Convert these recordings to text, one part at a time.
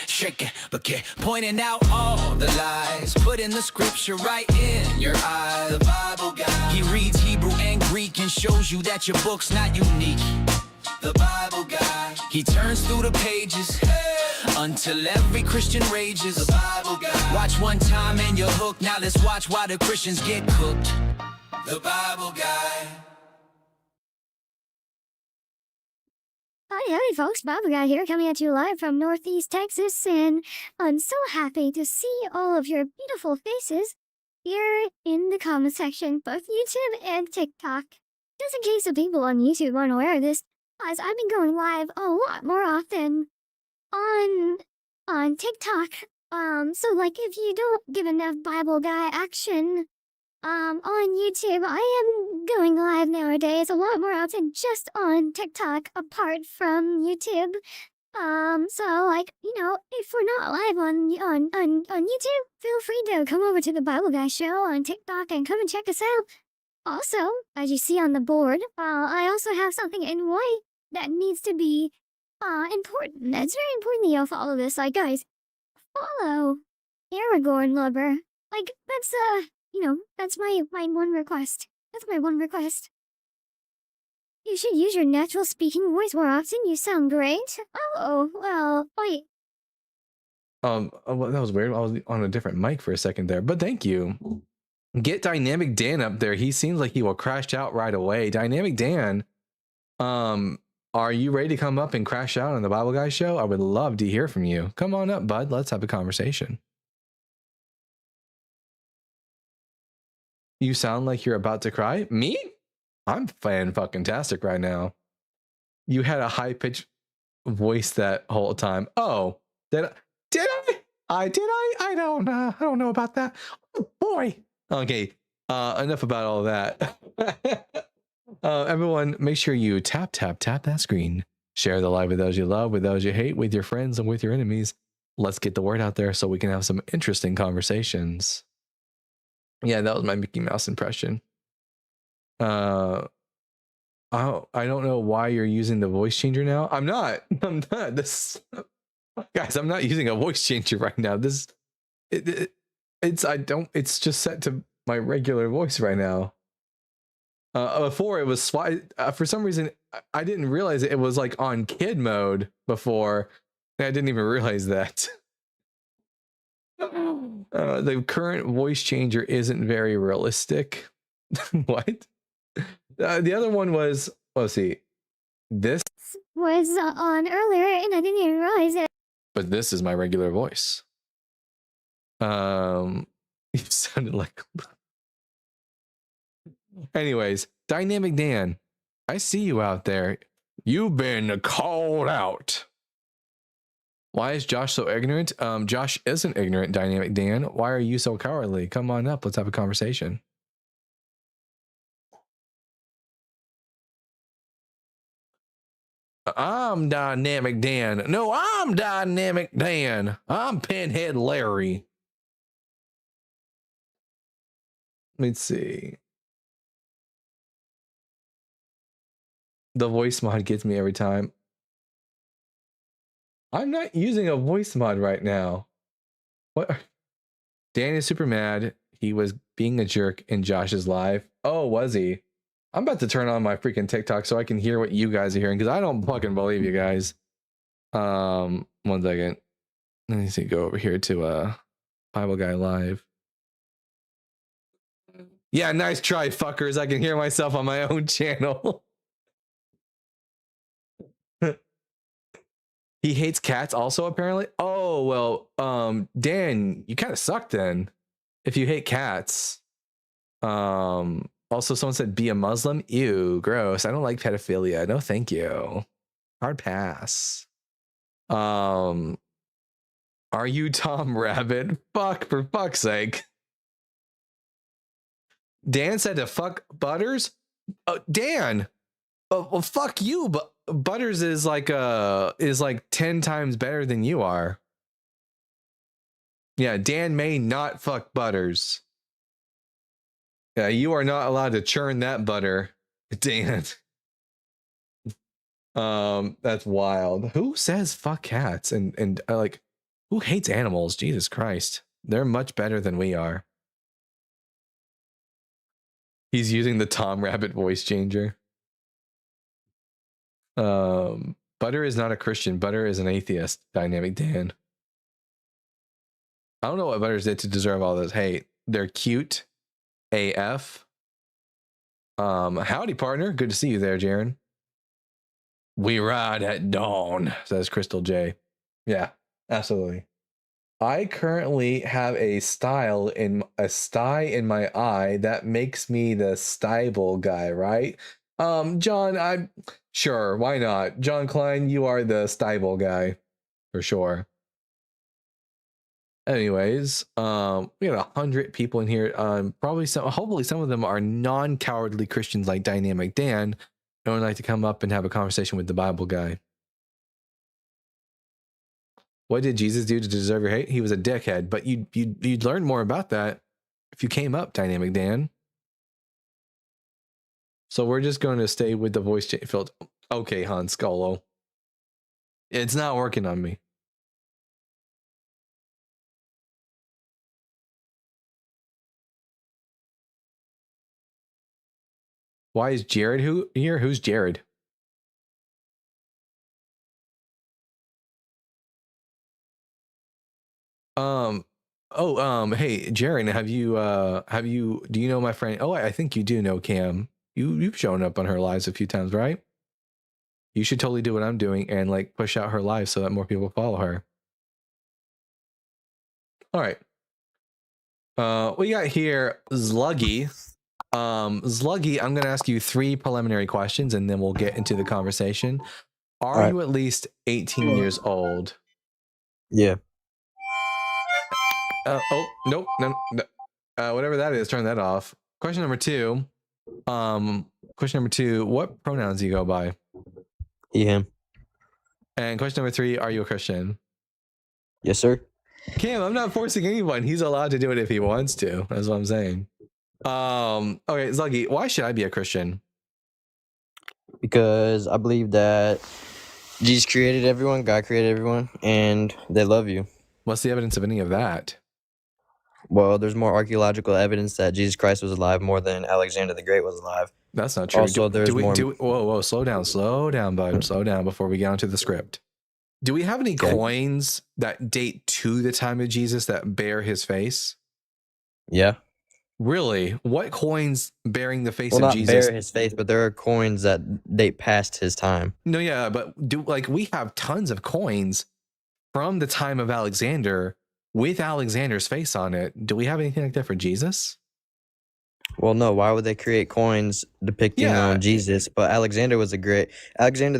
Shake it, but keep pointing out all the lies. Putting the scripture right in your eye. The Bible guy, he reads Hebrew and Greek and shows you that your book's not unique. The Bible guy, he turns through the pages until every Christian rages. The Bible guy, watch one time and you're hooked. Now let's watch why the Christians get cooked. The Bible guy. Hi, howdy folks, Bible Guy here, coming at you live from Northeast Texas, and I'm so happy to see all of your beautiful faces here in the comment section, both YouTube and TikTok. Just in case the people on YouTube aren't aware of this, guys, I've been going live a lot more often on TikTok. So like if you don't give enough Bible Guy action on YouTube, I am going live nowadays a lot more often just on TikTok apart from YouTube. So like, you know, if we're not live on YouTube, feel free to come over to the Bible Guy show on TikTok and come and check us out. Also, as you see on the board, I also have something in white that needs to be important. It's very important that y'all follow this. Like, guys, follow Aragorn Lover. Like, that's you know, that's my one request. That's my one request. You should use your natural speaking voice more often. You sound great. Oh, well, wait. Well, that was weird. I was on a different mic for a second there, but thank you. Get Dynamic Dan up there. He seems like he will crash out right away. Dynamic Dan, are you ready to come up and crash out on the Bible Guy show? I would love to hear from you. Come on up, bud. Let's have a conversation. You sound like you're about to cry. Me? I'm fan-fucking-tastic right now. You had a high-pitched voice that whole time. Oh, did I? I don't know about that. Oh, boy. Okay, enough about all that. Everyone, make sure you tap that screen. Share the live with those you love, with those you hate, with your friends, and with your enemies. Let's get the word out there so we can have some interesting conversations. Yeah, that was my Mickey Mouse impression. I don't know why you're using the voice changer now. I'm not. This, guys, I'm not using a voice changer right now. It's just set to my regular voice right now. Before it was for some reason I didn't realize it was like on kid mode before, and I didn't even realize that. The current voice changer isn't very realistic. What? The other one was, let's see, this Was on earlier and I didn't even realize it. but this is my regular voice. You sounded like. Anyways, Dynamic Dan, I see you out there. You've been called out. Why is Josh so ignorant? Josh isn't ignorant, Dynamic Dan. Why are you so cowardly? Come on up. Let's have a conversation. I'm Dynamic Dan. No, I'm Dynamic Dan. I'm Pinhead Larry. Let's see. The voice mod gets me every time. I'm not using a voice mod right now. What? Dan is super mad. He was being a jerk in Josh's live. Oh, was he? I'm about to turn on my freaking TikTok so I can hear what you guys are hearing, because I don't fucking believe you guys. 1 second. Let me see. Go over here to Bible Guy Live. Yeah, nice try, fuckers. I can hear myself on my own channel. He hates cats also, apparently. Oh, well, Dan, you kind of suck then if you hate cats. Also, someone said be a Muslim. Ew, gross. I don't like pedophilia. No, thank you. Hard pass. Are you Tom Rabbit? Fuck, for fuck's sake. Dan said to fuck Butters. Dan. Well, fuck you, but Butters is like 10 times better than you are. Yeah, Dan may not fuck Butters. Yeah, you are not allowed to churn that butter, Dan. That's wild. Who says fuck cats and like who hates animals? Jesus Christ. They're much better than we are. He's using the Tom Rabbit voice changer. Butter is not a Christian. Butter is an atheist. Dynamic Dan. I don't know what Butters did to deserve all this hate. They're cute AF. Howdy, partner. Good to see you there, Jaren. We ride at dawn, says Crystal J. Yeah, absolutely. I currently have a sty in my eye that makes me the stable guy, right? John, I'm sure, why not? John Klein, you are the stable guy for sure. Anyways, we got 100 people in here. Hopefully some of them are non-cowardly Christians like Dynamic Dan and would like to come up and have a conversation with the Bible guy. What did Jesus do to deserve your hate? He was a dickhead, but you'd learn more about that if you came up, Dynamic Dan. So we're just going to stay with the voice filter. Okay, Han Skolo. It's not working on me. Why is Jared here? Who's Jared? Hey, Jaren, do you know my friend? Oh, I think you do know Cam. You've shown up on her lives a few times, right? You should totally do what I'm doing and like push out her live so that more people follow her. All right. We got here Zluggy. Zluggy, I'm gonna ask you 3 preliminary questions and then we'll get into the conversation. Are you at least 18 years old? Yeah. Nope. No. Whatever that is, turn that off. Question number 2. What pronouns do you go by? He, him. And question number 3, are you a Christian? Yes, sir. Cam, I'm not forcing anyone. He's allowed to do it if he wants to. That's what I'm saying. Okay, Zluggy, why should I be a Christian? Because I believe that Jesus created everyone, God created everyone, and they love you. What's the evidence of any of that? Well, there's more archaeological evidence that Jesus Christ was alive more than Alexander the Great was alive. That's not true. Also, Whoa, slow down, bud. Slow down before we get onto the script. Do we have any coins that date to the time of Jesus that bear his face? Yeah. Really? What coins bearing the face Well, of not Jesus? bear his face, but there are coins that date past his time. No, yeah, but we have tons of coins from the time of Alexander with Alexander's face on it. Do we have anything like that for Jesus? Well, no. Why would they create coins depicting Jesus? But Alexander the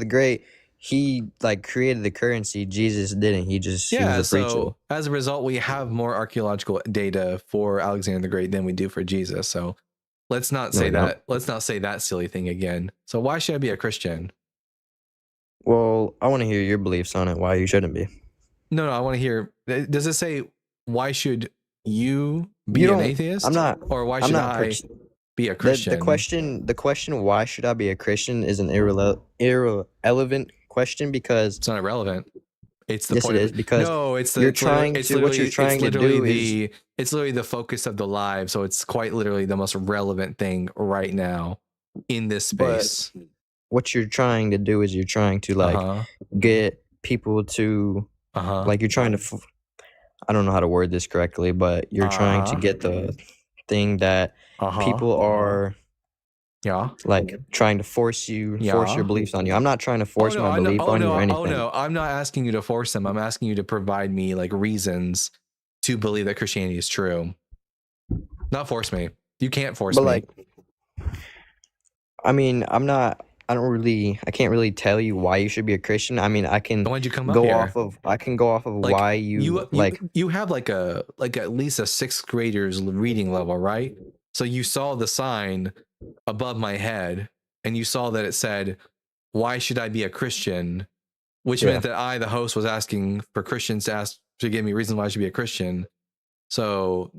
Great. He created the currency. Jesus didn't. He was a preacher. So as a result, we have more archaeological data for Alexander the Great than we do for Jesus. So let's not say that. Let's not say that silly thing again. So why should I be a Christian? Well, I want to hear your beliefs on it. Why you shouldn't be? No, I want to hear. Does it say why should you be an atheist? I'm not. Or why should I be a Christian? The question, why should I be a Christian, is an irrelevant question because it's not irrelevant. It's the yes, point. It is because it's what you're trying to do is it's literally the focus of the live. So it's quite literally the most relevant thing right now in this space. But what you're trying to do is you're trying to get people to you're trying to. I don't know how to word this correctly, but you're trying to get the thing that people are. Trying to force your beliefs on you. I'm not trying to force my belief on you or anything. Oh no, I'm not asking you to force them. I'm asking you to provide me reasons to believe that Christianity is true. Not force me. You can't force me. I mean, I can't really tell you why you should be a Christian. I mean, I can Why'd you come go up here? off of why you have at least a 6th grader's reading level, right? So you saw the sign above my head and you saw that it said, why should I be a Christian? Which meant that I, the host, was asking for Christians to give me reasons why I should be a Christian. So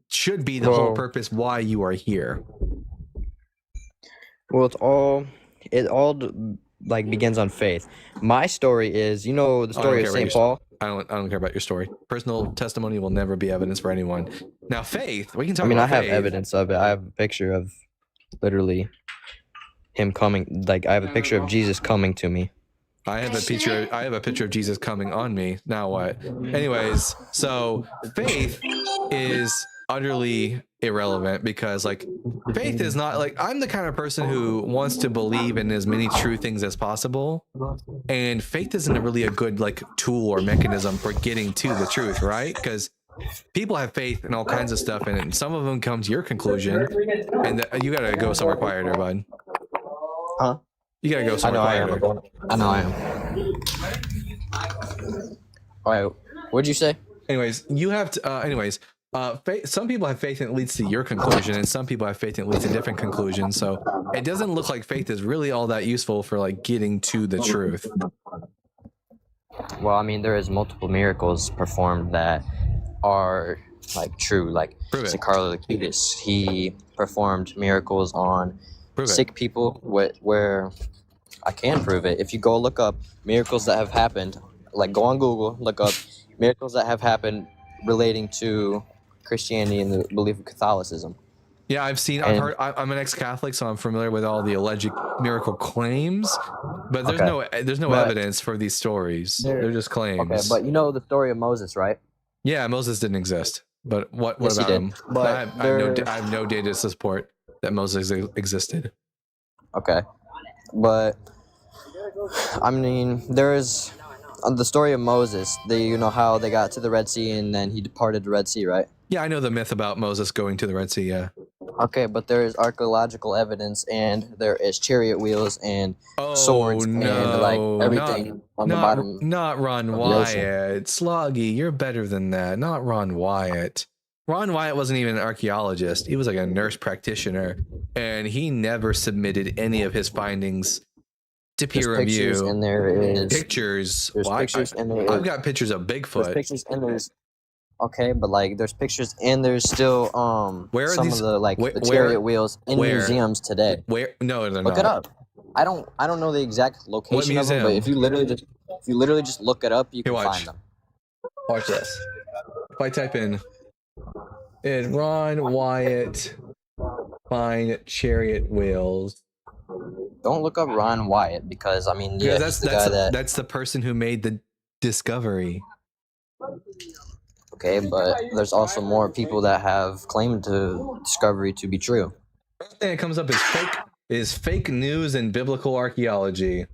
should be the whole purpose why you are here. Well, it all like begins on faith. My story is, the story of St. Paul. I don't care about your story. Personal testimony will never be evidence for anyone. Now, faith, we can talk about faith. I have evidence of it. I have a picture of literally him coming. Like, I have a picture of Jesus coming to me. I have a picture of Jesus coming on me. Now what? Anyways, so faith is utterly irrelevant because like faith is not like, I'm the kind of person who wants to believe in as many true things as possible, and faith isn't really a good like tool or mechanism for getting to the truth, right? Because people have faith in all kinds of stuff, and some of them come to your conclusion, and you gotta go somewhere quieter, bud. Huh? You gotta go somewhere quieter. I know I am. All right, what'd you say? Anyways, you have to. Faith, some people have faith and it leads to your conclusion, and some people have faith and it leads to different conclusions. So it doesn't look like faith is really all that useful for like getting to the truth. Well, I mean, there is multiple miracles performed that are like true. Like St. Carlo Acutis, he performed miracles on sick people where I can prove it. If you go look up miracles that have happened, like go on Google, look up miracles that have happened relating to Christianity and the belief of Catholicism. Yeah, I've heard. I'm an ex-Catholic, so I'm familiar with all the alleged miracle claims, but there's no evidence for these stories. They're just claims. Okay, but you know the story of Moses, right? Yeah, Moses didn't exist. But what about him? But I have no data to support that Moses existed. Okay, but I mean, there is the story of Moses. You know how they got to the Red Sea and then he departed the Red Sea, right? Yeah, I know the myth about Moses going to the Red Sea, yeah. Okay, but there is archaeological evidence, and there is chariot wheels and swords and like everything on the bottom. Not Ron Wyatt. Zluggy, you're better than that. Not Ron Wyatt. Ron Wyatt wasn't even an archaeologist. He was like a nurse practitioner, and he never submitted any of his findings to peer review. And there is pictures. There's pictures, and there is, I've got pictures of Bigfoot. There's pictures, and there's okay, but like there's pictures, and there's still where are some these, of the like the chariot wheels in museums today. Where? No, they're look not. It up. I don't know the exact location of them, but if you literally just look it up, you can find them. Watch this. If I type in Ron Wyatt find chariot wheels. Don't look up Ron Wyatt because I mean, yeah, that's the person who made the discovery. Okay, but there's also more people that have claimed the discovery to be true. First thing that comes up is fake news and biblical archaeology.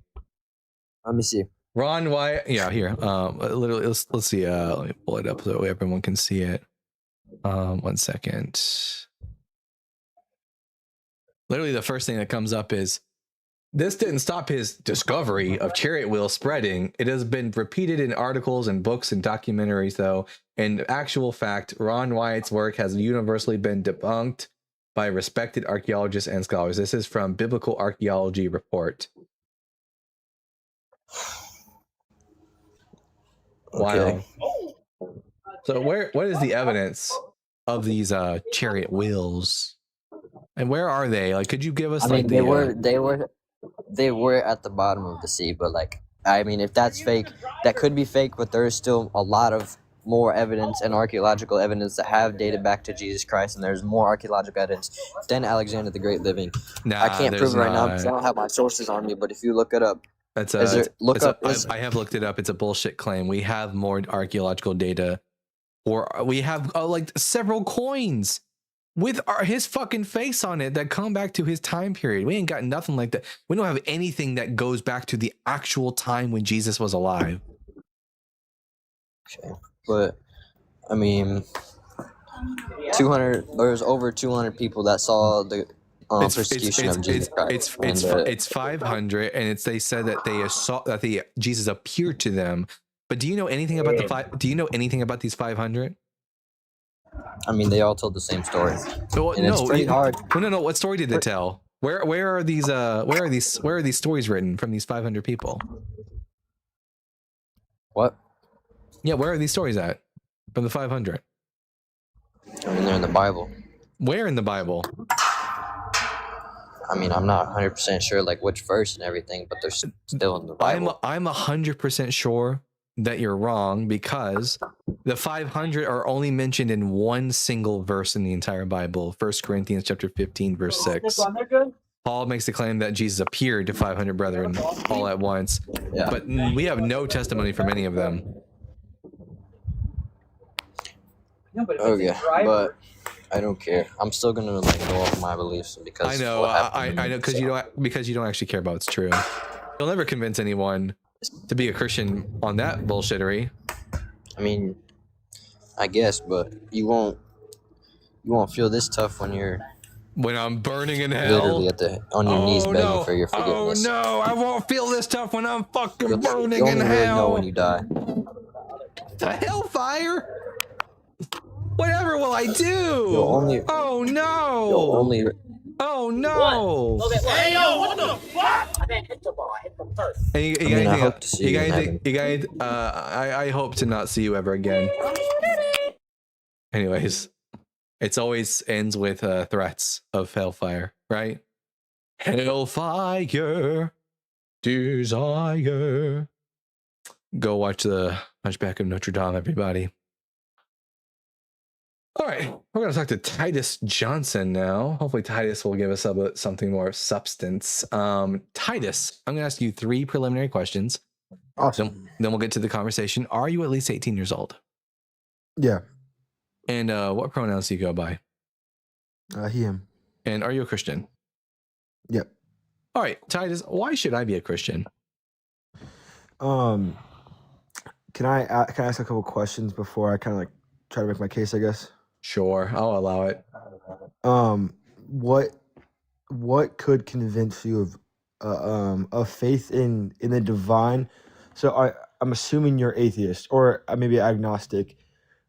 Let me see. Ron Wyatt. Yeah, here. Literally, let's see. Let me pull it up so everyone can see it. 1 second. Literally, the first thing that comes up is, this didn't stop his discovery of chariot wheels spreading. It has been repeated in articles and books and documentaries, though. In actual fact, Ron Wyatt's work has universally been debunked by respected archaeologists and scholars. This is from Biblical Archaeology Report. Okay. Wow. So what is the evidence of these chariot wheels? And where are they? Like, could you give us they were at the bottom of the sea, but like, I mean, if that's fake, that could be fake, but there is still a lot of more evidence and archaeological evidence that have dated back to Jesus Christ, and there's more archaeological evidence than Alexander the Great living. I can't prove it right now because I don't have my sources on me, but if you look it up, I have looked it up. It's a bullshit claim. We have more archaeological data, or we have like several coins with his fucking face on it that come back to his time period. We ain't got nothing like that. We don't have anything that goes back to the actual time when Jesus was alive. Okay. But I mean, 200. There's over 200 people that saw the persecution of Jesus Christ. It's 500, and they said that Jesus appeared to them. But do you know anything about Do you know anything about these 500? I mean, they all told the same story. It's pretty hard. No. What story did they tell? Where are these stories written from these 500 people? What? Yeah, where are these stories at? From the 500? I mean, they're in the Bible. Where in the Bible? I mean, I'm not 100% sure like which verse and everything, but they're still in the Bible. I'm 100% sure that you're wrong because the 500 are only mentioned in one single verse in the entire Bible. 1 Corinthians chapter 15, verse 6. Paul makes the claim that Jesus appeared to 500 brethren all at once, but we have no testimony from any of them. Okay, but I don't care. I'm still gonna like go off my beliefs because I know because you don't actually care about what's true. You'll never convince anyone to be a Christian on that bullshittery. I mean, I guess, but you won't feel this tough when I'm burning in hell, literally on your knees begging for your forgiveness. Oh no, I won't feel this tough when I'm fucking burning you in only hell. really know when you die. The hellfire. Whatever will I do? Oh no! Oh no! Hey yo, what the fuck? I mean, hit the ball. Hit them first. I hope to see you in heaven. I hope to not see you ever again. Anyways, it's always ends with threats of hellfire, right? Hellfire, desire. Go watch the Hunchback of Notre Dame, everybody. All right, we're going to talk to Titus Johnson now. Hopefully Titus will give us something more substance. Titus, I'm going to ask you 3 preliminary questions. Awesome. Then we'll get to the conversation. Are you at least 18 years old? Yeah. And what pronouns do you go by? He, him. And are you a Christian? Yep. All right, Titus, why should I be a Christian? Can I ask a couple questions before I kind of like try to make my case, I guess? Sure, I'll allow it. What could convince you of faith in the divine? So I'm assuming you're atheist or maybe agnostic,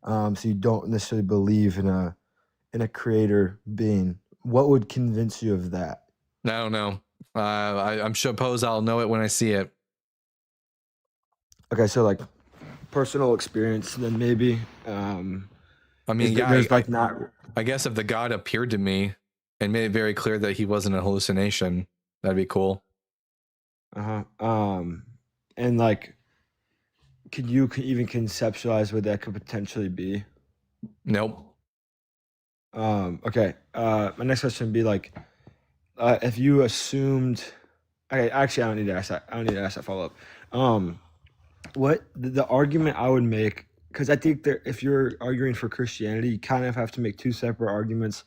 so you don't necessarily believe in a creator being. What would convince you of that? I don't know. I'm suppose I'll know it when I see it. Okay, so like personal experience, then maybe. I mean, I guess if the God appeared to me and made it very clear that he wasn't a hallucination, that'd be cool. And like, could you even conceptualize what that could potentially be? Nope. Okay. My next question would be like, if you assumed, okay, actually, I don't need to ask that follow up. What the argument I would make, because I think that if you're arguing for Christianity, you kind of have to make 2 separate arguments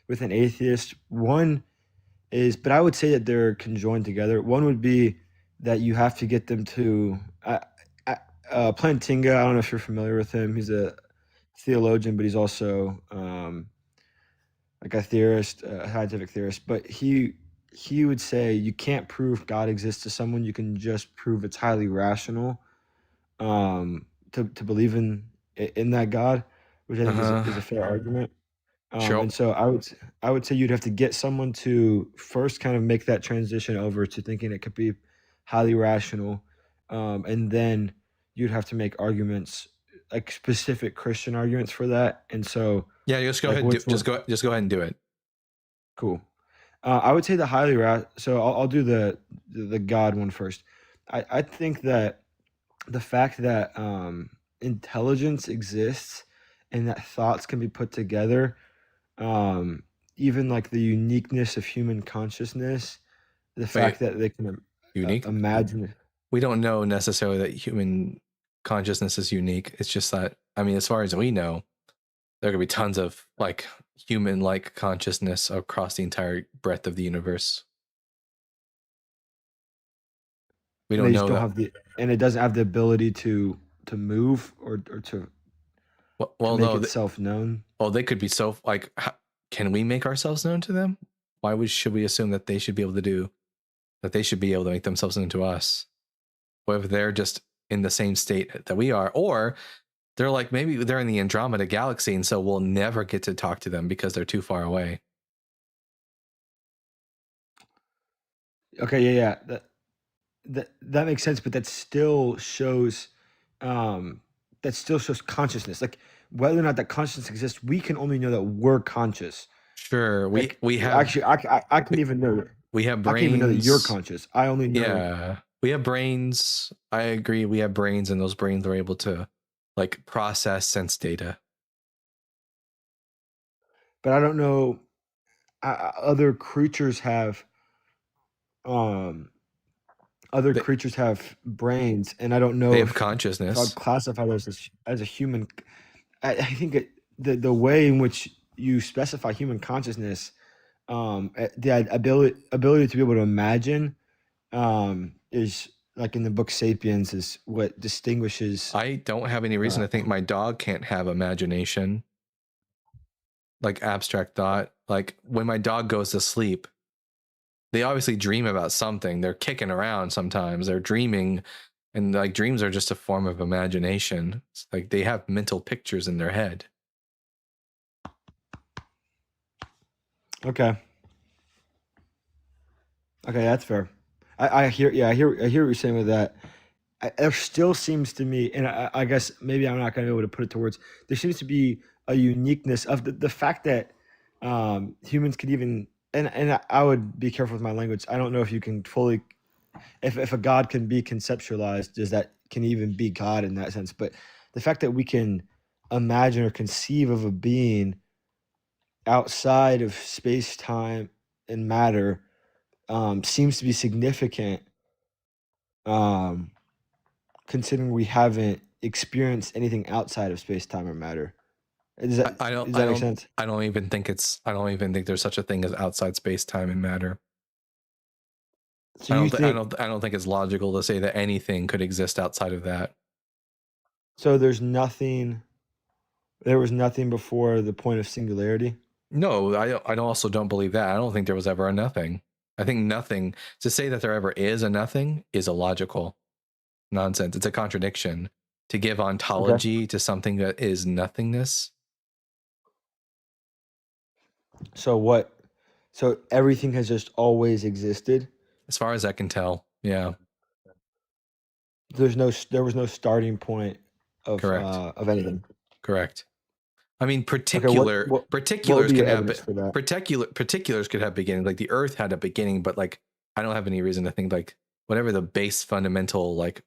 with an atheist. One is, but I would say that they're conjoined together. One would be that you have to get them to, Plantinga, I don't know if you're familiar with him. He's a theologian, but he's also like a theorist, a scientific theorist. But he would say you can't prove God exists to someone. You can just prove it's highly rational to believe in that God, which I think is a fair argument. Sure. And so I would say you'd have to get someone to first kind of make that transition over to thinking it could be highly rational, and then you'd have to make arguments, like specific Christian arguments for that. And so yeah, just go ahead. Just go ahead and do it. Cool. I would say the highly so I'll do the God one first. I think that the fact that intelligence exists and that thoughts can be put together, even like the uniqueness of human consciousness, the fact that they can imagine. We don't know necessarily that human consciousness is unique. It's just that, I mean, as far as we know, there could be tons of like human-like consciousness across the entire breadth of the universe. We don't know that. And it doesn't have the ability to move or to make itself known. Well, they could be can we make ourselves known to them? Why should we assume that they should be able to make themselves known to us? What if they're just in the same state that we are? Or they're like, maybe they're in the Andromeda galaxy, and so we'll never get to talk to them because they're too far away. Okay, yeah. That makes sense, but that still shows consciousness. Like whether or not that consciousness exists, we can only know that we're conscious. Sure. Like, We have actually, I can even know that. we have I brains. can even know that you're conscious. I only know. Yeah. We have brains. I agree. We have brains, and those brains are able to like process sense data. But I don't know. Other creatures have creatures have brains, and I don't know They have if consciousness. I'd classify those as a human. I think the way in which you specify human consciousness, the ability to be able to imagine, is like in the book Sapiens is what distinguishes. I don't have any reason to think my dog can't have imagination, like abstract thought. Like when my dog goes to sleep, they obviously dream about something. They're kicking around sometimes. They're dreaming, and like dreams are just a form of imagination. It's like they have mental pictures in their head. Okay, that's fair. I hear what you're saying with that. There still seems to me, and I guess maybe I'm not going to be able to put it to words. There seems to be a uniqueness of the fact that humans could even, and I would be careful with my language. I don't know if you can fully, if a God can be conceptualized, does that can even be God in that sense? But the fact that we can imagine or conceive of a being outside of space, time, and matter seems to be significant. Considering we haven't experienced anything outside of space, time, or matter. Does that make sense? I don't even think there's such a thing as outside space, time, and matter. So I don't think it's logical to say that anything could exist outside of that. So there was nothing before the point of singularity? No, I also don't believe that. I don't think there was ever a nothing. I think nothing, to say that there ever is a nothing is illogical nonsense. It's a contradiction to give ontology to something that is nothingness. So everything has just always existed? As far as I can tell, yeah. There was no starting point of anything. Correct. I mean, particulars could have particulars could have beginnings. Like the Earth had a beginning, but like I don't have any reason to think like whatever the base fundamental like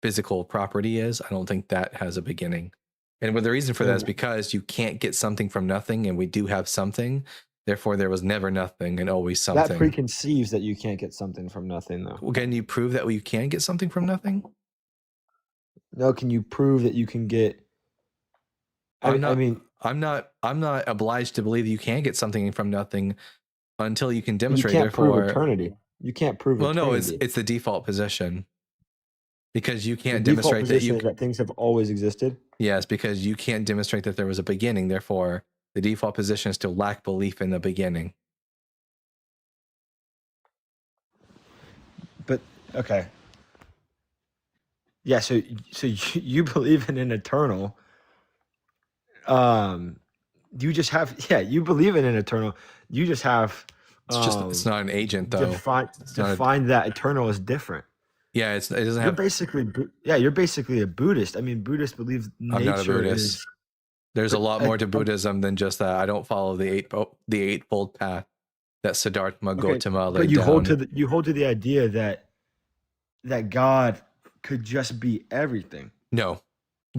physical property is, I don't think that has a beginning. And the reason for that is because you can't get something from nothing, and we do have something. Therefore, there was never nothing and always something. That preconceives that you can't get something from nothing, though. Well, can you prove that you can get something from nothing? No, can you prove that you can get? I'm not obliged to believe you can get something from nothing until you can demonstrate. You can't prove eternity. You can't prove. Well, eternity. No, it's the default position. Because you can't demonstrate that things have always existed. Yes, because you can't demonstrate that there was a beginning. Therefore, the default position is to lack belief in the beginning. But okay, yeah. So you believe in an eternal. You just have You believe in an eternal. You just have. It's not an agent though. Define that eternal as different. Yeah, it doesn't have. You're basically a Buddhist. I mean, Buddhists believe nature. I'm not a Buddhist. There's a lot more to Buddhism than just that. I don't follow the eightfold path that Siddhartha Gautama laid down. But you hold to the idea that God could just be everything. No,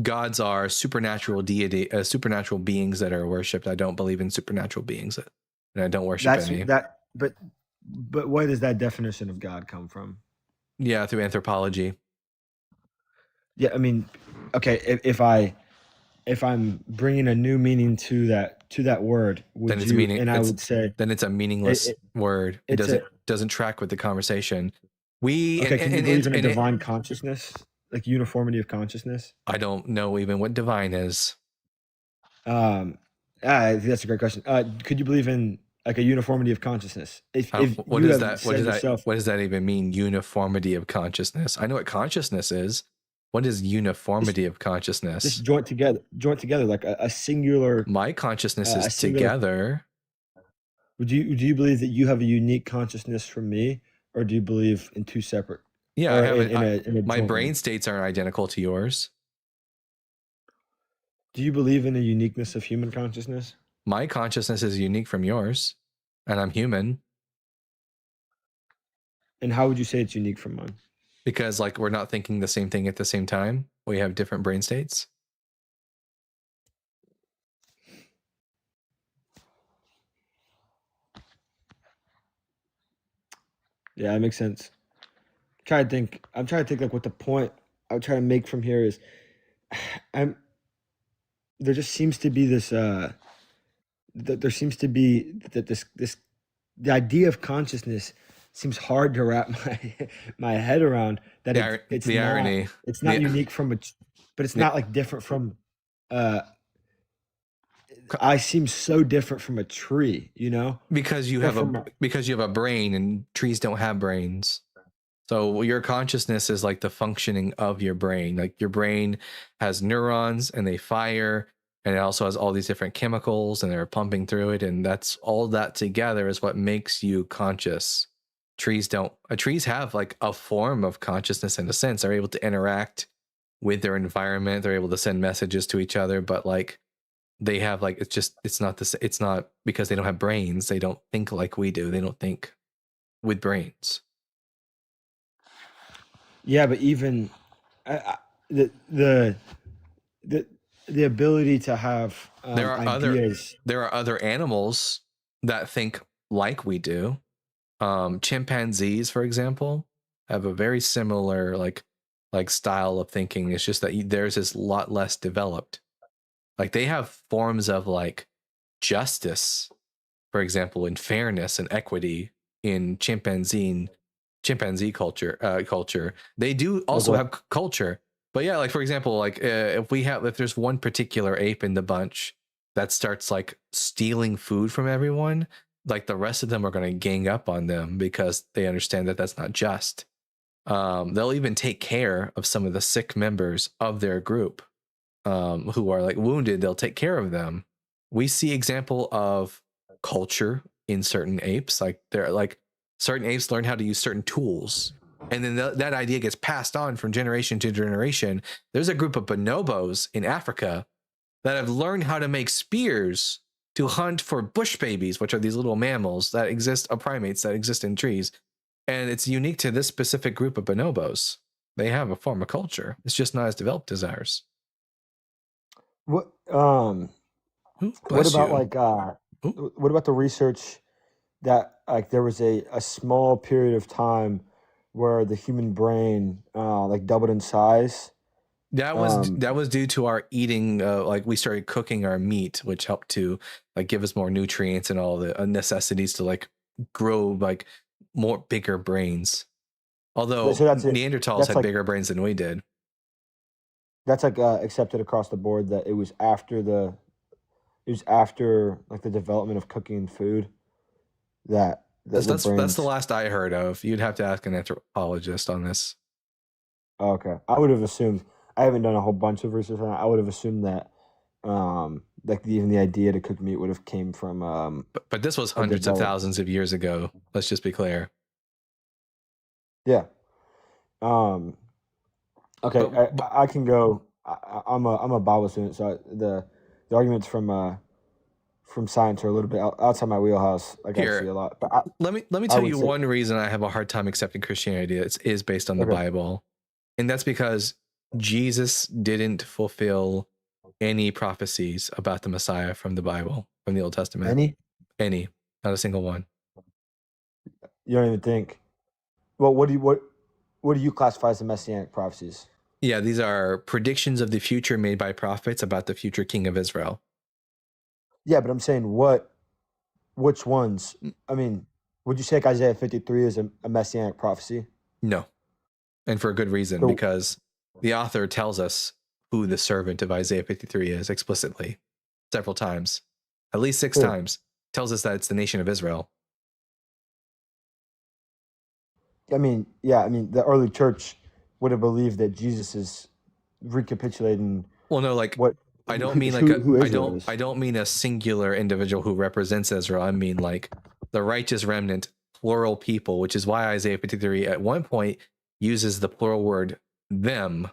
gods are supernatural supernatural beings that are worshipped. I don't believe in supernatural beings, and I don't worship any. But where does that definition of God come from? Yeah, through anthropology. Yeah, I mean, okay, if I'm bringing a new meaning to that word, then it's a meaningless word. It doesn't track with the conversation. Can you believe in a divine consciousness, like uniformity of consciousness? I don't know even what divine is. That's a great question. Could you believe in like a uniformity of consciousness? What does that even mean? Uniformity of consciousness. I know what consciousness is. What is uniformity of consciousness? Just joint together, like a singular. My consciousness is together. Do you believe that you have a unique consciousness from me, or do you believe in two separate? Yeah, my brain states aren't identical to yours. Do you believe in the uniqueness of human consciousness? My consciousness is unique from yours, and I'm human. And how would you say it's unique from mine? Because like we're not thinking the same thing at the same time. We have different brain states. Yeah, that makes sense. I'm trying to think like what the point I'm trying to make from here is. There just seems to be this there seems to be that this the idea of consciousness seems hard to wrap my head around, that it's the not irony. It's not unique from but it's not like different from I seem so different from a tree, you know? Because you have a brain, and trees don't have brains. So your consciousness is like the functioning of your brain. Like your brain has neurons and they fire, and it also has all these different chemicals and they're pumping through it. And that's all that together is what makes you conscious. Trees don't. Trees have like a form of consciousness in a sense. They're able to interact with their environment. They're able to send messages to each other, but like they have like, it's not because they don't have brains. They don't think like we do. They don't think with brains. Yeah, but even the ability to have ideas. There are other animals that think like we do. Chimpanzees, for example, have a very similar like style of thinking. It's just that theirs is a lot less developed. Like they have forms of like justice, for example, in fairness and equity in chimpanzee culture. They do also have culture, but yeah, like for example, like if there's one particular ape in the bunch that starts like stealing food from everyone, like the rest of them are going to gang up on them because they understand that that's not just. They'll even take care of some of the sick members of their group who are like wounded. They'll take care of them. We see example of culture in certain apes. Like they're like certain apes learn how to use certain tools, and then that idea gets passed on from generation to generation. There's a group of bonobos in Africa that have learned how to make spears to hunt for bush babies, which are these little mammals that exist, primates that exist in trees. And it's unique to this specific group of bonobos. They have a form of culture. It's just not as developed as ours. What about the research that like there was a small period of time where the human brain like doubled in size? That was due to our eating. Like we started cooking our meat, which helped to like give us more nutrients and all the necessities to like grow like more bigger brains. Although Neanderthals had bigger brains than we did. That's like accepted across the board that it was after like the development of cooking food that's the last I heard of. You'd have to ask an anthropologist on this. Okay, I would have assumed. I haven't done a whole bunch of research on it. I would have assumed that like even the idea to cook meat would have came from but this was hundreds of thousands of years ago. Let's just be clear. Yeah. Okay, I can go. I'm a Bible student, so the arguments from science are a little bit outside my wheelhouse. Like I see a lot. But let me tell you one reason I have a hard time accepting Christianity is based on the Bible, and that's because Jesus didn't fulfill any prophecies about the Messiah from the Bible, from the Old Testament. Any, not a single one. You don't even think. Well, what do you classify as the messianic prophecies? Yeah, these are predictions of the future made by prophets about the future king of Israel. Yeah, but I'm saying which ones? I mean, would you say like Isaiah 53 is a messianic prophecy? No. And for a good reason, because the author tells us who the servant of Isaiah 53 is explicitly several times, at least 6 times, tells us that it's the nation of Israel. I mean, the early church would have believed that Jesus is recapitulating. Well, no, like what I don't mean like I don't mean a singular individual who represents Israel. I mean like the righteous remnant, plural people, which is why Isaiah 53 at one point uses the plural word them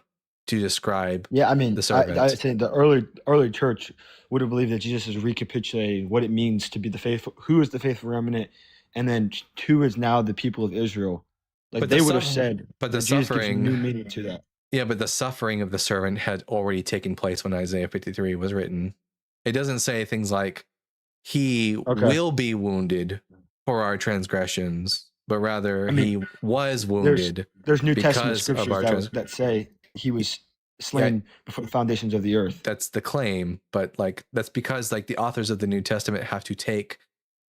to describe Yeah, I mean, the I servant. say the early church would have believed that Jesus is recapitulating what it means to be the faithful, who is the faithful remnant, and then who is now the people of Israel. Like But they the would have suff- said but the that Jesus gives suffering, new meaning to that. yeah, but the suffering of the servant had already taken place when Isaiah 53 was written. It doesn't say things like he will be wounded for our transgressions, but rather he was wounded. There's New Testament because of scriptures our that say he was slain before the foundations of the earth. That's the claim, but like that's because like the authors of the New Testament have to take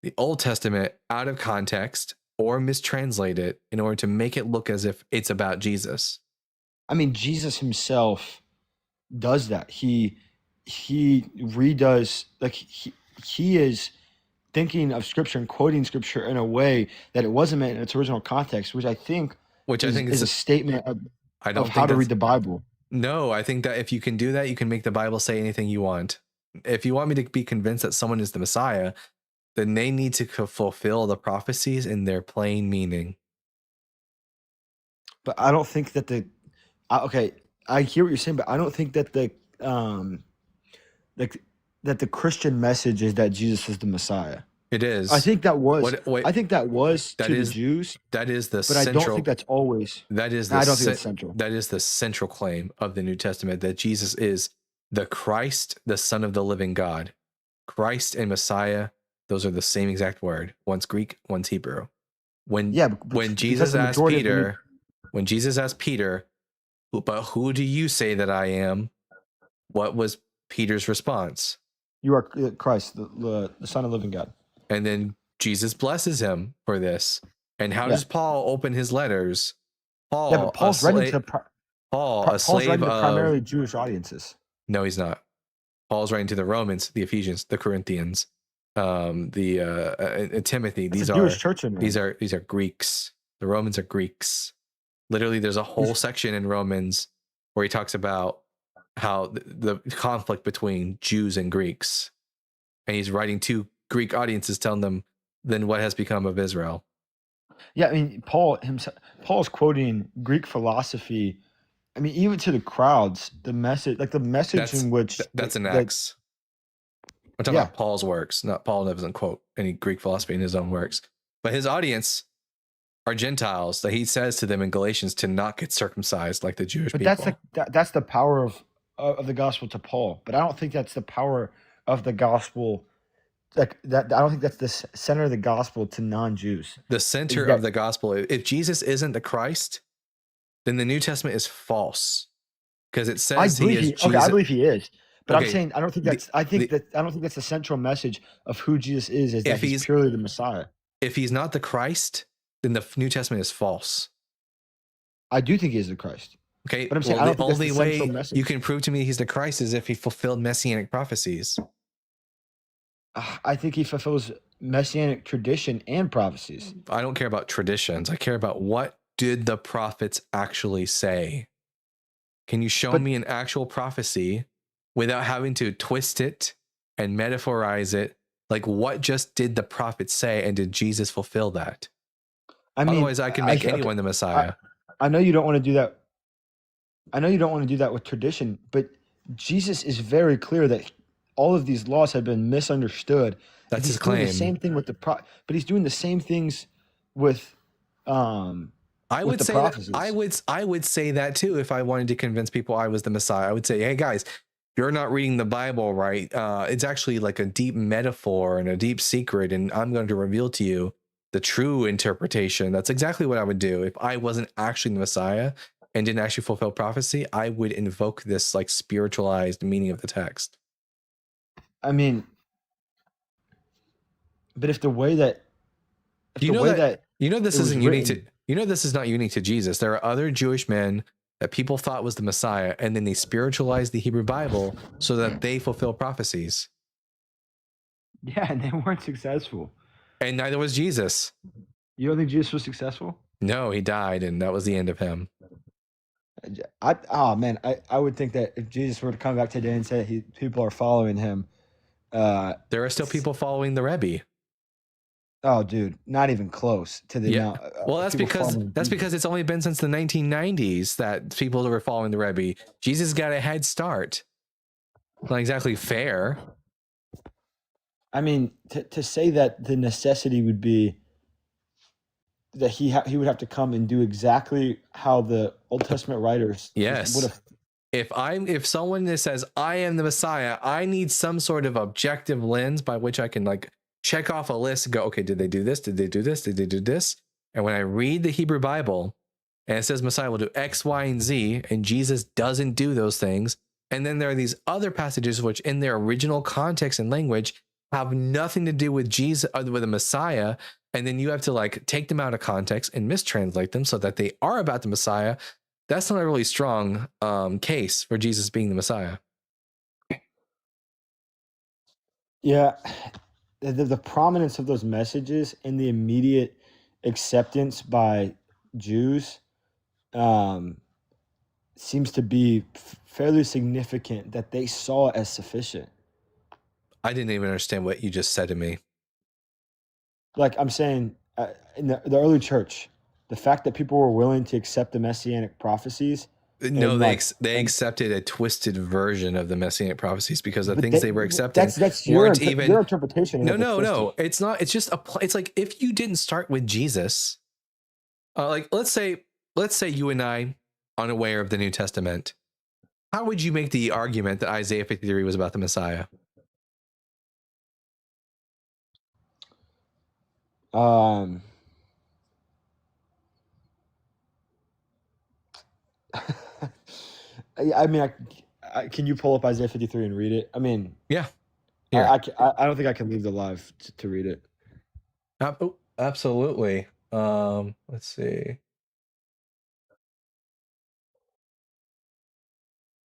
the Old Testament out of context or mistranslate it in order to make it look as if it's about Jesus. I mean, Jesus himself does that. He redoes, like he is thinking of scripture and quoting scripture in a way that it wasn't meant in its original context, which I think is a statement of how to read the Bible. No, I think that if you can do that, you can make the Bible say anything you want. If you want me to be convinced that someone is the Messiah, then they need to fulfill the prophecies in their plain meaning. But I don't think that okay, I hear what you're saying, but I don't think that that the Christian message is that Jesus is the Messiah. It is. I think that was. I think that was to the Jews. That is the but central. I don't think that's always. That is. I don't think that's central. That is the central claim of the New Testament, that Jesus is the Christ, the Son of the living God. Christ and Messiah, those are the same exact word. One's Greek, one's Hebrew. When Jesus asked Peter, but who do you say that I am? What was Peter's response? You are Christ, the Son of the living God. And then Jesus blesses him for this. And how does Paul open his letters? Paul's writing to primarily Jewish audiences. No, he's not. Paul's writing to the Romans, the Ephesians, the Corinthians, Timothy. These are Jewish church in Rome. These are Greeks. The Romans are Greeks. Literally, there's a whole section in Romans where he talks about how the conflict between Jews and Greeks, and he's writing to Greek audiences, telling them, then what has become of Israel? Yeah, I mean, Paul's quoting Greek philosophy. I mean, even to the crowds, the message in which that's an Acts. I'm talking about Paul's works. Not Paul doesn't quote any Greek philosophy in his own works, but his audience are Gentiles. That he says to them in Galatians to not get circumcised like the Jewish people. That's the power of the gospel to Paul. But I don't think that's the power of the gospel. Like that, I don't think that's the center of the gospel to non-Jews. The center of the gospel. If Jesus isn't the Christ, then the New Testament is false, because it says he is Jesus. Okay, I believe he is, but I'm saying I don't think that's. I don't think that's the central message of who Jesus is that he's purely the Messiah. If he's not the Christ, then the New Testament is false. I do think he is the Christ. Okay, but I'm saying the only way you can prove to me he's the Christ is if he fulfilled messianic prophecies. I think he fulfills messianic tradition and prophecies. I don't care about traditions. I care about what did the prophets actually say. Can you show me an actual prophecy without having to twist it and metaphorize it? Like, what just did the prophets say, and did Jesus fulfill that? I mean, otherwise, I can make anyone the Messiah. I know you don't want to do that. I know you don't want to do that with tradition, but Jesus is very clear that all of these laws have been misunderstood. That's his claim. The same thing with but he's doing the same things with I would say that, I would say that too if I wanted to convince people I was the Messiah. I would say, hey guys, you're not reading the Bible right. It's actually like a deep metaphor and a deep secret, and I'm going to reveal to you the true interpretation. That's exactly what I would do if I wasn't actually the Messiah and didn't actually fulfill prophecy. I would invoke this like spiritualized meaning of the text. I mean, but if the way that this isn't unique to this is not unique to Jesus. There are other Jewish men that people thought was the Messiah, and then they spiritualized the Hebrew Bible so that they fulfill prophecies. Yeah, and they weren't successful. And neither was Jesus. You don't think Jesus was successful? No, he died, and that was the end of him. I would think that if Jesus were to come back today and say people are following him, there are still people following the Rebbe. Oh, dude, not even close to the amount. Well, that's because it's only been since the 1990s that people were following the Rebbe. Jesus got a head start. Not exactly fair. I mean, to say that the necessity would be that he would have to come and do exactly how the Old Testament writers would have. If someone that says I am the Messiah, I need some sort of objective lens by which I can like check off a list and go, okay, did they do this? Did they do this? Did they do this? And when I read the Hebrew Bible and it says Messiah will do X, Y, and Z, and Jesus doesn't do those things, and then there are these other passages which in their original context and language have nothing to do with Jesus, with the Messiah, and then you have to like take them out of context and mistranslate them so that they are about the Messiah. That's not a really strong case for Jesus being the Messiah. Yeah, the prominence of those messages and the immediate acceptance by Jews seems to be fairly significant that they saw as sufficient. I didn't even understand what you just said to me. Like I'm saying, in the early church, the fact that people were willing to accept the messianic prophecies. No, they accepted a twisted version of the messianic prophecies because the things they were accepting that's weren't your interpretation. No. It's not. It's just it's like if you didn't start with Jesus, like let's say you and I unaware of the New Testament, how would you make the argument that Isaiah 53 was about the Messiah? I mean, can you pull up Isaiah 53 and read it? I mean, yeah. I don't think I can leave the live to read it. Absolutely. Let's see.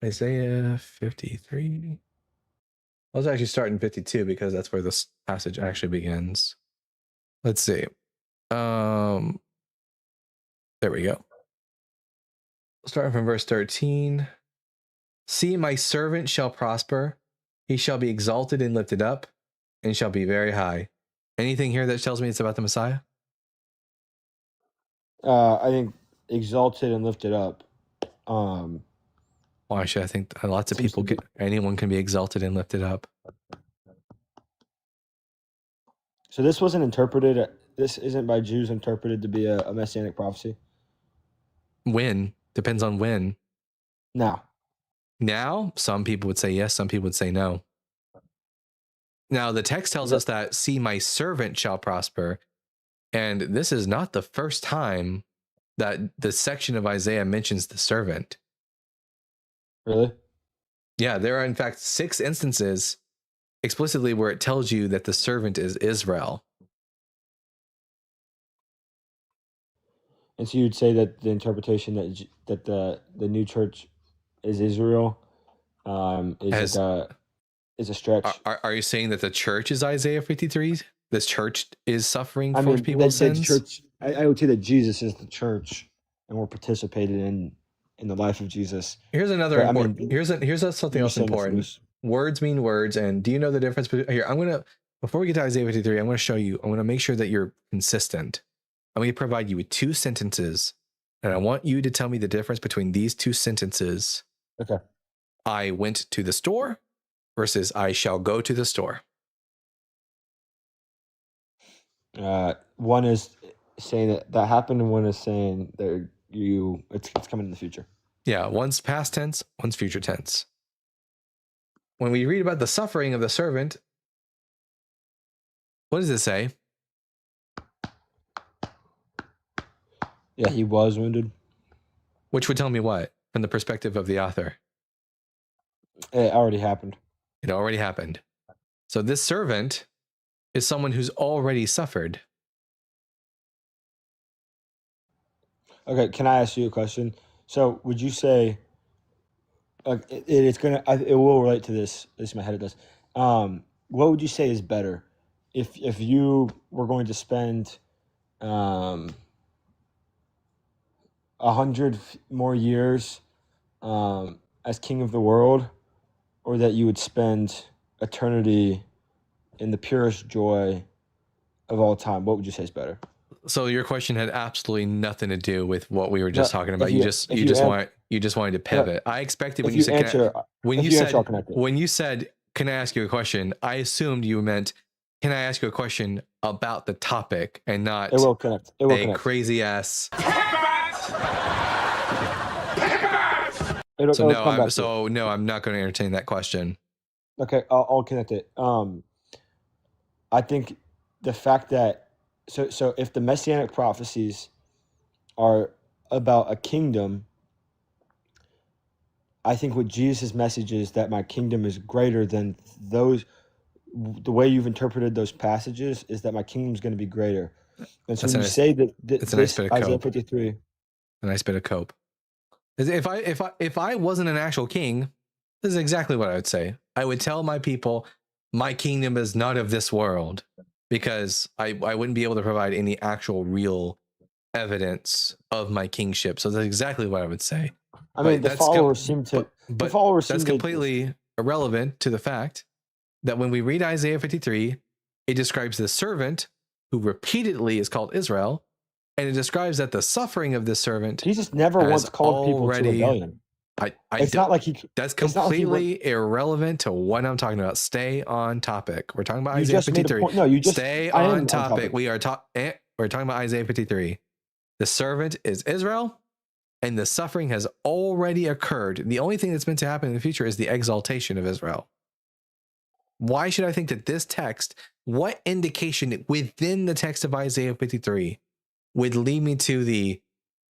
Isaiah 53. I was actually starting 52 because that's where this passage actually begins. Let's see. There we go. Starting from verse 13. See, my servant shall prosper. He shall be exalted and lifted up and shall be very high. Anything here that tells me it's about the Messiah? I think exalted and lifted up. Why should I think lots of people anyone can be exalted and lifted up? So this wasn't interpreted. This isn't by Jews interpreted to be a messianic prophecy. When? Depends on when. Now, some people would say yes, some people would say no. Now, the text tells us that, see, my servant shall prosper. And this is not the first time that the section of Isaiah mentions the servant. Really? Yeah, there are, in fact, 6 instances explicitly where it tells you that the servant is Israel. And so you'd say that the interpretation that the new church is Israel is a stretch. Are you saying that the church is Isaiah 53? This church is suffering for people's sins? Church, I would say that Jesus is the church, and we're participated in the life of Jesus. Here's another here's something else important. Words mean words, and do you know the difference? Here, before we get to Isaiah 53, I'm going to show you. I'm going to make sure that you're consistent. I'm going to provide you with 2 sentences, and I want you to tell me the difference between these 2 sentences. Okay. I went to the store versus I shall go to the store. One is saying that happened, and one is saying that it's coming in the future. Yeah, one's past tense, one's future tense. When we read about the suffering of the servant, what does it say? Yeah, he was wounded. Which would tell me what, from the perspective of the author? It already happened. It already happened. So this servant is someone who's already suffered. Okay, can I ask you a question? So would you say, like, it will relate to this, at least in my head it does. What would you say is better? If you were going to spend 100 more years as king of the world, or that you would spend eternity in the purest joy of all time, what would you say is better? So your question had absolutely nothing to do with what we were just talking about. You just wanted to pivot. I expected when you said can I ask you a question? I assumed you meant can I ask you a question about the topic and not it will connect. Crazy ass. No, I'm not going to entertain that question. Okay, I'll connect it. I think the fact that so if the messianic prophecies are about a kingdom, I think what Jesus' message is that my kingdom is greater than those. The way you've interpreted those passages is that my kingdom is going to be greater. And so when you say that it's a nice bit of Isaiah 53, a nice bit of cope. If I wasn't an actual king, this is exactly what I would say. I would tell my people, my kingdom is not of this world, because I wouldn't be able to provide any actual real evidence of my kingship. So that's exactly what I would say. I mean, the followers seem to. That's completely irrelevant to the fact that when we read Isaiah 53, it describes the servant who repeatedly is called Israel, and it describes that the suffering of this servant. Jesus never once called people to rebellion. It's not like he. That's completely irrelevant to what I'm talking about. Stay on topic. We're talking about Isaiah 53. No, you just stay on topic. We're talking about Isaiah 53. The servant is Israel, and the suffering has already occurred. The only thing that's meant to happen in the future is the exaltation of Israel. Why should I think that this text, what indication within the text of Isaiah 53 would lead me to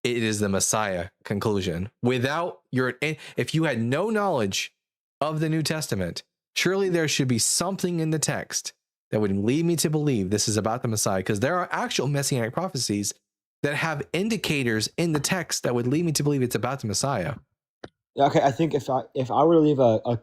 it is the Messiah conclusion? If you had no knowledge of the New Testament, surely there should be something in the text that would lead me to believe this is about the Messiah, because there are actual messianic prophecies that have indicators in the text that would lead me to believe it's about the Messiah. Okay, I think if I were to leave a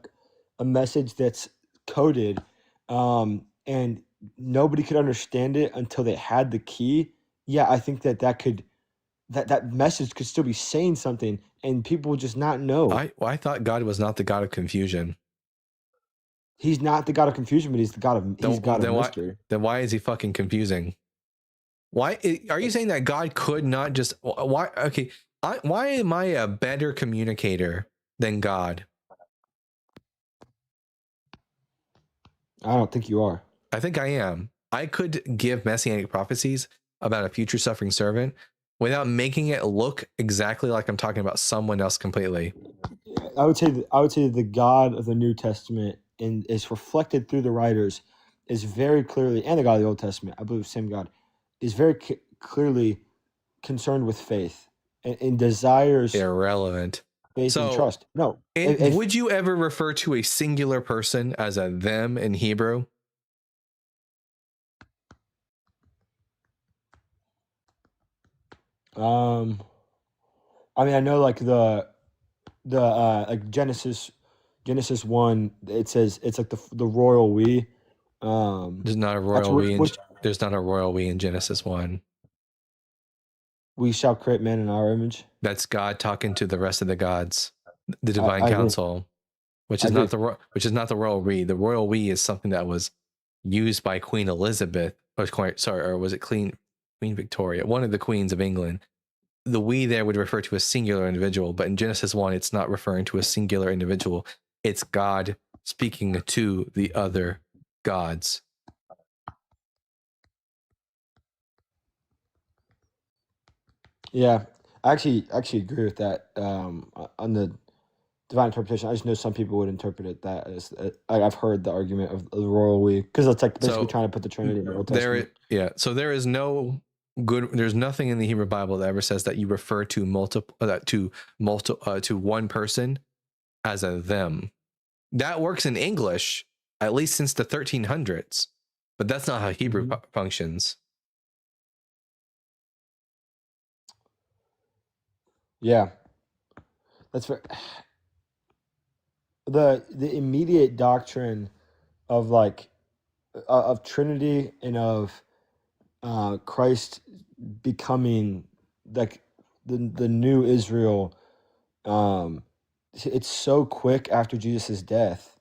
message that's coded, and nobody could understand it until they had the key, yeah, I think that message could still be saying something, and people would just not know. I thought God was not the God of confusion. He's not the God of confusion, but he's God of mystery. Then why is he fucking confusing? Why are you saying that God could not just? Why? Okay, why am I a better communicator than God? I don't think you are. I think I am. I could give messianic prophecies about a future suffering servant without making it look exactly like I'm talking about someone else completely. I would say the God of the New Testament is reflected through the writers is very clearly, and the God of the Old Testament, I believe the same God, is very clearly concerned with faith and desires irrelevant faith and trust. No. Would you ever refer to a singular person as a them in Hebrew? I mean, I know like the like Genesis 1, it says it's like the royal we. There's not a royal we. There's not a royal we in Genesis 1. We shall create man in our image. That's God talking to the rest of the gods, the divine council, which is not the royal we. The royal we is something that was used by Queen Elizabeth, or was it Queen Victoria, one of the queens of England. The we there would refer to a singular individual, but in Genesis 1, it's not referring to a singular individual. It's God speaking to the other gods. Yeah, I actually agree with that. On the divine interpretation, I just know some people would interpret it that as I've heard the argument of the royal we, because it's like basically trying to put the Trinity in the Old Testament. So there is there's nothing in the Hebrew Bible that ever says that you refer to one person as a them. That works in English, at least since the 1300s, but that's not how Hebrew functions. Yeah, that's fair. The immediate doctrine of of Trinity and of Christ becoming like the new Israel, it's so quick after Jesus' death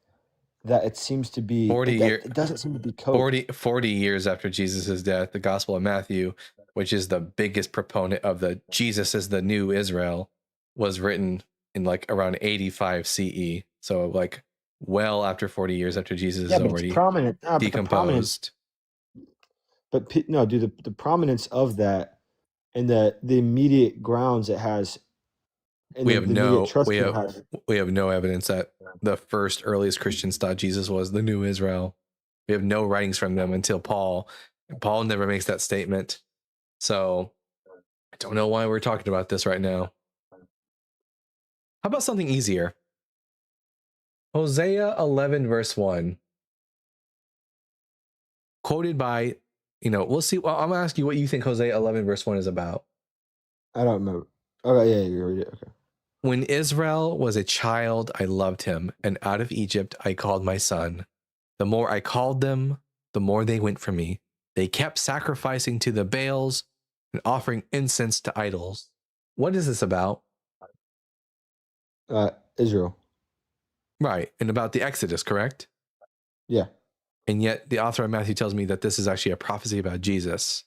that it seems to be 40 years. It doesn't seem to be coded. 40 years after Jesus' death, the Gospel of Matthew, which is the biggest proponent of the Jesus is the new Israel, was written in like around 85 CE. So like well after 40 years after Jesus is already decomposed. No, dude, the prominence of that and the immediate grounds it has. We have no evidence that the first earliest Christians thought Jesus was the new Israel. We have no writings from them until Paul. And Paul never makes that statement. So I don't know why we're talking about this right now. How about something easier? Hosea 11 verse 1. Quoted by, we'll see. Well, I'm going to ask you what you think Hosea 11 verse 1 is about. I don't remember. Okay, yeah, you read it. Okay. When Israel was a child, I loved him, and out of Egypt I called my son. The more I called them, the more they went from me. They kept sacrificing to the Baals and offering incense to idols. What is this about? Israel. Right, and about the Exodus, correct? Yeah. And yet the author of Matthew tells me that this is actually a prophecy about Jesus.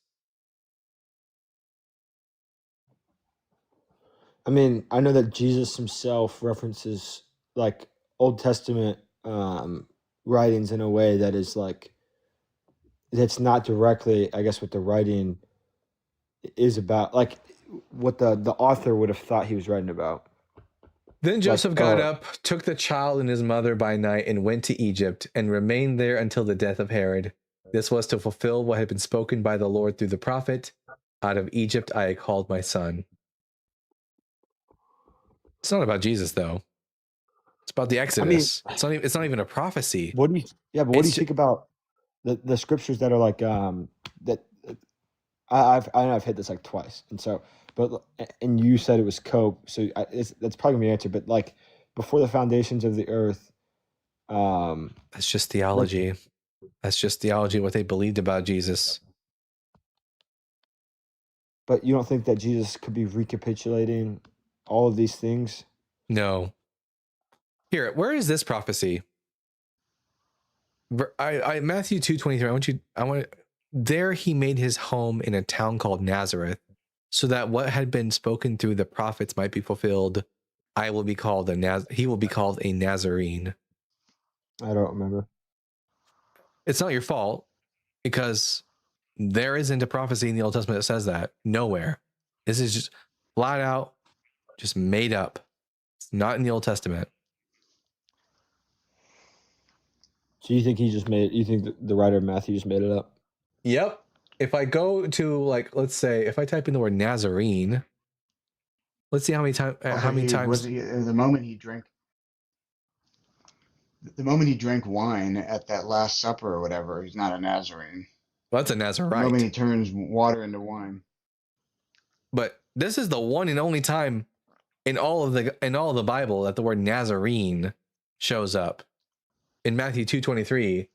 I mean, I know that Jesus himself references like Old Testament writings in a way that is like, that's not directly, I guess, what the writing is about, like what the author would have thought he was writing about. Then Joseph got up, took the child and his mother by night, and went to Egypt, and remained there until the death of Herod. This was to fulfill what had been spoken by the Lord through the prophet. Out of Egypt I called my son. It's not about Jesus, though. It's about the Exodus. I mean, it's not even a prophecy. What do you think about the scriptures that are like that? I've hit this like twice, and you said it was cope, so that's probably my answer. But like before the foundations of the earth, that's just theology. That's just theology. What they believed about Jesus. But you don't think that Jesus could be recapitulating all of these things? No. Here, where is this prophecy? Matthew 2:23. There he made his home in a town called Nazareth, so that what had been spoken through the prophets might be fulfilled. He will be called a Nazarene. I don't remember. It's not your fault, because there isn't a prophecy in the Old Testament that says that. Nowhere. This is just flat out, just made up. It's not in the Old Testament. So you think the writer of Matthew just made it up? Yep. If I go to, like, let's say, if I type in the word Nazarene, let's see how many times. The moment he drank wine at that Last Supper or whatever, he's not a Nazarene. Well, that's a Nazarite. The moment he turns water into wine. But this is the one and only time in all of the Bible that the word Nazarene shows up. In Matthew 2:23,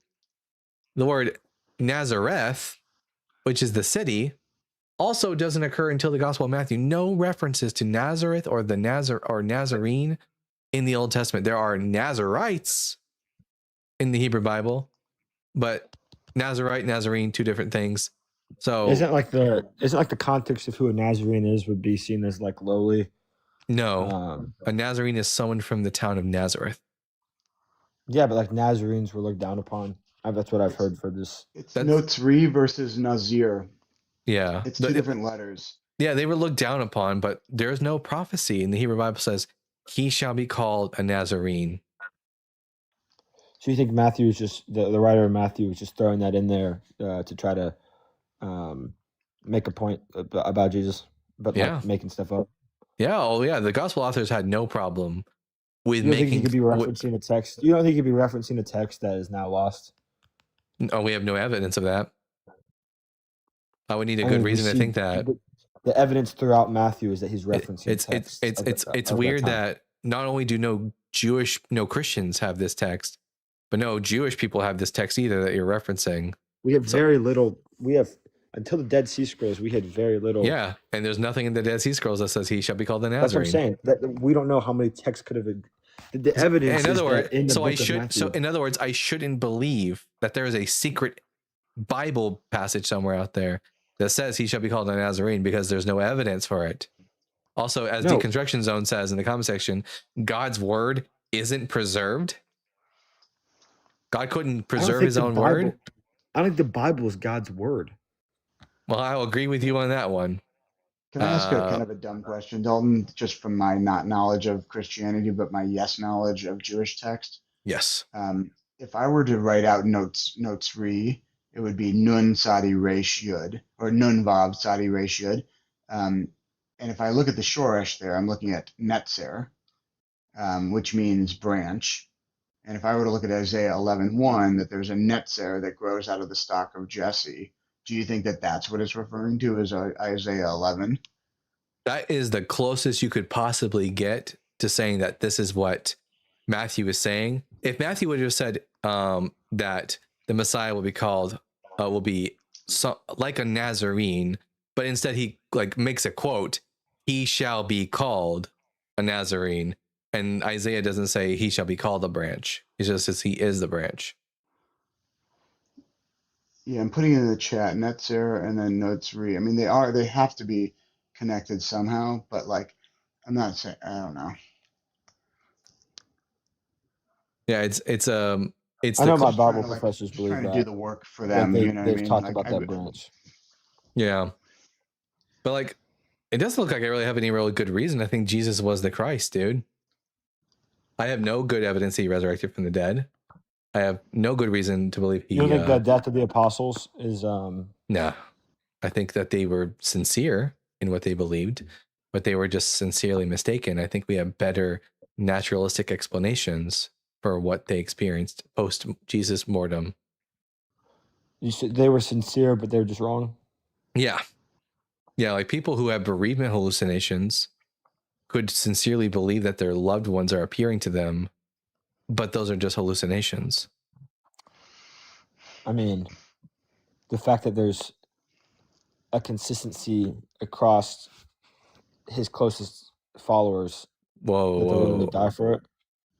the word Nazareth, which is the city, also doesn't occur until the Gospel of Matthew. No references to Nazareth or the Nazarene in the Old Testament. There are Nazarites in the Hebrew Bible, but Nazarite, Nazarene, two different things. So isn't like the context of who a Nazarene is would be seen as like lowly? No, a Nazarene is someone from the town of Nazareth. Yeah, but like Nazarenes were looked down upon. That's what I've heard for this. It's Notri versus Nazir. Yeah. It's two different letters. Yeah, they were looked down upon, but there's no prophecy in the Hebrew Bible says he shall be called a Nazarene. So you think Matthew is just the writer of Matthew was just throwing that in there to try to make a point about Jesus, but like making stuff up? Yeah, the gospel authors had no problem with making. Think he could be referencing a text? You don't think he could be referencing a text that is now lost? No, we have no evidence of that. I would need a good reason to think that. The evidence throughout Matthew is that he's referencing text. It's weird that not only do no Christians have this text, but no Jewish people have this text either that you're referencing. We have very little. We have until the Dead Sea Scrolls. We had very little. Yeah, and there's nothing in the Dead Sea Scrolls that says he shall be called the Nazarene. That's what I'm saying. That we don't know how many texts could have The evidence in is other words, that in the so book I should. of Matthew. So in other words, I shouldn't believe that there is a secret Bible passage somewhere out there that says he shall be called a Nazarene because there's no evidence for it. Also, as Deconstruction Zone says in the comment section, God's word isn't preserved. God couldn't preserve his own word. I don't think the Bible is God's word. Well, I'll agree with you on that one. Can I ask a kind of a dumb question, Dalton, just from my not knowledge of Christianity, but my yes knowledge of Jewish text? Yes. If I were to write out notes re, it would be nun sadi resh yud, or nun vav sadi resh yud. And if I look at the shoresh there, I'm looking at netzer, which means branch. And if I were to look at Isaiah 11:1, that there's a netzer that grows out of the stock of Jesse, do you think that that's what it's referring to as Isaiah 11? That is the closest you could possibly get to saying that this is what Matthew is saying. If Matthew would have said that the Messiah will be called, will be like a Nazarene, but instead he like makes a quote, he shall be called a Nazarene. And Isaiah doesn't say he shall be called a branch. He just says he is the branch. Yeah, I'm putting it in the chat, netzer and then notes re. I mean, they have to be connected somehow, but like, I'm not saying, I don't know. Yeah, it's I know my Bible professors believe trying that. to do the work for them. They've you know what I mean? talked about that branch. Yeah, but like, it doesn't look like I really have any really good reason. I think Jesus was the Christ, dude. I have no good evidence he resurrected from the dead. I have no good reason to believe he. You don't think the death of the apostles is? Nah, I think that they were sincere in what they believed, but they were just sincerely mistaken. I think we have better naturalistic explanations for what they experienced post Jesus mortem. You said they were sincere, but they were just wrong. Yeah, like people who have bereavement hallucinations could sincerely believe that their loved ones are appearing to them, but those are just hallucinations. I mean, the fact that there's a consistency across his closest followers. Whoa, that they're willing to die for it.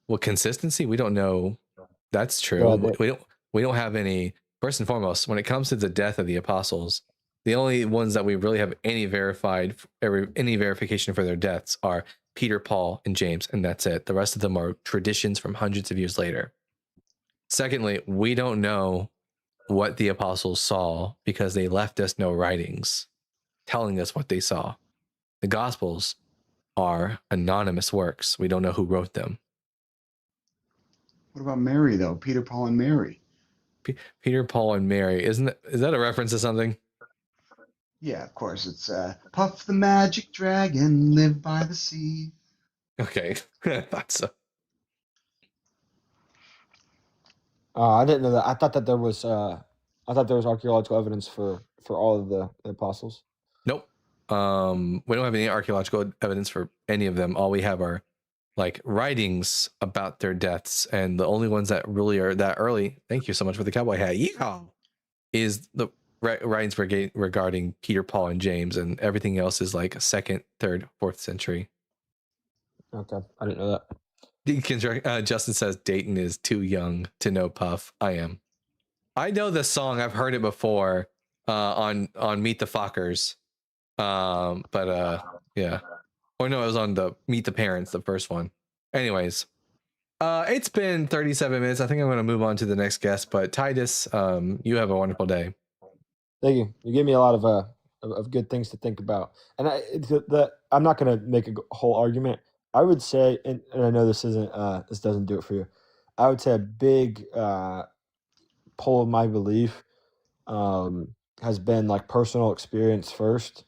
Well, consistency, we don't know. That's true. Yeah, we don't have any. First and foremost, when it comes to the death of the apostles, the only ones that we really have any verification for their deaths are Peter, Paul, and James, and that's it. The rest of them are traditions from hundreds of years later. Secondly, we don't know what the apostles saw because they left us no writings telling us what they saw. The Gospels are anonymous works. We don't know who wrote them. What about Mary, though? Peter, Paul, and Mary. Peter, Paul, and Mary. Is that a reference to something? Yeah, of course. It's Puff the Magic Dragon, live by the sea. Okay, I thought so. I didn't know that. I thought there was archaeological evidence for all of the apostles. Nope. We don't have any archaeological evidence for any of them. All we have are like writings about their deaths, and the only ones that really are that early. Thank you so much for the cowboy hat. Yeehaw! Is the writings regarding Peter, Paul, and James, and everything else is like 2nd, 3rd, 4th century. Okay, I didn't know that. Justin says Dayton is too young to know Puff. I am. I know this song. I've heard it before on Meet the Fockers. Yeah. Or no, it was on the Meet the Parents, the first one. Anyways, it's been 37 minutes. I think I'm going to move on to the next guest. But Titus, you have a wonderful day. Thank you. You gave me a lot of good things to think about. And I'm not going to make a whole argument. I would say, and I know this doesn't do it for you. I would say a big pull of my belief has been like personal experience first.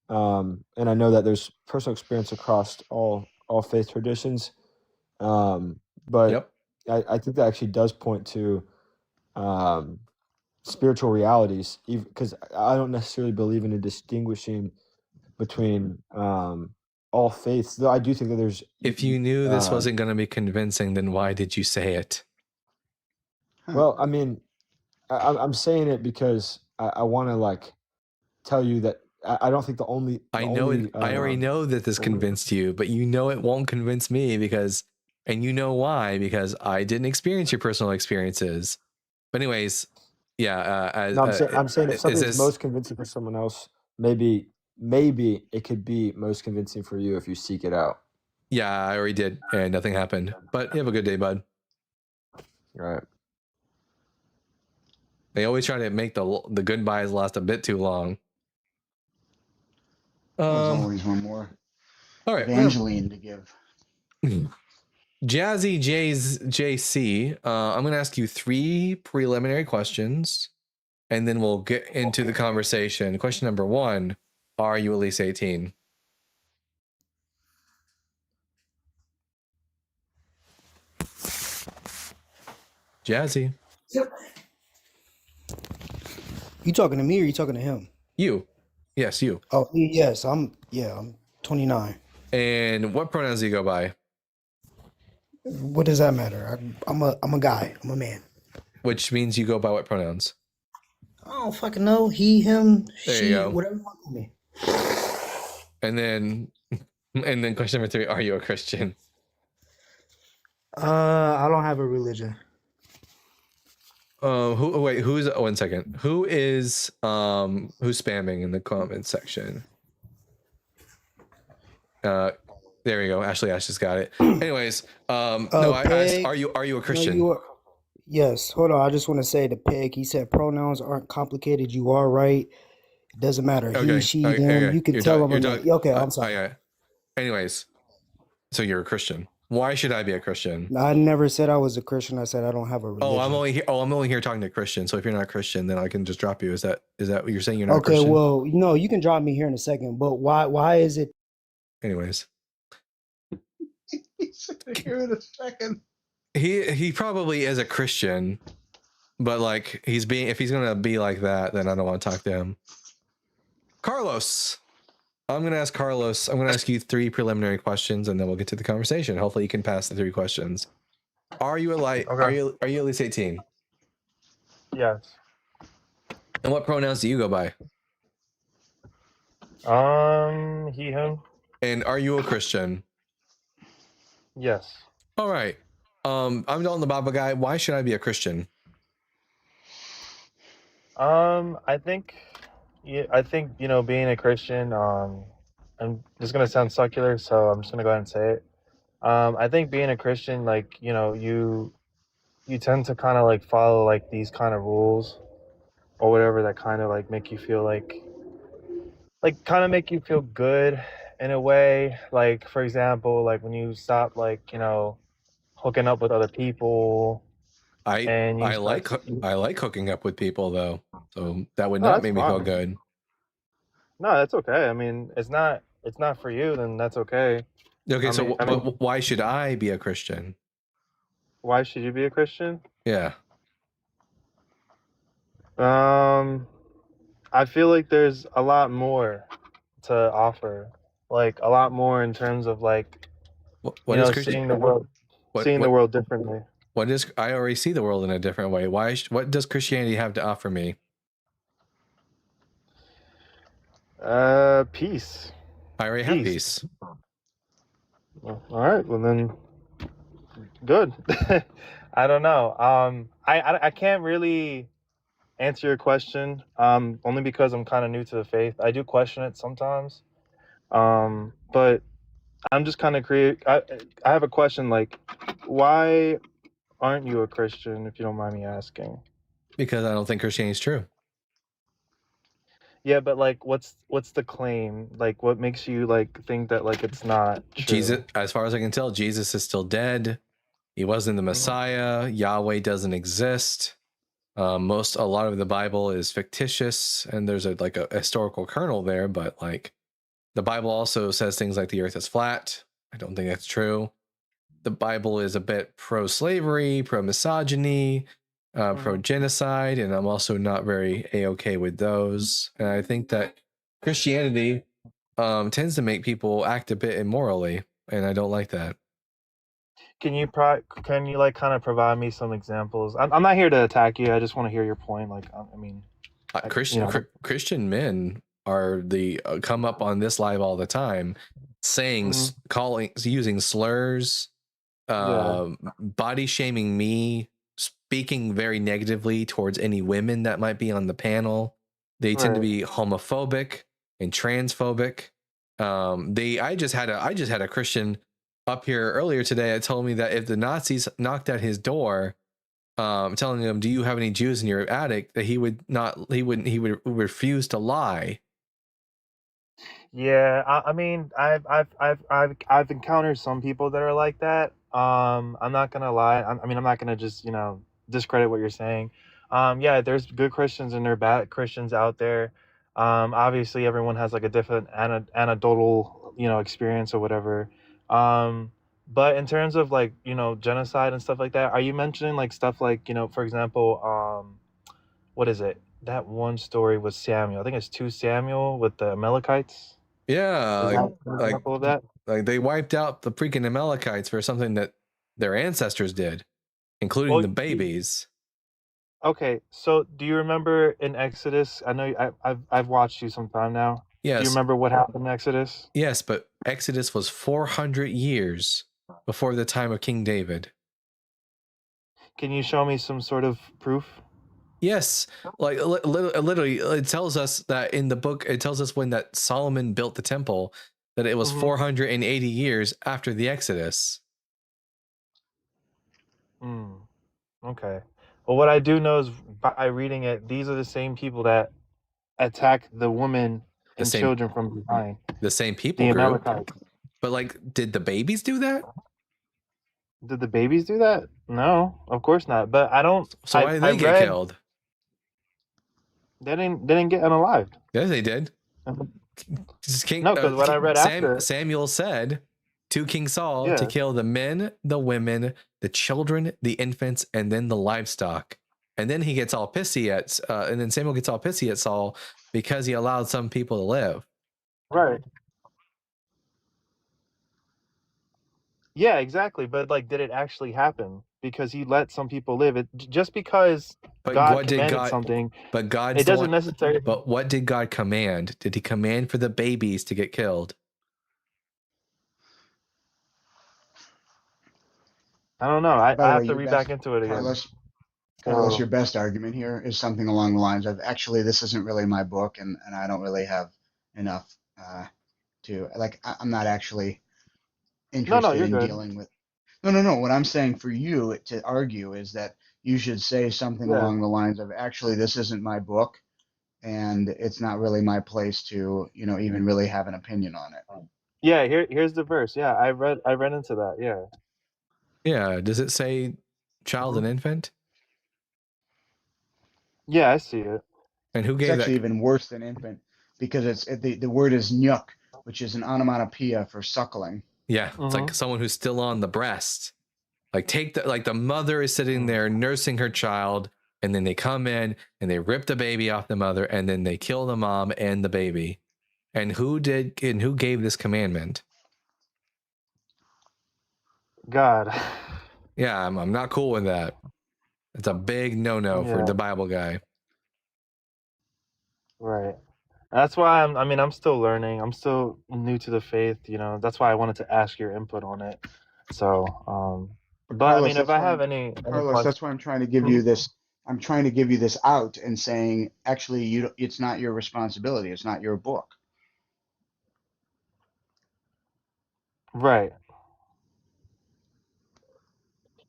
And I know that there's personal experience across all faith traditions. But yep. I think that actually does point to spiritual realities, because I don't necessarily believe in a distinguishing between all faiths, though I do think that there's... If you knew this wasn't going to be convincing, then why did you say it? Well, I mean, I'm saying it because I want to like tell you that I don't think I already know that this convinced you, but you know it won't convince me because And you know why, because I didn't experience your personal experiences. But anyways, yeah. No, I'm saying if something's most convincing for someone else, maybe it could be most convincing for you if you seek it out. Yeah, I already did, and nothing happened. But you have a good day, bud. Right. They always try to make the goodbyes last a bit too long. There's always one more. All right, Evangeline to give. Jazzy JC, I'm going to ask you 3 preliminary questions, and then we'll get into the conversation. Question number 1, are you at least 18? Jazzy. You talking to me or you talking to him? You. Yes, you. Oh, yes, I'm 29. And what pronouns do you go by? What does that matter? I'm a guy. I'm a man. Which means you go by what pronouns? I don't fucking know. He, him, there she, you go. whatever you want to me. And then question number 3, are you a Christian? I don't have a religion. Who's 1 second. Who's spamming in the comment section? There we go. Ash just got it. Anyways, no, I asked, are you a Christian? No, yes. Hold on. I just want to say to Peg, he said pronouns aren't complicated. You are right. It doesn't matter. Okay. He, she, them. You can tell them. Okay, I'm sorry. Anyways, so you're a Christian. Why should I be a Christian? I never said I was a Christian. I said I don't have a religion. I'm only here talking to Christians. So if you're not a Christian, then I can just drop you. Is that what you're saying? You're not a Christian? Okay, well, no, you can drop me here in a second. But why is it? Anyways. Here in a second. He probably is a Christian, but like if he's gonna be like that, then I don't want to talk to him. Carlos, I'm gonna ask Carlos. I'm gonna ask you 3 preliminary questions, and then we'll get to the conversation. Hopefully, you can pass the 3 questions. Are you are you at least 18? Yes. And what pronouns do you go by? He, him. And are you a Christian? Yes. All right. I'm Dalton the Bible guy. Why should I be a Christian? I think being a Christian, I'm just gonna sound secular, so I'm just gonna go ahead and say it. I think being a Christian, like, you tend to kind of like follow like these kind of rules or whatever that kind of like make you feel like kind of make you feel good in a way. Like, for example, like when you stop like, hooking up with other people. I like hooking up with people though, so that would not make me feel good. No, that's okay. I mean, it's not for you, then that's okay. Okay, but why should I be a Christian? Why should you be a Christian? Yeah. I feel like there's a lot more to offer, like a lot more in terms of like, seeing the world, the world differently. I already see the world in a different way. What does Christianity have to offer me? Peace. I already have peace. Well, all right. Well then, good. I don't know. I can't really answer your question. Only because I'm kind of new to the faith. I do question it sometimes. But I'm just kind of I have a question. Like, why aren't you a Christian, if you don't mind me asking? Because I don't think Christianity is true. Yeah, but like, what's the claim? Like, what makes you like think that like it's not true? Jesus, as far as I can tell, Jesus is still dead. He wasn't the Messiah. Yahweh doesn't exist. A lot of the Bible is fictitious, and there's a historical kernel there. But like, the Bible also says things like the Earth is flat. I don't think that's true. The Bible is a bit pro-slavery, pro-misogyny, pro-genocide, and I'm also not very A-okay with those. And I think that Christianity tends to make people act a bit immorally, and I don't like that. Can you like kind of provide me some examples? I'm not here to attack you. I just want to hear your point. Like, I mean, Christian men are come up on this live all the time, saying, using slurs, body shaming me, speaking very negatively towards any women that might be on the panel. They tend to be homophobic and transphobic. I just had a Christian up here earlier today that told me that if the Nazis knocked at his door, telling him, "Do you have any Jews in your attic?" that he would refuse to lie. Yeah, I mean, I've encountered some people that are like that. I'm not gonna lie. I mean, I'm not gonna just discredit what you're saying. Yeah, there's good Christians and there are bad Christians out there. Obviously, everyone has like a different anecdotal experience or whatever. But in terms of like genocide and stuff like that, are you mentioning like stuff like for example, what is it? That one story with Samuel. I think it's 2 Samuel with the Amalekites. Yeah, Of that? Like they wiped out the freaking Amalekites for something that their ancestors did, including the babies. Okay, so do you remember in Exodus? I know I've watched you sometime now. Yes. Do you remember what happened in Exodus? Yes, but Exodus was 400 years before the time of King David. Can you show me some sort of proof? Yes, like literally, it tells us that in the book. It tells us when that Solomon built the temple, that it was 480 years after the Exodus. Okay. Well, what I do know is by reading it, these are the same people that attack the women and children from behind. The same people group. But like, did the babies do that? Did the babies do that? No, of course not. But I don't. So why did they get killed? They didn't get unalived. Yes, they did. No, because what I read after Samuel said to King Saul to kill the men, the women, the children, the infants, and then the livestock. And then he gets all pissy and then Samuel gets all pissy at Saul because he allowed some people to live. Right. Yeah, exactly. But like, did it actually happen? Because he let some people live. Just because God commanded something, but God, it doesn't necessarily. But what did God command? Did he command for the babies to get killed? I don't know. I have to read back into it again. Carlos, your best argument here is something along the lines of, actually, this isn't really my book, and I don't really have enough to, like, I'm not actually interested in dealing with. No. What I'm saying for you to argue is that you should say something along the lines of, actually, this isn't my book, and it's not really my place to, even really have an opinion on it. Yeah, here's the verse. Yeah, I read into that. Yeah. Yeah. Does it say child and infant? Yeah, I see it. And who gave it's actually even worse than infant, because the word is nyuk, which is an onomatopoeia for suckling. Yeah, it's like someone who's still on the breast. Like the mother is sitting there nursing her child, and then they come in and they rip the baby off the mother, and then they kill the mom and the baby. And who gave this commandment? God. Yeah, I'm not cool with that. It's a big no-no for the Bible guy. Right. That's why I'm still learning. I'm still new to the faith, That's why I wanted to ask your input on it. So, but Carlos, I mean, if I have any Carlos, that's why I'm trying to give you this. I'm trying to give you this out and saying, actually, it's not your responsibility. It's not your book. Right.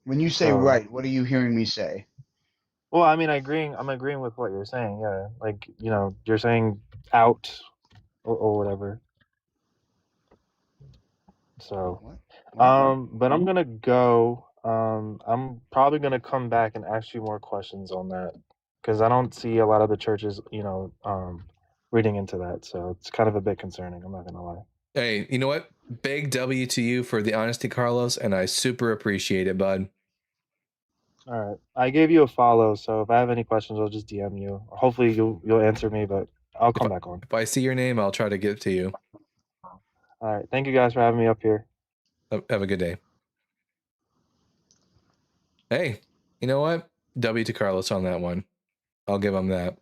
When you say right, what are you hearing me say? Well, I mean, I'm agreeing with what you're saying. Yeah, like you're saying out or whatever. So, but I'm gonna go. I'm probably gonna come back and ask you more questions on that because I don't see a lot of the churches, reading into that. So it's kind of a bit concerning. I'm not gonna lie. Hey, you know what? Big W to you for the honesty, Carlos, and I super appreciate it, bud. All right, I gave you a follow, so if I have any questions, I'll just DM you. Hopefully, you'll answer me, but I'll come back on. If I see your name, I'll try to get to you. All right, thank you guys for having me up here. Have a good day. Hey, you know what? W to Carlos on that one. I'll give him that.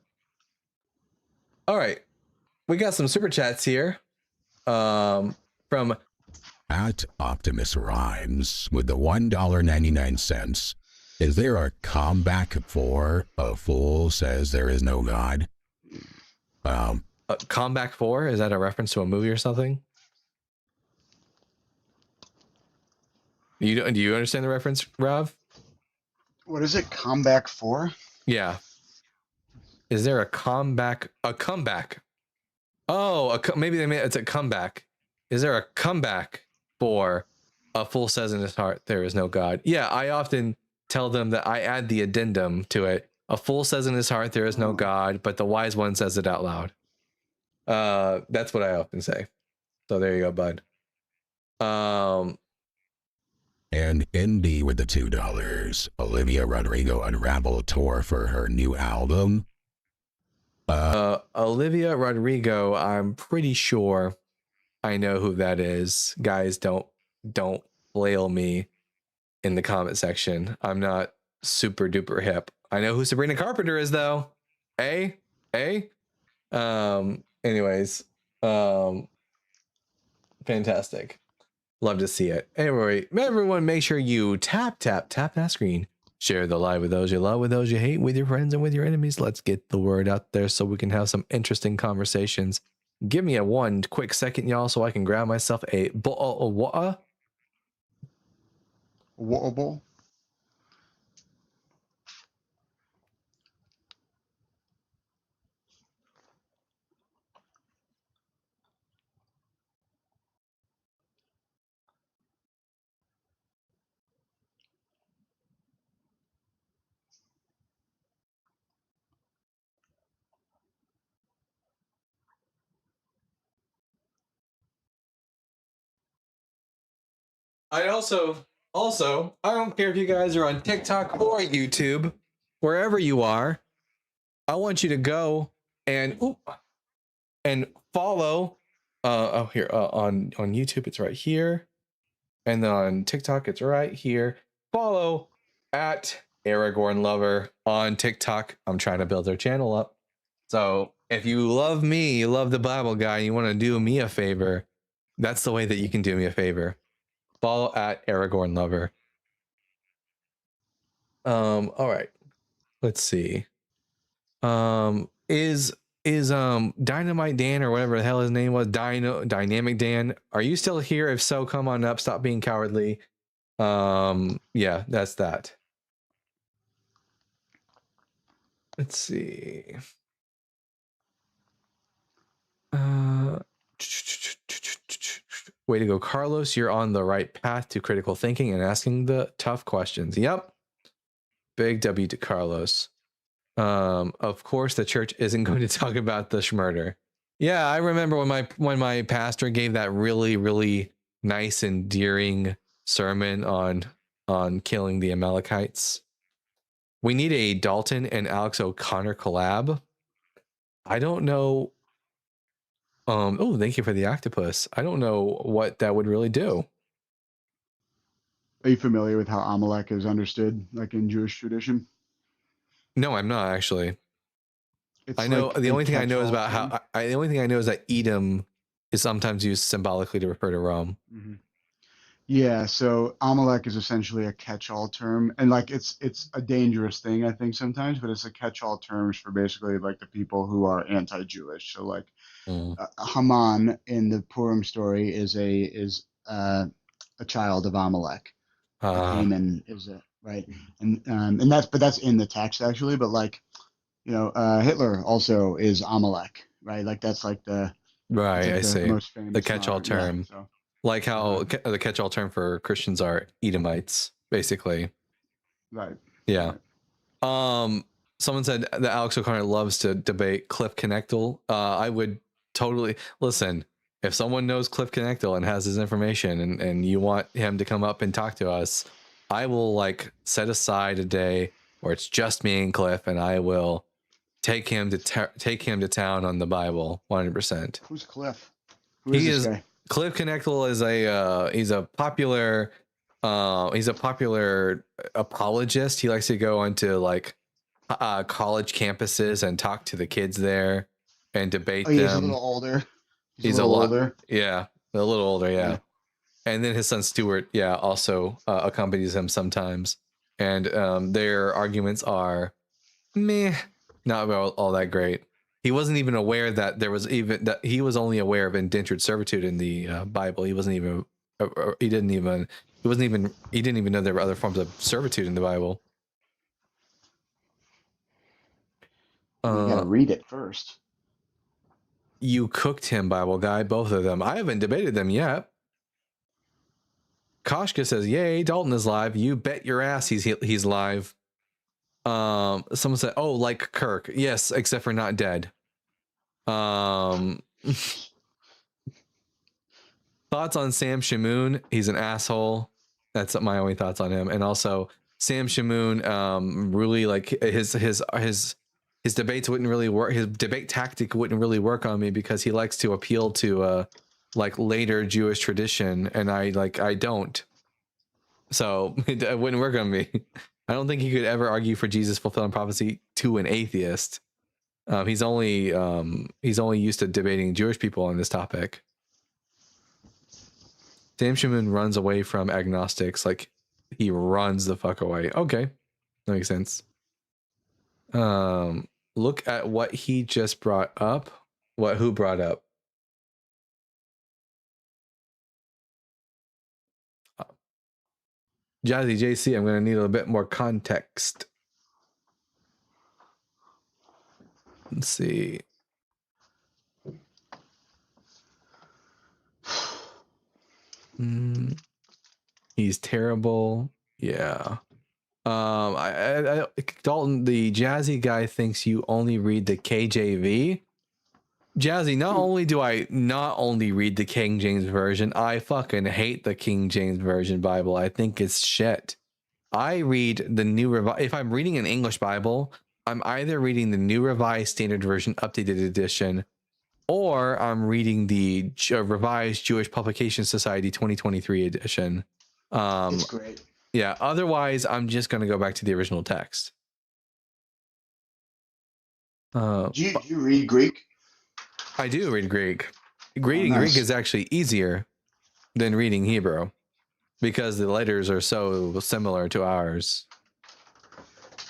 All right, we got some super chats here. From At Optimus Rhymes with the $1.99. Is there a comeback for a fool says there is no God? Comeback 4? Is that a reference to a movie or something? Do you understand the reference, Rav? What is it? Comeback 4? Yeah. Is there a comeback? A comeback? Oh, maybe they meant it's a comeback. Is there a comeback for a fool says in his heart there is no God? Yeah, I often tell them that I add the addendum to it. A fool says in his heart there is no God, but the wise one says it out loud. That's what I often say. So there you go, bud. And Indy with the $2. Olivia Rodrigo unraveled tour for her new album. Olivia Rodrigo, I'm pretty sure I know who that is. Guys, don't flail me in the comment section. I'm not super duper hip. I know who Sabrina Carpenter is though. Anyways, fantastic. Love to see it. Anyway, everyone, make sure you tap that screen. Share the live with those you love, with those you hate, with your friends and with your enemies. Let's get the word out there so we can have some interesting conversations. Give me a 1 quick second, y'all, so I can grab myself a water. Water. I also, I don't care if you guys are on TikTok or YouTube, wherever you are, I want you to go and follow. Here on YouTube, it's right here, and then on TikTok, it's right here. Follow at Aragorn Lover on TikTok. I'm trying to build their channel up. So if you love me, you love the Bible guy, you want to do me a favor, that's the way that you can do me a favor. Follow at Aragorn Lover. All right. Let's see. Is Dynamite Dan or whatever the hell his name was, Dynamic Dan, are you still here? If so, come on up. Stop being cowardly. Yeah, that's that. Let's see. Way to go, Carlos. You're on the right path to critical thinking and asking the tough questions. Yep. Big W to Carlos. Of course the church isn't going to talk about the schmurder. Yeah, I remember when my pastor gave that really, really nice, endearing sermon on killing the Amalekites. We need a Dalton and Alex O'Connor collab. I don't know. Oh, thank you for the octopus. I don't know what that would really do. Are you familiar with how Amalek is understood, like in Jewish tradition? No, I'm not actually. I know like the only thing I know is about thing. how the only thing I know is that Edom is sometimes used symbolically to refer to Rome. Mm-hmm. Yeah, so Amalek is essentially a catch-all term, and like it's a dangerous thing, I think sometimes, but it's a catch-all terms for basically like the people who are anti-Jewish. So like Haman in the Purim story is a child of Amalek. Haman is a right, and that's in the text actually, but like Hitler also is Amalek, right? Like that's like the right. like I see most famous the catch-all term. Yeah, so. Like how the catch-all term for Christians are Edomites, basically. Right. Yeah. Right. Someone said that Alex O'Connor loves to debate Cliff Connectal. I would totally listen. If someone knows Cliff Connectal and has his information and you want him to come up and talk to us, I will like set aside a day where it's just me and Cliff, and I will take him to town on the Bible 100%. Who's Cliff? Who is this guy? Cliff Connectal is he's a popular apologist. He likes to go onto like college campuses and talk to the kids there and debate them. He's a little older. He's a lot older. Yeah, a little older. Yeah. And then his son Stuart, also accompanies him sometimes. And their arguments are meh, not all that great. He wasn't even aware that he was only aware of indentured servitude in the Bible. He didn't even know there were other forms of servitude in the Bible. You gotta read it first. You cooked him, Bible guy, both of them. I haven't debated them yet. Koshka says, "Yay, Dalton is live." You bet your ass he's live. Someone said, "Oh, like Kirk." Yes, except for not dead. Thoughts on Sam Shamoon? He's an asshole. That's my only thoughts on him. And also, Sam Shamoon, really like his debates wouldn't really work. His debate tactic wouldn't really work on me because he likes to appeal to like later Jewish tradition, and I don't. So it wouldn't work on me. I don't think he could ever argue for Jesus fulfilling prophecy to an atheist. He's only used to debating Jewish people on this topic. Sam Shamoon runs away from agnostics, like he runs the fuck away. Okay, that makes sense. Look at what he just brought up. Who brought up? Jazzy JC, I'm going to need a little bit more context. Let's see. He's terrible. Yeah. Dalton, the Jazzy guy thinks you only read the KJV. Jazzy, not only do I not only read the King James Version, I fucking hate the King James Version Bible. I think it's shit. I read the new if I'm reading an English Bible, I'm either reading the New Revised Standard Version Updated Edition, or I'm reading the Revised Jewish Publication Society 2023 edition. It's great. Yeah, otherwise I'm just going to go back to the original text. Do you read Greek? I do read Greek. Reading Greek is actually easier than reading Hebrew because the letters are so similar to ours.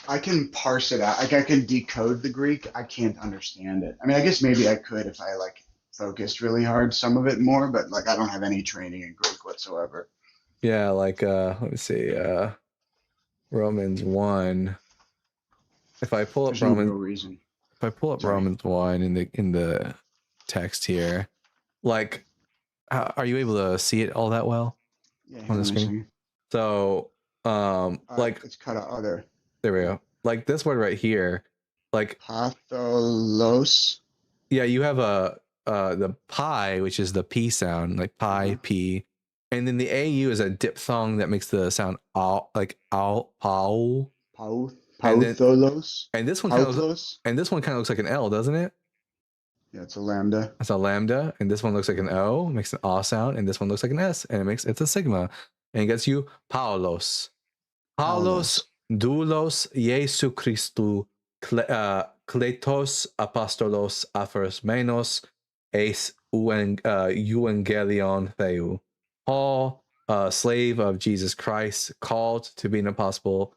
I can parse it out. Like I can decode the Greek. I can't understand it. I mean, I guess maybe I could if I like focused really hard some of it more, but like I don't have any training in Greek whatsoever. Yeah, like let me see, Romans 1. If I pull up Romans 1 in the text here, like, are you able to see it all that well on the screen? So, like it's cut out. Oh, there we go. Like this word right here, like patholos. Yeah, you have the pi, which is the p sound, like pi p. And then the AU is a diphthong that makes the sound ow, like ow, pow. Pautholos. And this one kind of looks like an L, doesn't it? Yeah, it's a lambda. It's a lambda, and this one looks like an O, makes an A sound, and this one looks like an S, and it's a sigma, and it gets you Paulos. Paulos, doulos, Jesu Christu, kletos, apostolos, aphrosmenos, eis euangelion theou. Paul, slave of Jesus Christ, called to be an apostle,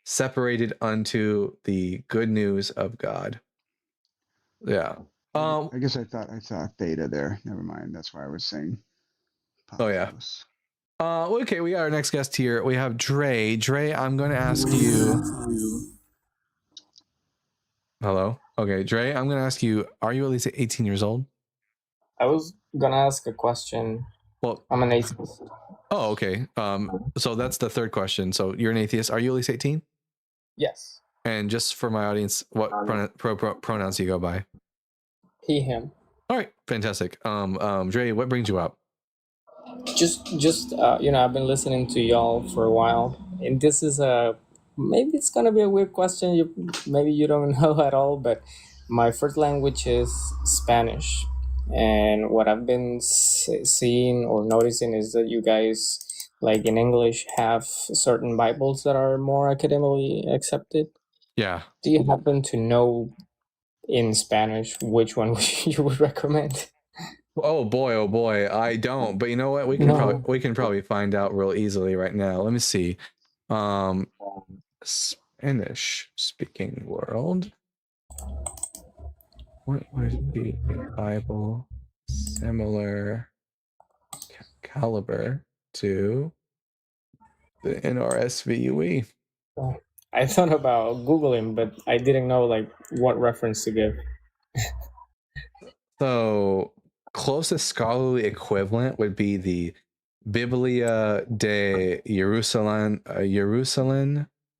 separated unto the good news of God. Yeah. I guess I thought theta there. Never mind. That's why I was saying. Oh yeah. Okay, we got our next guest here. We have Dre. Dre, I'm going to ask you. Hello. Okay, Dre, I'm going to ask you. Are you at least 18 years old? I was gonna ask a question. Well, I'm an atheist. Oh, okay. So that's the third question. So you're an atheist. Are you at least 18? Yes. And just for my audience, what pronouns do you go by? He, him. All right, fantastic. Dre, what brings you up? Just I've been listening to y'all for a while, and this is maybe it's gonna be a weird question. Maybe you don't know at all, but my first language is Spanish. And what I've been seeing or noticing is that you guys, like in English, have certain Bibles that are more academically accepted. Yeah. Do you happen to know in Spanish which one you would recommend? Oh boy, I don't. But you know what? We can probably find out real easily right now. Let me see. Spanish speaking world. What would be a Bible similar caliber to the NRSVUE? I thought about Googling, but I didn't know like what reference to give. So closest scholarly equivalent would be the Biblia de Jerusalem,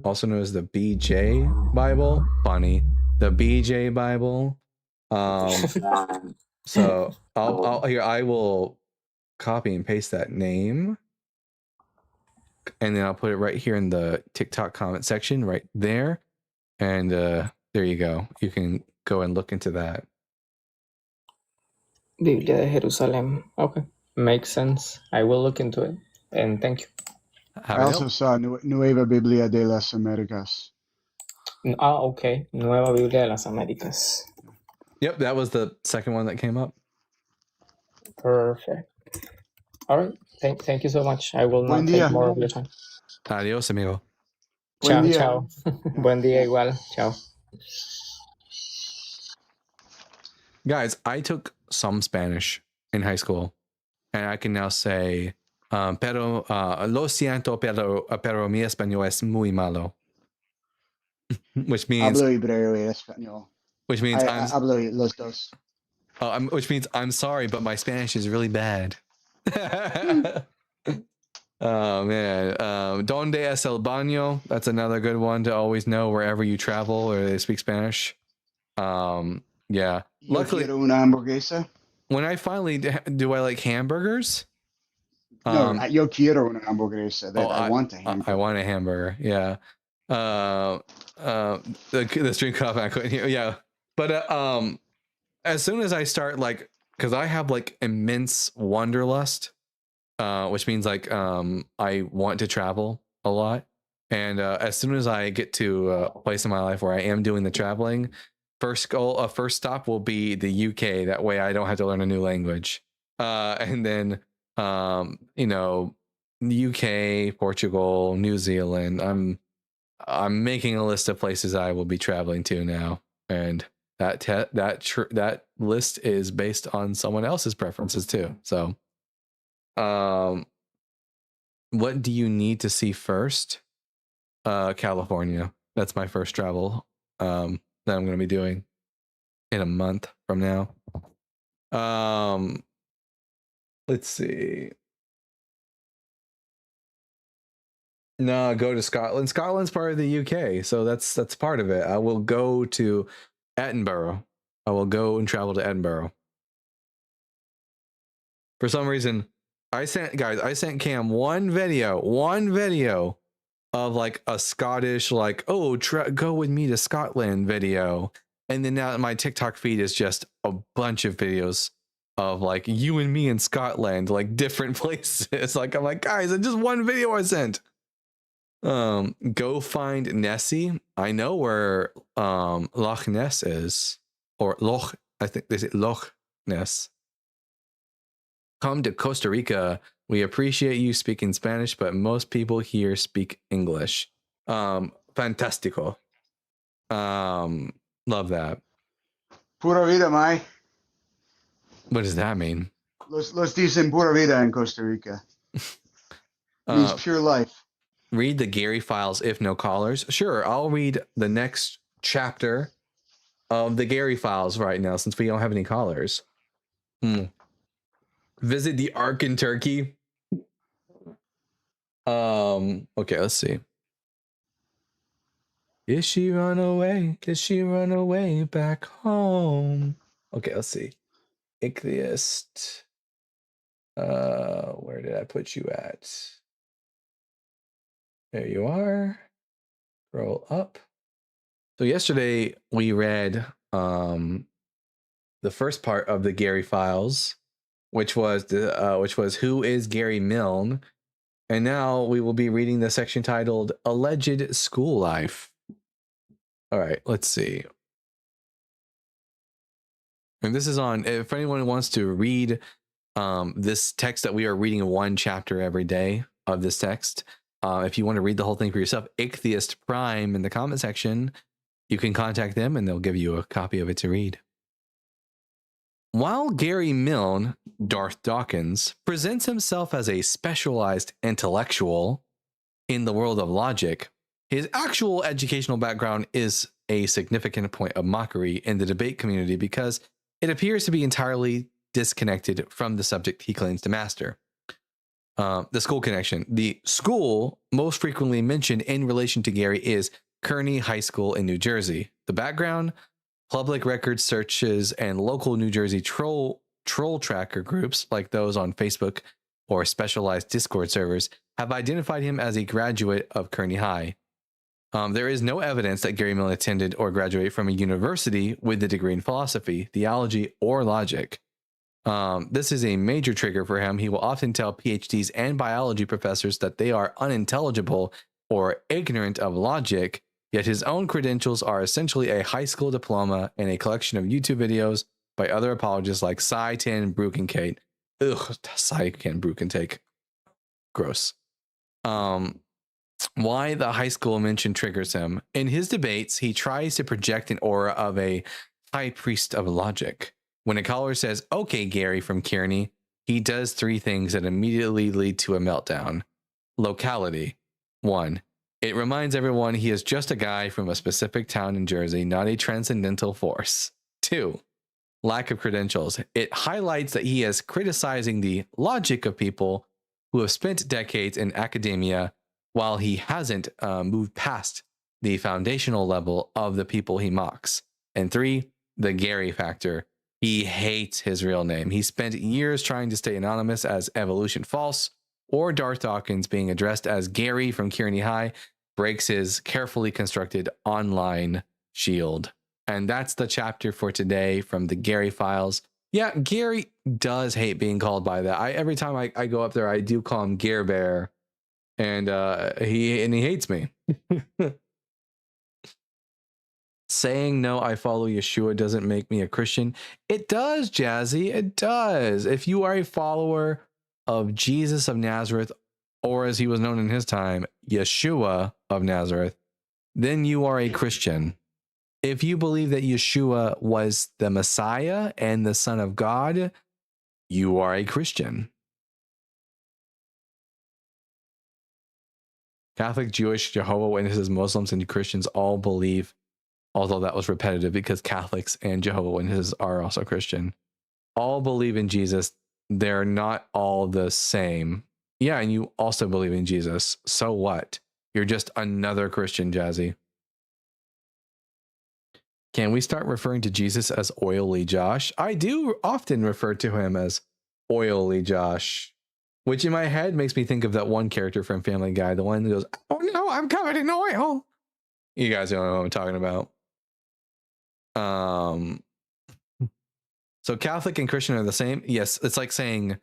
also known as the BJ Bible. Funny, the BJ Bible. So I will copy and paste that name, and then I'll put it right here in the TikTok comment section, right there, and there you go. You can go and look into that. Biblia de Jerusalem. Okay, makes sense. I will look into it, and thank you. I also saw Nueva Biblia de las Americas. Okay. Nueva Biblia de las Américas. Yep, that was the second one that came up. Perfect. All right. Thank you so much. I will not take more of your time. Adios, amigo. Ciao, ciao. Buen día igual. Ciao. Guys, I took some Spanish in high school, and I can now say, pero lo siento, pero mi español es muy malo. Which means hablo hebreo y español. Which means hablo los dos. Which means I'm sorry, but my Spanish is really bad. Oh man, ¿Dónde es el baño? That's another good one to always know wherever you travel or they speak Spanish. Yeah. Luckily, quiero una hamburguesa. When I finally do, I like hamburgers. No, yo quiero una hamburguesa. I want a hamburger. I want a hamburger. Yeah. The string cup I couldn't hear. Yeah. But as soon as I start because I have immense wanderlust, which means I want to travel a lot, and as soon as I get to a place in my life where I am doing the traveling, first stop will be the UK. That way I don't have to learn a new language, and then UK, Portugal, New Zealand. I'm making a list of places I will be traveling to now, and that list is based on someone else's preferences too. So, what do you need to see first? California. That's my first travel that I'm going to be doing in a month from now. Let's see. No, go to Scotland. Scotland's part of the UK, so that's part of it. I will go to Edinburgh. I will go and travel to Edinburgh. For some reason, I sent Cam one video of a Scottish go with me to Scotland video, and then now my TikTok feed is just a bunch of videos of you and me in Scotland, different places. I'm like, guys, it's just one video I sent. Go find Nessie. I know where Loch Ness is, or Loch. I think they say Loch Ness. Come to Costa Rica. We appreciate you speaking Spanish, but most people here speak English. Fantastico. Love that. Pura vida, Mai. What does that mean? Los dicen pura vida in Costa Rica. Means pure life. Read the Gary Files if no callers. Sure, I'll read the next chapter of the Gary Files right now since we don't have any callers. Visit the Ark in Turkey. Okay, let's see. Did she run away? Did she run away back home? Okay, let's see. Ichthyost. Where did I put you at? There you are. Scroll up. So yesterday we read the first part of the Gary Files, which was Who is Gary Milne? And now we will be reading the section titled Alleged School Life. All right, let's see. And this is on, if anyone wants to read this text that we are reading one chapter every day of this text, if you want to read the whole thing for yourself, Ichtheist Prime in the comment section, you can contact them and they'll give you a copy of it to read. While Gary Milne, Darth Dawkins, presents himself as a specialized intellectual in the world of logic, his actual educational background is a significant point of mockery in the debate community because it appears to be entirely disconnected from the subject he claims to master. The school connection. The school most frequently mentioned in relation to Gary is Kearney High School in New Jersey. The background: public record searches and local New Jersey troll tracker groups like those on Facebook or specialized Discord servers have identified him as a graduate of Kearney High. There is no evidence that Gary Milne attended or graduated from a university with a degree in philosophy, theology, or logic. This is a major trigger for him. He will often tell PhDs and biology professors that they are unintelligible or ignorant of logic, yet his own credentials are essentially a high school diploma and a collection of YouTube videos by other apologists like Cy10 Brukenkate. Ugh, Cy10 Brukenkate. Gross. Why the high school mention triggers him. In his debates, he tries to project an aura of a high priest of logic. When a caller says, "Okay, Gary from Kearney," he does three things that immediately lead to a meltdown. Locality. 1. It reminds everyone he is just a guy from a specific town in Jersey, not a transcendental force. 2. Lack of credentials. It highlights that he is criticizing the logic of people who have spent decades in academia while he hasn't moved past the foundational level of the people he mocks. And 3, the Gary factor. He hates his real name. He spent years trying to stay anonymous as Evolution False or Darth Dawkins. Being addressed as Gary from Kearney High breaks his carefully constructed online shield. And that's the chapter for today from the Gary Files. Yeah, Gary does hate being called by that. Every time I go up there, I do call him Gare Bear. And he hates me. Saying no, I follow Yeshua doesn't make me a Christian. It does, Jazzy. It does. If you are a follower of Jesus of Nazareth, or as he was known in his time, Yeshua of Nazareth, then you are a Christian. If you believe that Yeshua was the Messiah and the Son of God, you are a Christian. Catholic, Jewish, Jehovah Witnesses, Muslims, and Christians all believe, although that was repetitive because Catholics and Jehovah Witnesses are also Christian, all believe in Jesus. They're not all the same. Yeah, and you also believe in Jesus. So what? You're just another Christian, Jazzy. Can we start referring to Jesus as Oily Josh? I do often refer to him as Oily Josh, which in my head makes me think of that one character from Family Guy, the one that goes, "Oh no, I'm covered in oil." You guys don't know what I'm talking about. So Catholic and Christian are the same. Yes, it's like saying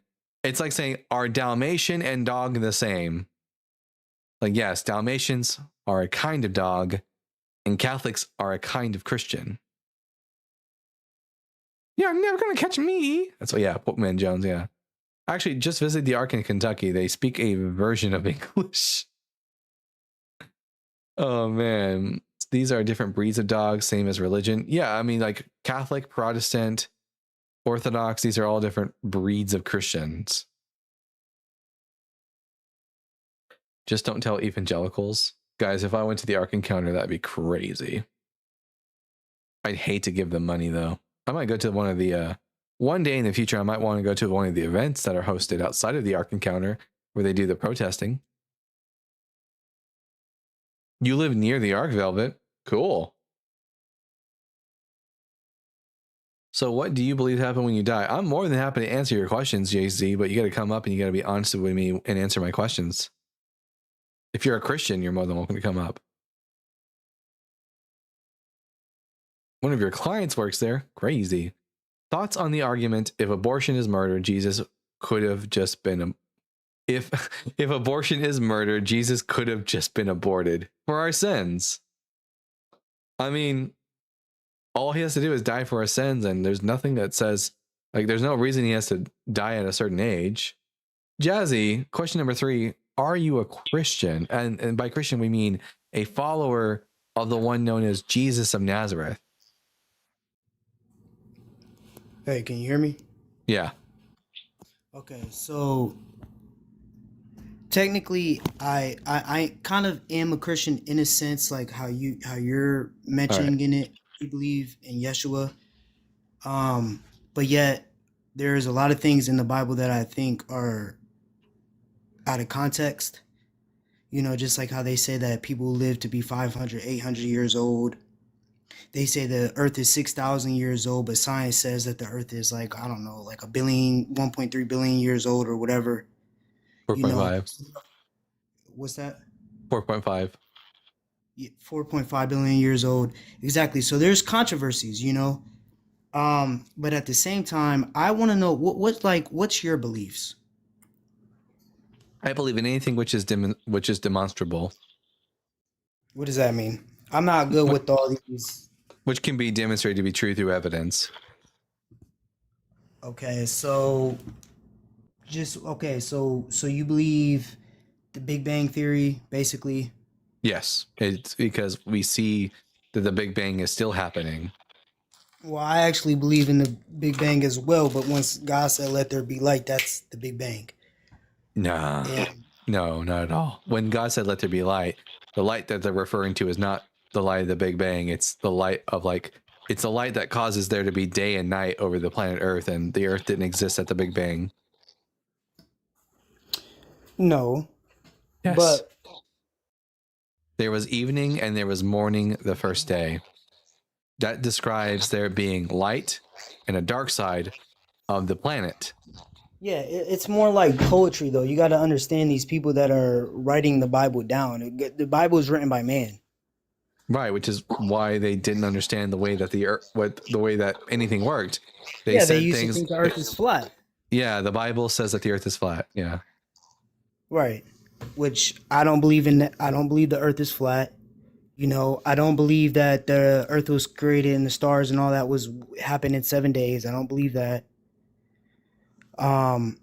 are Dalmatian and dog the same? Like, yes, Dalmatians are a kind of dog and Catholics are a kind of Christian. You're never gonna catch me. That's what, yeah, Bookman Jones, yeah. Actually, just visit the Ark in Kentucky. They speak a version of English. Oh man, these are different breeds of dogs, same as religion. Yeah, I mean, like Catholic, Protestant, Orthodox, these are all different breeds of Christians. Just don't tell evangelicals. Guys, if I went to the Ark Encounter, that'd be crazy. I'd hate to give them money though. I might go to one of the one day in the future, I might want to go to one of the events that are hosted outside of the Ark Encounter where they do the protesting. You live near the Ark, Velvet. Cool. So what do you believe happened when you die? I'm more than happy to answer your questions, Jay-Z, but you got to come up and you got to be honest with me and answer my questions. If you're a Christian, you're more than welcome to come up. One of your clients works there. Crazy. Thoughts on the argument, if abortion is murder, Jesus could have just been if abortion is murder, Jesus could have just been aborted for our sins. I mean, All he has to do is die for our sins, and there's nothing that says, like, there's no reason he has to die at a certain age. Jazzy, question number 3, are you a Christian? And by Christian, we mean a follower of the one known as Jesus of Nazareth. Hey, can you hear me? Yeah. Okay, so technically I kind of am a Christian in a sense, like how you're mentioning it. You believe in Yeshua. But yet there's a lot of things in the Bible that I think are out of context. You know, just like how they say that people live to be 500, 800 years old. They say the earth is 6,000 years old, but science says that the earth is like, I don't know, like 1.3 billion years old or whatever. 4.5. What's that? 4.5. 4.5 billion years old. Exactly. So there's controversies, you know. But at the same time, I want to know what's your beliefs? I believe in anything which is demonstrable. What does that mean? I'm not good with all these. Which can be demonstrated to be true through evidence. Okay, so so you believe the Big Bang Theory, basically? Yes, it's because we see that the Big Bang is still happening. Well, I actually believe in the Big Bang as well, but once God said let there be light, that's the Big Bang. Nah. No, not at all. When God said let there be light, the light that they're referring to is not the light of the Big Bang. It's the light of it's the light that causes there to be day and night over the planet Earth, and the Earth didn't exist at the Big Bang. No. Yes. But there was evening and there was morning the first day. That describes there being light and a dark side of the planet. Yeah, it's more like poetry, though. You got to understand these people that are writing the Bible down. The Bible is written by man. Right, which is why they didn't understand the way that the way that anything worked. They used to think the Earth is flat. Yeah, the Bible says that the Earth is flat. Yeah. Right, which I don't believe in. I don't believe the Earth is flat. You know, I don't believe that the Earth was created and the stars and all that happened in 7 days. I don't believe that. But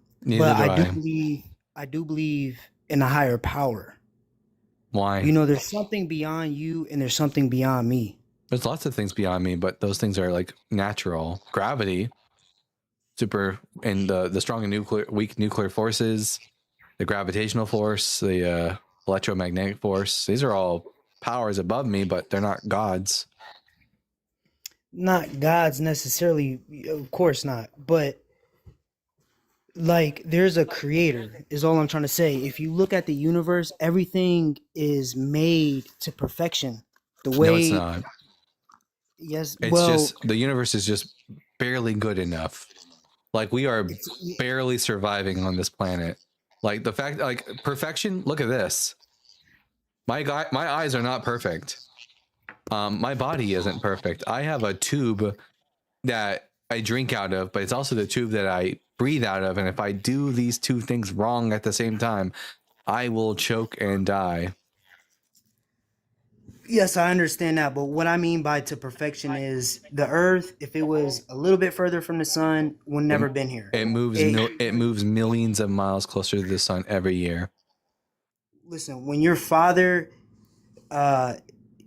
I do believe in a higher power. Why? You know, there's something beyond you and there's something beyond me. There's lots of things beyond me, but those things are like natural. Gravity, and the strong and weak nuclear forces, the gravitational force, the electromagnetic force. These are all powers above me, but they're not gods. Not gods necessarily, of course not, but like there's a creator is all I'm trying to say. If you look at the universe, everything is made to perfection. The way No, it's not. Yes, it's just the universe is just barely good enough. Like we are barely surviving on this planet. Like the fact, like perfection. Look at this. My eyes are not perfect. My body isn't perfect. I have a tube that I drink out of, but it's also the tube that I breathe out of. And if I do these two things wrong at the same time, I will choke and die. Yes, I understand that. But what I mean by to perfection is the Earth, if it was a little bit further from the sun, would never been here. It moves millions of miles closer to the sun every year. Listen, when your father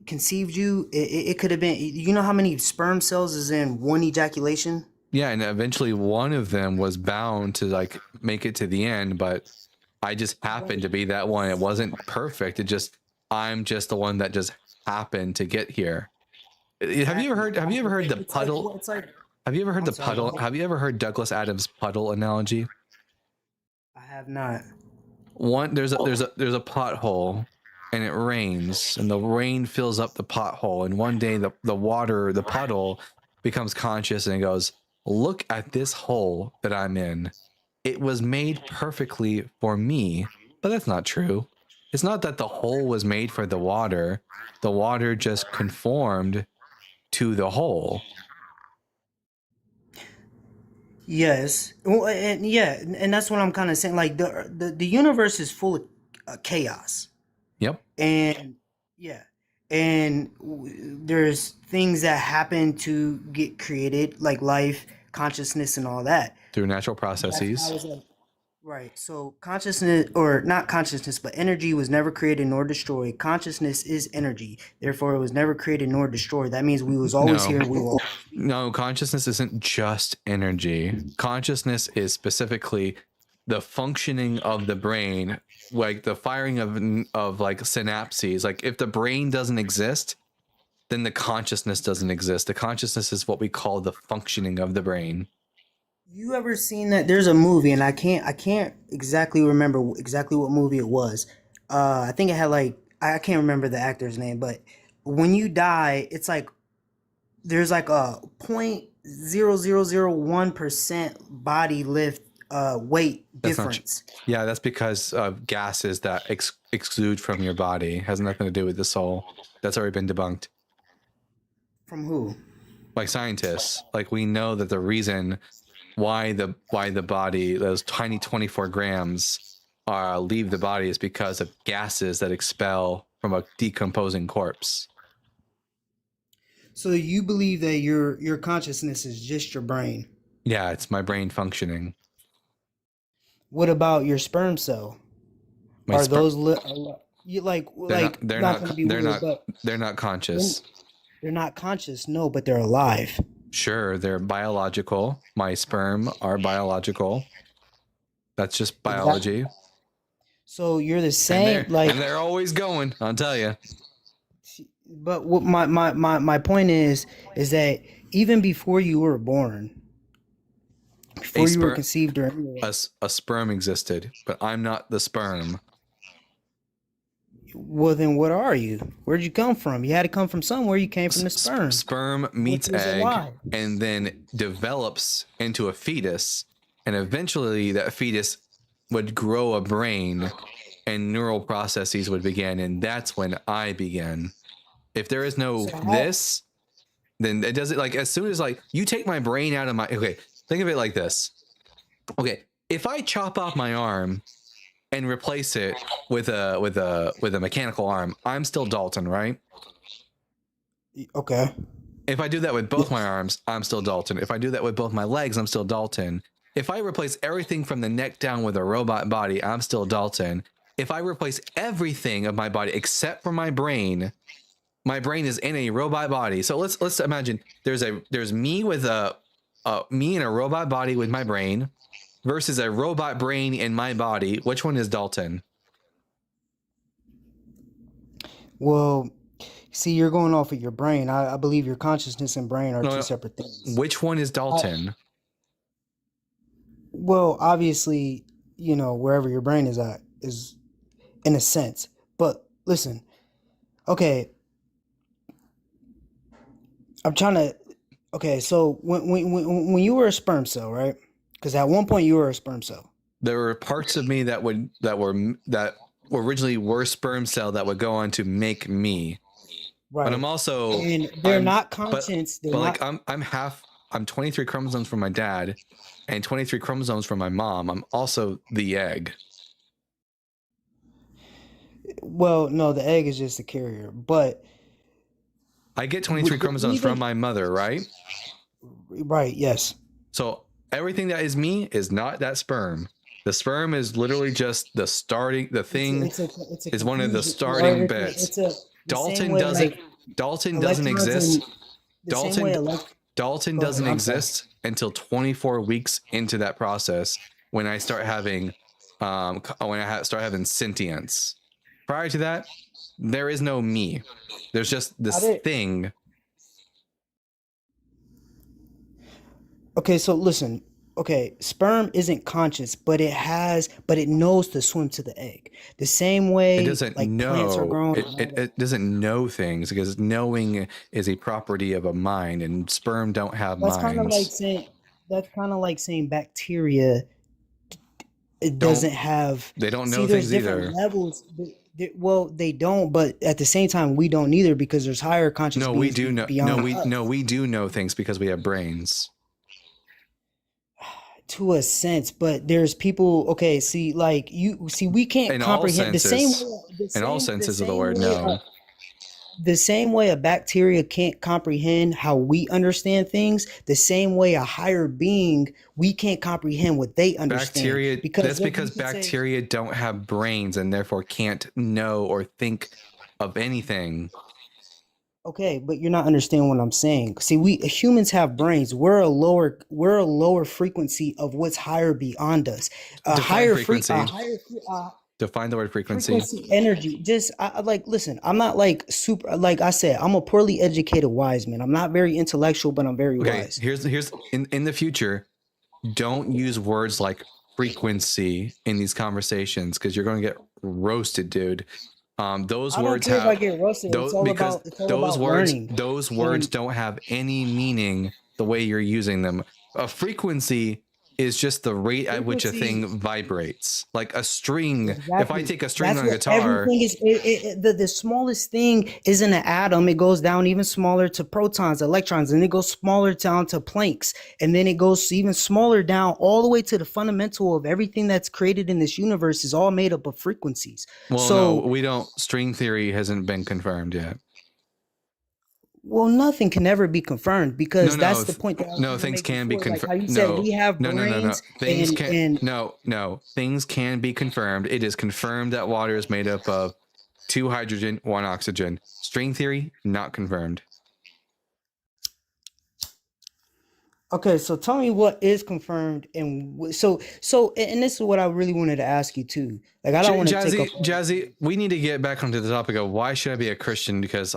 conceived you, it could have been, you know how many sperm cells is in one ejaculation? Yeah, and eventually one of them was bound to like make it to the end, but I just happened to be that one. It wasn't perfect. I'm just the one that just happened to get here. Have you ever heard the puddle? Have you ever heard the puddle? Have you ever heard Douglas Adams' puddle analogy? I have not. There's a pothole and it rains and the rain fills up the pothole, and one day the puddle becomes conscious and it goes, look at this hole that I'm in. It was made perfectly for me. But that's not true. It's not that the hole was made for the water. The water just conformed to the hole. Yes. Well, and that's what I'm kind of saying. Like the universe is full of chaos. Yep. And yeah, and there's things that happen to get created, like life, consciousness, and all that. Through natural That's why I processes. was like, right. So consciousness, or not consciousness, but energy was never created nor destroyed. Consciousness is energy. Therefore, it was never created nor destroyed. That means we was always here. We will. No, consciousness isn't just energy. Consciousness is specifically the functioning of the brain, like the firing of like synapses. Like if the brain doesn't exist, then the consciousness doesn't exist. The consciousness is what we call the functioning of the brain. You ever seen that? There's a movie, and I can't exactly remember exactly what movie it was. I think it had like, I can't remember the actor's name, but when you die, it's like there's like a 0.0001% body lift weight difference. Yeah, that's because of gases that exude from your body. It has nothing to do with the soul. That's already been debunked. From who? By scientists. Like we know that the reason why the body, those tiny 24 grams leave the body is because of gases that expel from a decomposing corpse. So you believe that your consciousness is just your brain? Yeah, it's my brain functioning. What about your sperm cell? Are those you like they're not conscious. They're not conscious, no, but they're alive. Sure, they're biological. My sperm are biological. That's just biology. So you're the same, and they're always going, I'll tell you. But what my point is that even before you were born, before you were conceived or anything, a sperm existed, but I'm not the sperm. Well, then what are you? Where'd you come from? You had to come from somewhere. You came from the sperm. Sperm meets egg and then develops into a fetus, and eventually that fetus would grow a brain and neural processes would begin, and that's when I began. If there is no this, then it doesn't, like, as soon as like you take my brain out of my, okay, think of it like this. Okay, if I chop off my arm and replace it with a mechanical arm, I'm still Dalton, right? Okay. If I do that with both my arms, I'm still Dalton. If I do that with both my legs, I'm still Dalton. If I replace everything from the neck down with a robot body, I'm still Dalton. If I replace everything of my body except for my brain is in a robot body. So let's imagine there's me with me in a robot body with my brain versus a robot brain in my body. Which one is Dalton? Well, see, you're going off of your brain. I believe your consciousness and brain are two separate things. Which one is Dalton? Well, obviously, wherever your brain is at is in a sense. But listen, okay. I'm trying to. Okay, so when you were a sperm cell, right? Because at one point you were a sperm cell. There were parts of me that originally were sperm cell that would go on to make me. Right. But I'm also, and they're not conscious. I'm 23 chromosomes from my dad and 23 chromosomes from my mom. I'm also the egg. Well, no, the egg is just a carrier, but I get 23 chromosomes from my mother, right? Right, yes. So everything that is me is not that sperm. The sperm is literally just the starting, the thing is one of the starting bits. Dalton doesn't exist. Dalton doesn't exist until 24 weeks into that process when I start having sentience. Prior to that, there is no me. There's just this thing. Okay, so listen. Okay, sperm isn't conscious, but it knows to swim to the egg. The same way it doesn't plants are grown. It doesn't know things because knowing is a property of a mind, and sperm don't have minds. That's kind of like saying bacteria. It doesn't have. They don't know things either. Levels. Well, they don't, but at the same time, we don't either because there's higher consciousness. No, we do know. We do know things because we have brains. To a sense, but there's people. Okay, we can't comprehend the same. In all senses of the word, no. the same way a bacteria can't comprehend how we understand things, the same way a higher being, we can't comprehend what they understand. Bacteria, that's because bacteria don't have brains and therefore can't know or think of anything. Okay, but you're not understanding what I'm saying. See, we humans have brains. We're a lower frequency of what's higher beyond us. Define frequency. Define the word frequency. Energy. Just listen, I'm not like super, like I said, I'm a poorly educated wise man. I'm not very intellectual, but I'm very wise. Here's in the future, don't use words like frequency in these conversations because you're going to get roasted, dude. Those words have, if I get roasted. It's all about learning. Those words don't have any meaning the way you're using them. A frequency is just the rate at which a thing vibrates, like a string. Exactly. If I take a string on a guitar, everything is the smallest thing isn't an atom. It goes down even smaller to protons, electrons, and it goes smaller down to Plancks, and then it goes even smaller down all the way to the fundamental of everything that's created in this universe is all made up of frequencies. Well, so no, we don't. String theory hasn't been confirmed yet. Well, nothing can ever be confirmed because that's the point. Things can be confirmed. Like how you said we have brains. Things things can be confirmed. It is confirmed that water is made up of 2 hydrogen, 1 oxygen. String theory, not confirmed. Okay, so tell me what is confirmed, and so and this is what I really wanted to ask you too. Like, I don't want to take up. Jazzy, we need to get back onto the topic of why should I be a Christian, because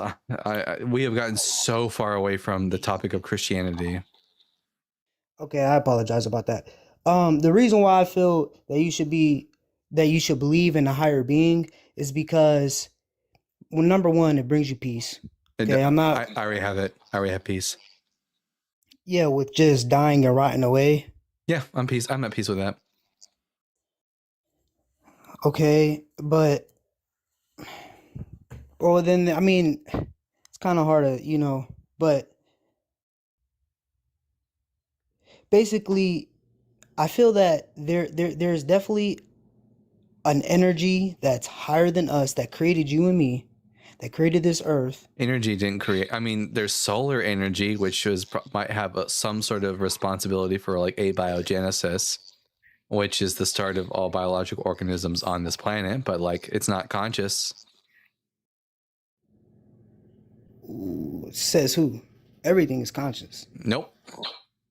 we have gotten so far away from the topic of Christianity. Okay, I apologize about that. The reason why I feel that you should believe in a higher being is because, well, number one, it brings you peace. Okay, I already have it. I already have peace. Yeah, with just dying and rotting away. Yeah, I'm at peace with that. Okay, but well, then I mean, it's kind of hard to, but basically, I feel that there's definitely an energy that's higher than us that created you and me, that created this earth. Energy didn't create. I mean, there's solar energy, which might have some sort of responsibility for like abiogenesis, which is the start of all biological organisms on this planet, but like it's not conscious. Ooh, says who? Everything is conscious. Nope.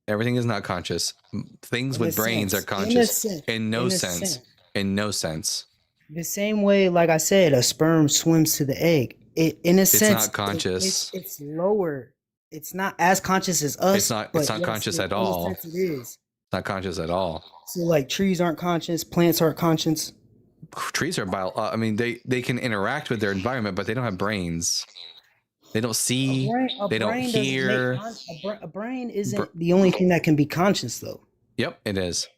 Everything is not conscious. Things with brains are conscious. In no sense. In no sense. The same way, like I said, a sperm swims to the egg. In a sense, it's not conscious. It's lower. It's not as conscious as us. It's not conscious at all. In a sense, it is. It's not conscious at all. So, like, trees aren't conscious, plants aren't conscious. Trees are I mean, they can interact with their environment, but they don't have brains. They don't see. They don't hear. A brain isn't the only thing that can be conscious, though. Yep, it is.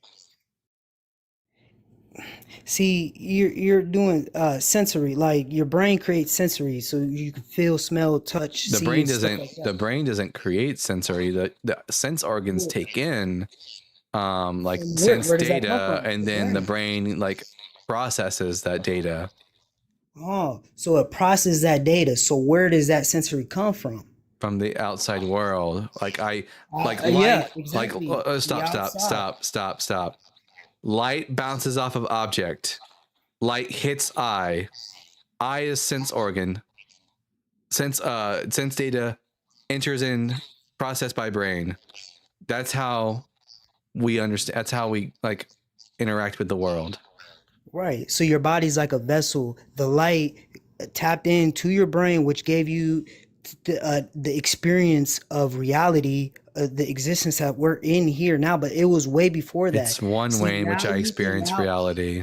See, you're doing sensory, like your brain creates sensory, so you can feel, smell, touch. The brain doesn't. Like the brain doesn't create sensory. The sense organs take in, like sense data, and then the brain like processes that data. Oh, so it processes that data. So where does that sensory come from? From the outside world. Like light. Yeah, exactly. Stop. Light bounces off of object. Light hits eye. Eye is sense organ. Sense data enters in, processed by brain. That's how we understand. That's how we like interact with the world. Right. So your body's like a vessel. The light tapped into your brain, which gave you the experience of reality, the existence that we're in here now, but it was way before that. It's one way in which I experience reality.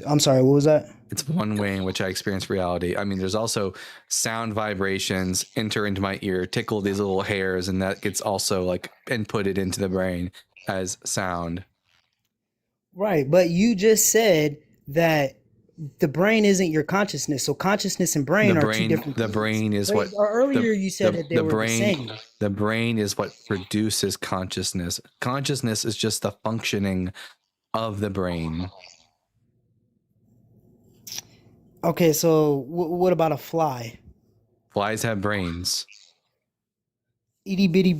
I'm sorry, what was that? It's one way in which I experience reality. I mean, there's also sound vibrations enter into my ear, tickle these little hairs, and that gets also like inputted into the brain as sound. Right, but you just said that the brain isn't your consciousness, so consciousness and brain are two different things. The brain is what. Earlier you said that they were the same. The brain is what produces consciousness. Consciousness is just the functioning of the brain. Okay, so what about a fly? Flies have brains. Itty bitty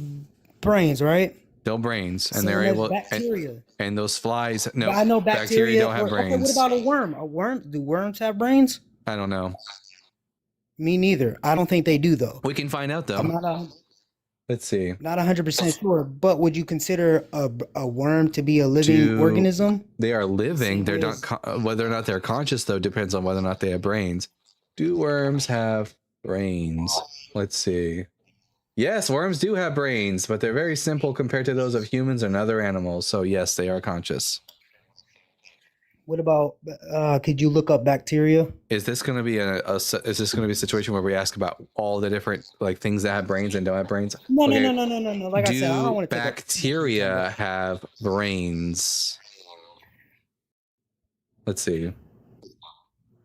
brains, right? Still brains, and they're Same as able. bacteria. And those flies, But no, I know bacteria bacteria. don't have Or okay, what brains. about a worm? A worm? Do worms have brains? I don't know. Me neither. I don't think they do though. We can find out I'm though. Let's see. not 100% sure. But would you consider a worm to be a living organism? They are living. Same They're way not. as- Whether or not they're conscious though depends on whether or not they have brains. Do worms have brains? Let's see. Yes, worms do have brains, but they're very simple compared to those of humans and other animals. So yes, they are conscious. What about? Could you look up bacteria? Is this going to be is this going to be a situation where we ask about all the different like things that have brains and don't have brains? No, Okay. no. Like I said, I don't want to take up. Bacteria have brains? Let's see.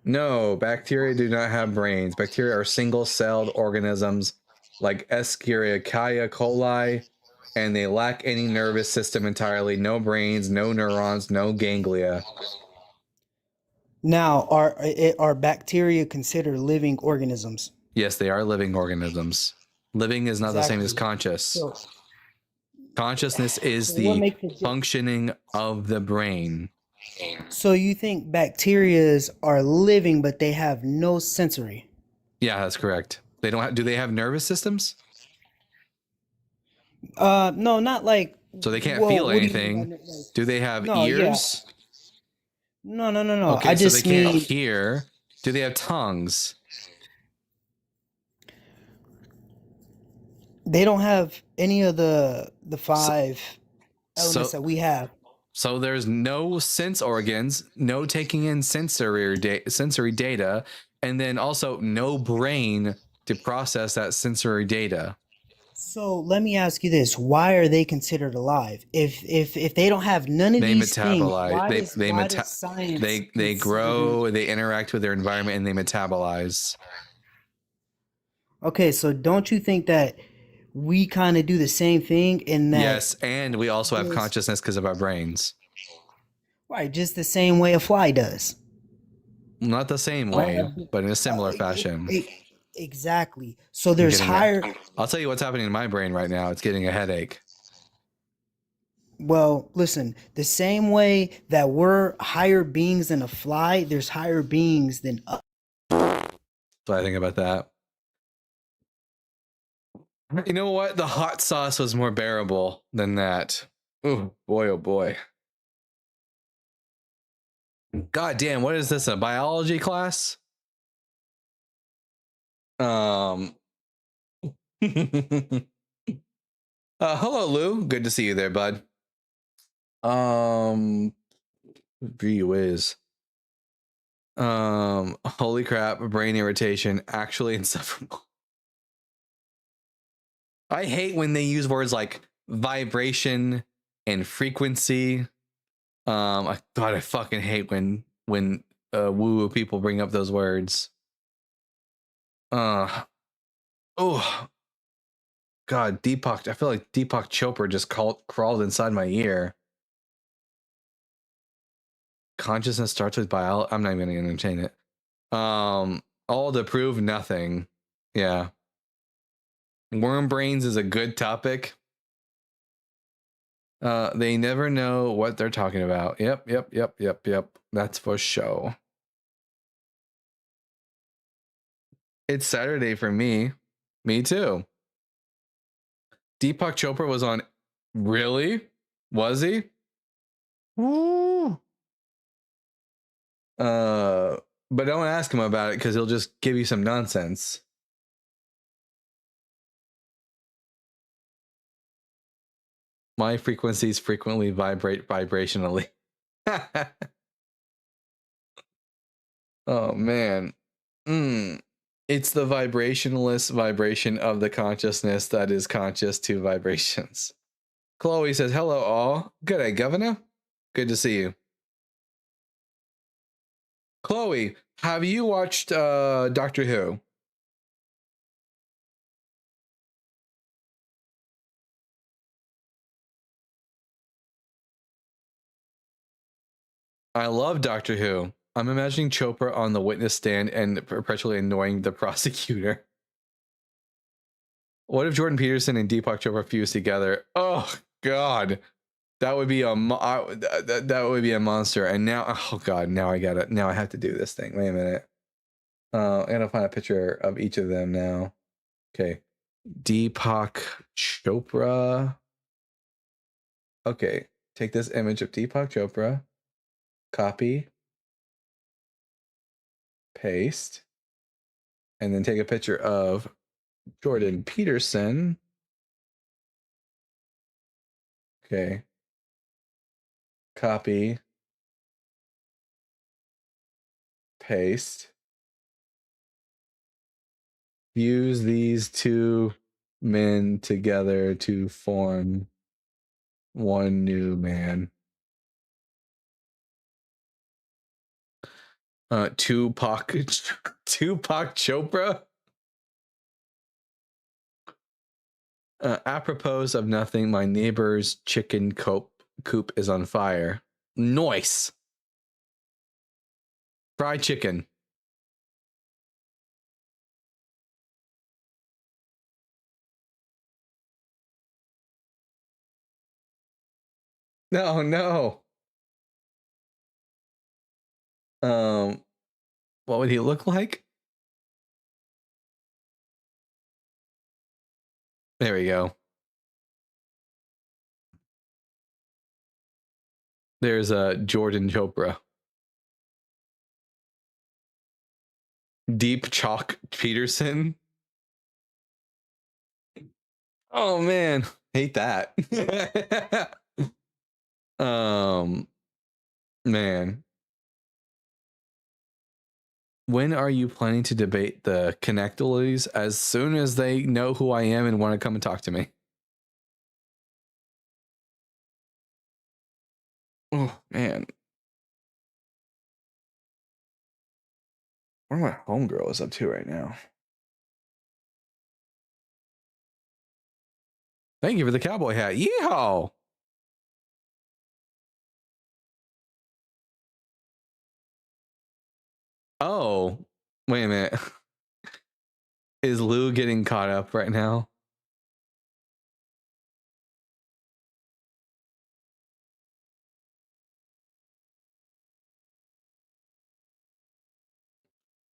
No, bacteria do not have brains. Bacteria are single-celled organisms like Escherichia coli, and they lack any nervous system entirely. No brains, no neurons, no ganglia. Now, are bacteria considered living organisms? Yes, they are living organisms. Living is not the same as conscious. So, Consciousness is what the makes it functioning of the brain. so you think bacterias are living, but they have no sensory? Yeah, that's correct. They don't have, do they have nervous systems? No, not like. So they can't Well, feel what do you mean anything. by like- Do they have No, yeah. ears? No. Okay, I so just they can't mean hear. Do they have tongues? they don't have any of the five elements So that we have. so there's no sense organs, no taking in sensory data, and then also no brain to process that sensory data. So let me ask you this: why are they considered alive? If they don't have none of They these things, metabolize. why does science They consider grow. them? They interact with their environment, and they metabolize. Okay, so don't you think that we kind of do the same thing in that? Yes, and we also have Yes. consciousness because of our brains. Right, just the same way a fly does. Not the same way, but in a similar fashion. Exactly. So there's Getting higher. I'll tell you what's happening in my brain right now. It's getting a headache. Well, listen, the same way that we're higher beings than a fly, there's higher beings than us. What I think about that. You know what? The hot sauce was more bearable than that. Oh boy, oh boy. God damn, what is this? A biology class? Hello, Lou. Good to see you there, bud. Gee whiz. Holy crap, brain irritation, actually insufferable. I hate when they use words like vibration and frequency. God, I fucking hate when woo-woo people bring up those words. Oh, God, Deepak. I feel like Deepak Chopra just crawled inside my ear. Consciousness starts with biology. I'm not even gonna entertain it. All to prove nothing. Yeah. Worm brains is a good topic. They never know what they're talking about. Yep. That's for show. It's Saturday for me. Me too. Deepak Chopra was on. Really? Was he? Woo. But don't ask him about it because he'll just give you some nonsense. My frequencies frequently vibrate vibrationally. Oh man. It's the vibrationless vibration of the consciousness that is conscious to vibrations. Chloe says, hello all. Good day, Governor. Good to see you. Chloe, have you watched Doctor Who? I love Doctor Who. I'm imagining Chopra on the witness stand and perpetually annoying the prosecutor. What if Jordan Peterson and Deepak Chopra fused together? Oh God, that would be that would be a monster. And now, oh God, now I have to do this thing. Wait a minute. I gotta find a picture of each of them now. Okay, Deepak Chopra. Okay, take this image of Deepak Chopra, copy, paste, and then take a picture of Jordan Peterson. Okay. Copy. Paste. Fuse these two men together to form one new man. Tupac Chopra. Apropos of nothing, my neighbor's chicken coop is on fire. Nice. Fried chicken. No. What would he look like? There we go. There's Jordan Chopra. Deep Chalk Peterson. Oh man, hate that. Man. When are you planning to debate the connectolies? As soon as they know who I am and want to come and talk to me. Oh man. Where my homegirl is up to right now. Thank you for the cowboy hat. Yeehaw! Oh, wait a minute. Is Lou getting caught up right now?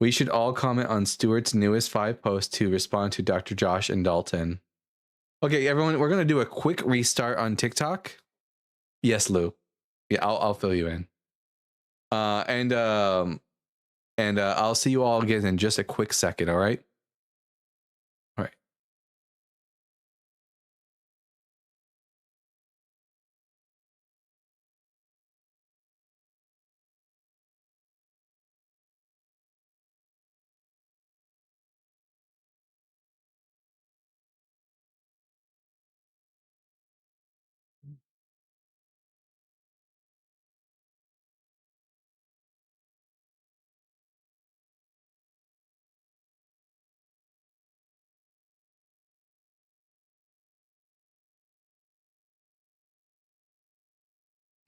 We should all comment on Stuart's newest 5 posts to respond to Dr. Josh and Dalton. Okay, everyone, we're going to do a quick restart on TikTok. Yes, Lou. Yeah, I'll fill you in. And I'll see you all again in just a quick second, all right? All right.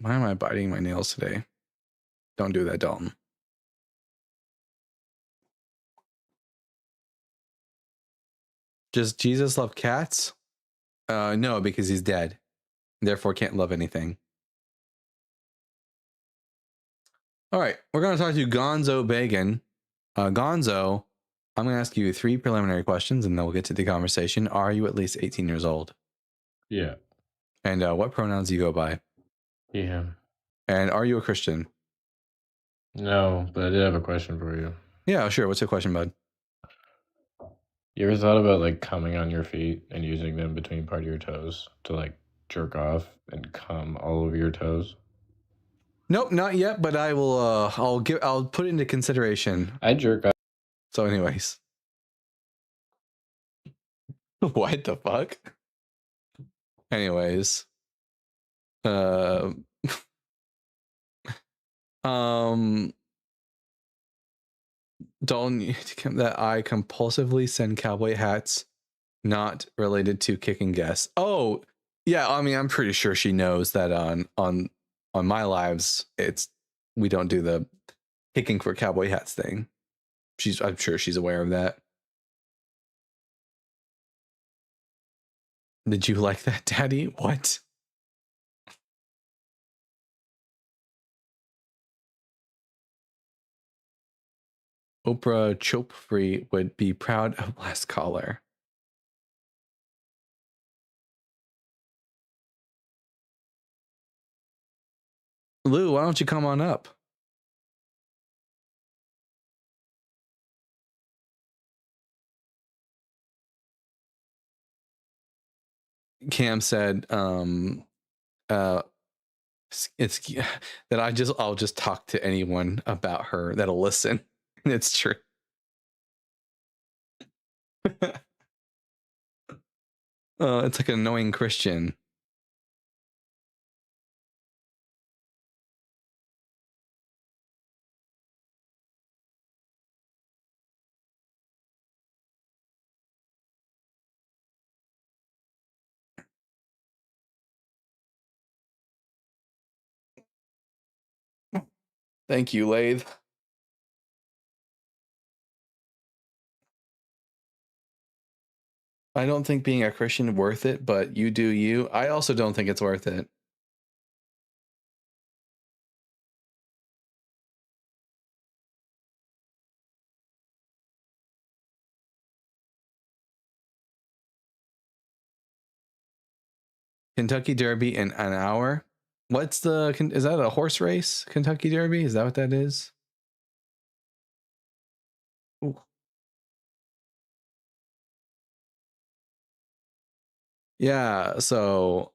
Why am I biting my nails today? Don't do that, Dalton. Does Jesus love cats? No, because he's dead. Therefore can't love anything. All right, we're going to talk to Gonzo Bagan. Gonzo, I'm going to ask you 3 preliminary questions and then we'll get to the conversation. Are you at least 18 years old? Yeah. And what pronouns do you go by? Yeah. And are you a Christian? No, but I did have a question for you. Yeah, sure. What's your question, bud? You ever thought about like coming on your feet and using them between part of your toes to like jerk off and cum all over your toes? Nope, not yet, but I will I'll put it into consideration. I jerk off. So anyways. What the fuck? Anyways. Dalton, that I compulsively send cowboy hats not related to kicking guests. Oh, yeah, I mean, I'm pretty sure she knows that on my lives, we don't do the kicking for cowboy hats thing. I'm sure she's aware of that. Did you like that, Daddy? What? Oprah Chopfrey would be proud of last caller. Lou, why don't you come on up? Cam said, it's that I'll just talk to anyone about her that'll listen. It's true. It's like an annoying Christian. Thank you, Lathe. I don't think being a Christian worth it, but you do you. I also don't think it's worth it. Kentucky Derby in an hour. Is that a horse race? Kentucky Derby? Is that what that is? Ooh. Yeah, so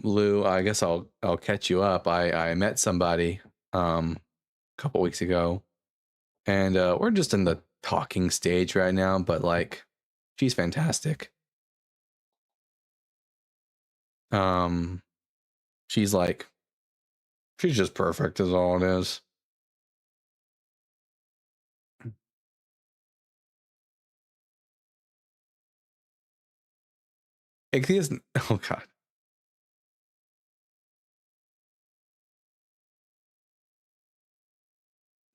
Lou, I guess I'll catch you up. I met somebody a couple weeks ago, and we're just in the talking stage right now, but like she's fantastic. She's just perfect is all it is. Ichthyus, oh god.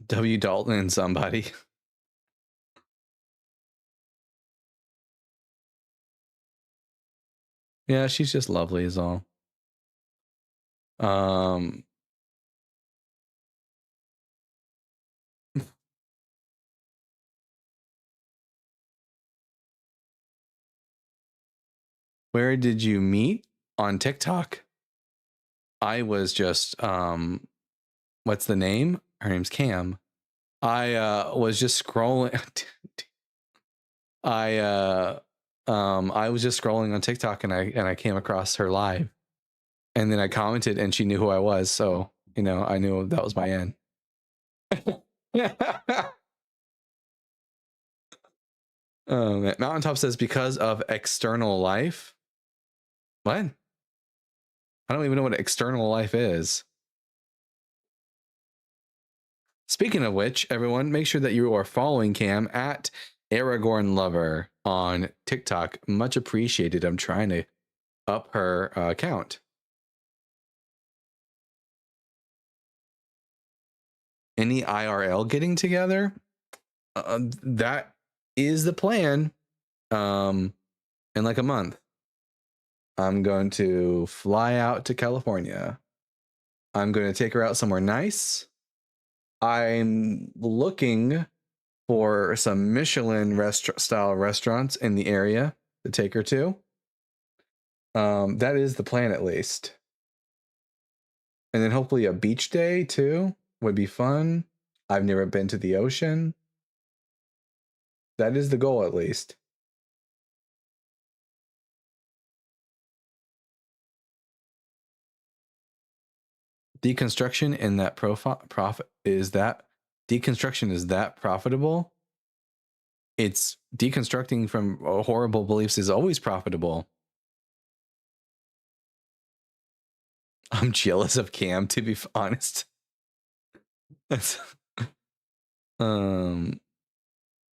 W. Dalton and somebody. Yeah, she's just lovely is all. Where did you meet? On TikTok. I was just what's the name? Her name's Cam. I was just scrolling. I was just scrolling on TikTok and I came across her live. And then I commented and she knew who I was, so you know, I knew that was my end. Mountaintop says because of external life. What? I don't even know what external life is. Speaking of which, everyone, make sure that you are following Cam at Aragorn Lover on TikTok. Much appreciated. I'm trying to up her account. Any IRL getting together? That is the plan. In like a month. I'm going to fly out to California. I'm going to take her out somewhere nice. I'm looking for some Michelin style restaurants in the area to take her to. That is the plan, at least. And then hopefully a beach day too would be fun. I've never been to the ocean. That is the goal, at least. Deconstruction in that profit is that deconstruction is that profitable? It's deconstructing from horrible beliefs is always profitable. I'm jealous of Cam, to be honest. That's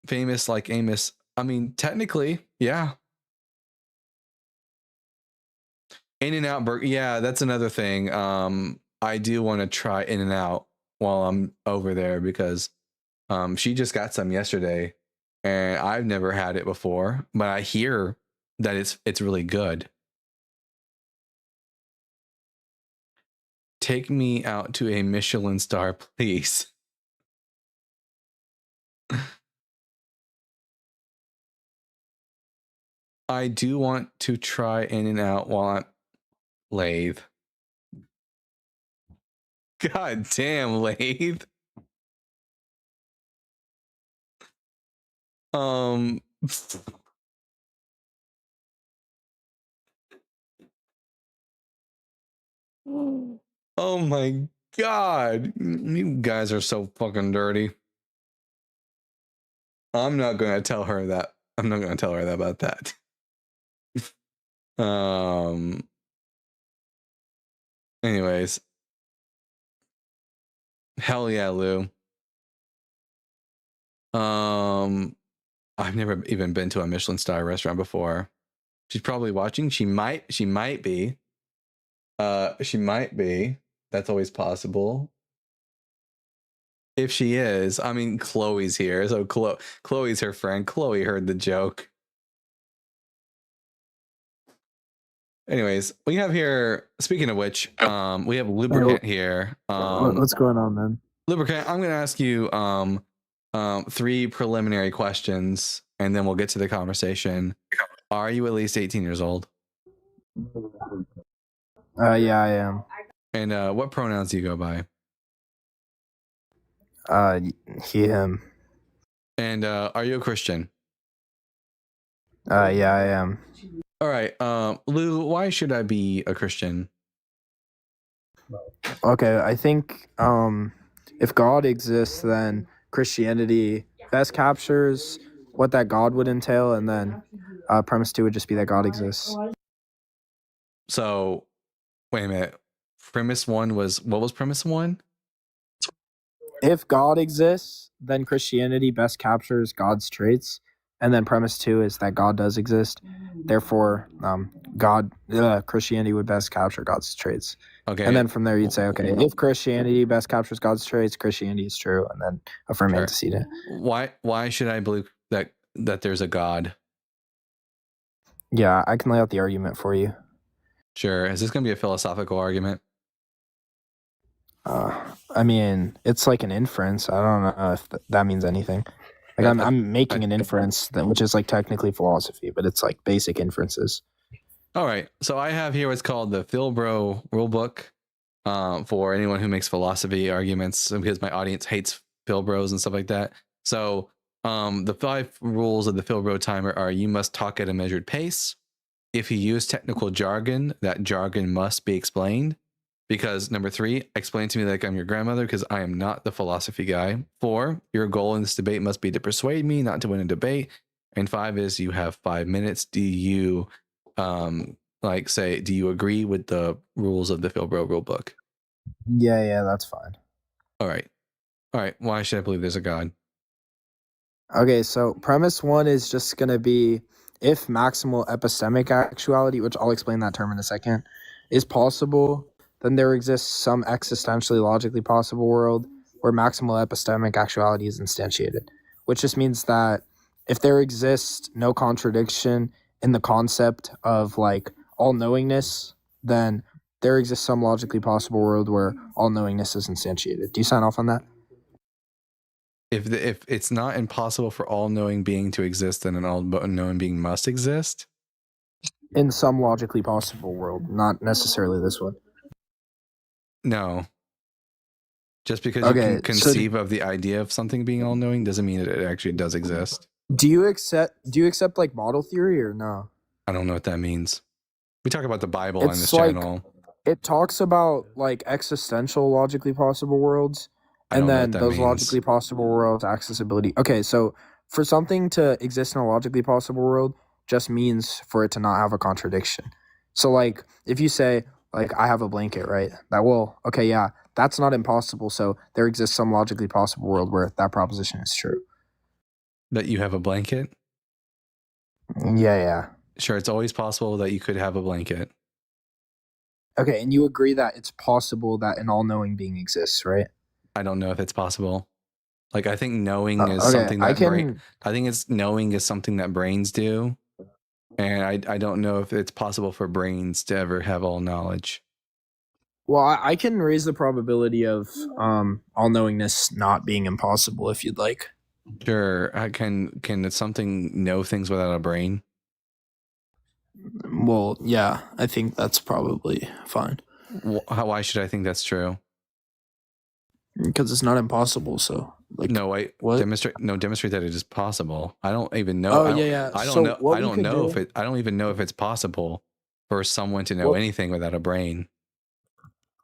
famous like Amos. I mean, technically, yeah. In-N-Out burger, yeah, that's another thing. I do want to try In-N-Out. while I'm over there because she just got some yesterday and I've never had it before, but I hear that it's really good. Take me out to a Michelin star, please. I do want to try In-N-Out while I'm Lathe. God damn, Lathe. Oh my god. You guys are so fucking dirty. I'm not gonna tell her that. I'm not gonna tell her that about that. Anyways. Hell yeah, Lou. I've never even been to a Michelin star restaurant before. She's probably watching. She might be. She might be. That's always possible. If she is, I mean, Chloe's here. So Chloe's her friend. Chloe heard the joke. Anyways, we have here, speaking of which, we have Lubricant here. What's going on, man? Lubricant, I'm going to ask you 3 preliminary questions, and then we'll get to the conversation. Are you at least 18 years old? Yeah, I am. And what pronouns do you go by? He, him. And are you a Christian? Yeah, I am. All right, Lou, why should I be a Christian? Okay, I think if God exists, then Christianity best captures what that God would entail, and then premise 2 would just be that God exists. So, wait a minute. Premise 1 was, what was premise 1? If God exists, then Christianity best captures God's traits, and then premise 2 is that God does exist. Therefore, Christianity would best capture God's traits. Okay. And then from there, you'd say, okay, if Christianity best captures God's traits, Christianity is true, and then affirm antecedent. Why should I believe that there's a God? Yeah, I can lay out the argument for you. Sure. Is this going to be a philosophical argument? I mean, it's like an inference. I don't know if that means anything. Like I'm making an inference which is like technically philosophy, but it's like basic inferences. All right. So I have here what's called the Philbro rulebook for anyone who makes philosophy arguments, because my audience hates Philbros and stuff like that. So the 5 rules of the Philbro timer are: you must talk at a measured pace. If you use technical jargon, that jargon must be explained. Because number 3, explain to me like I'm your grandmother, because I am not the philosophy guy. 4, your goal in this debate must be to persuade me, not to win a debate. And 5 is you have 5 minutes. Do you do you agree with the rules of the Philbro rulebook? Yeah, that's fine. All right. Why should I believe there's a God? Okay, so premise 1 is just going to be if maximal epistemic actuality, which I'll explain that term in a second, is possible, then there exists some existentially logically possible world where maximal epistemic actuality is instantiated, which just means that if there exists no contradiction in the concept of like all-knowingness, then there exists some logically possible world where all-knowingness is instantiated. Do you sign off on that? If it's not impossible for all-knowing being to exist, then an all-knowing being must exist? In some logically possible world, not necessarily this one. No. Just because you can conceive of the idea of something being all-knowing doesn't mean that it actually does exist. Do you accept like model theory or no? I don't know what that means. We talk about the Bible on this channel. It talks about like existential logically possible worlds, and then those logically possible worlds accessibility. Okay, so for something to exist in a logically possible world just means for it to not have a contradiction. So like if you say like I have a blanket, right? That's not impossible. So there exists some logically possible world where that proposition is true. That you have a blanket? Yeah. Sure, it's always possible that you could have a blanket. Okay, and you agree that it's possible that an all-knowing being exists, right? don't know if it's possible. Like, I think knowing is something that I think it's knowing is something that brains do. And I don't know if it's possible for brains to ever have all knowledge. Well, I can raise the probability of all knowingness not being impossible if you'd like. Sure. Can something know things without a brain? Well, yeah, I think that's probably fine. Why should I think that's true? Because it's not impossible. So, like, no, wait, what? Demonstrate that it is possible. I don't even know. Oh, I don't, yeah. I don't So know. what I we don't could know do- if it. I don't even know if it's possible for someone to know Well- anything without a brain.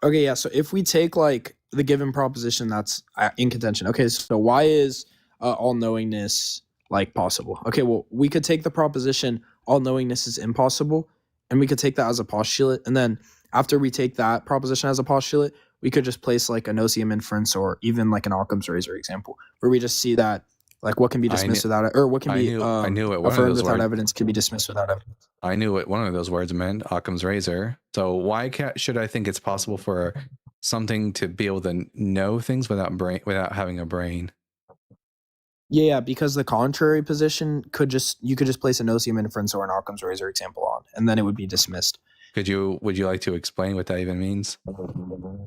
Okay, yeah. So if we take like the given proposition that's in contention, okay. So why is all knowingness like possible? Okay, well we could take the proposition all knowingness is impossible, and we could take that as a postulate, and then after we take that proposition as a postulate, we could just place like a no-seum inference or even like an Occam's razor example, where we just see that like what can be dismissed without it, or what can I be knew it. One of affirmed those without words. evidence can be dismissed without evidence. I knew what one of those words meant. Occam's razor. So why should I think it's possible for something to be able to know things without having a brain? Yeah, because the contrary position you could just place a no-seum inference or an Occam's razor example on, and then it would be dismissed. Would you like to explain what that even means?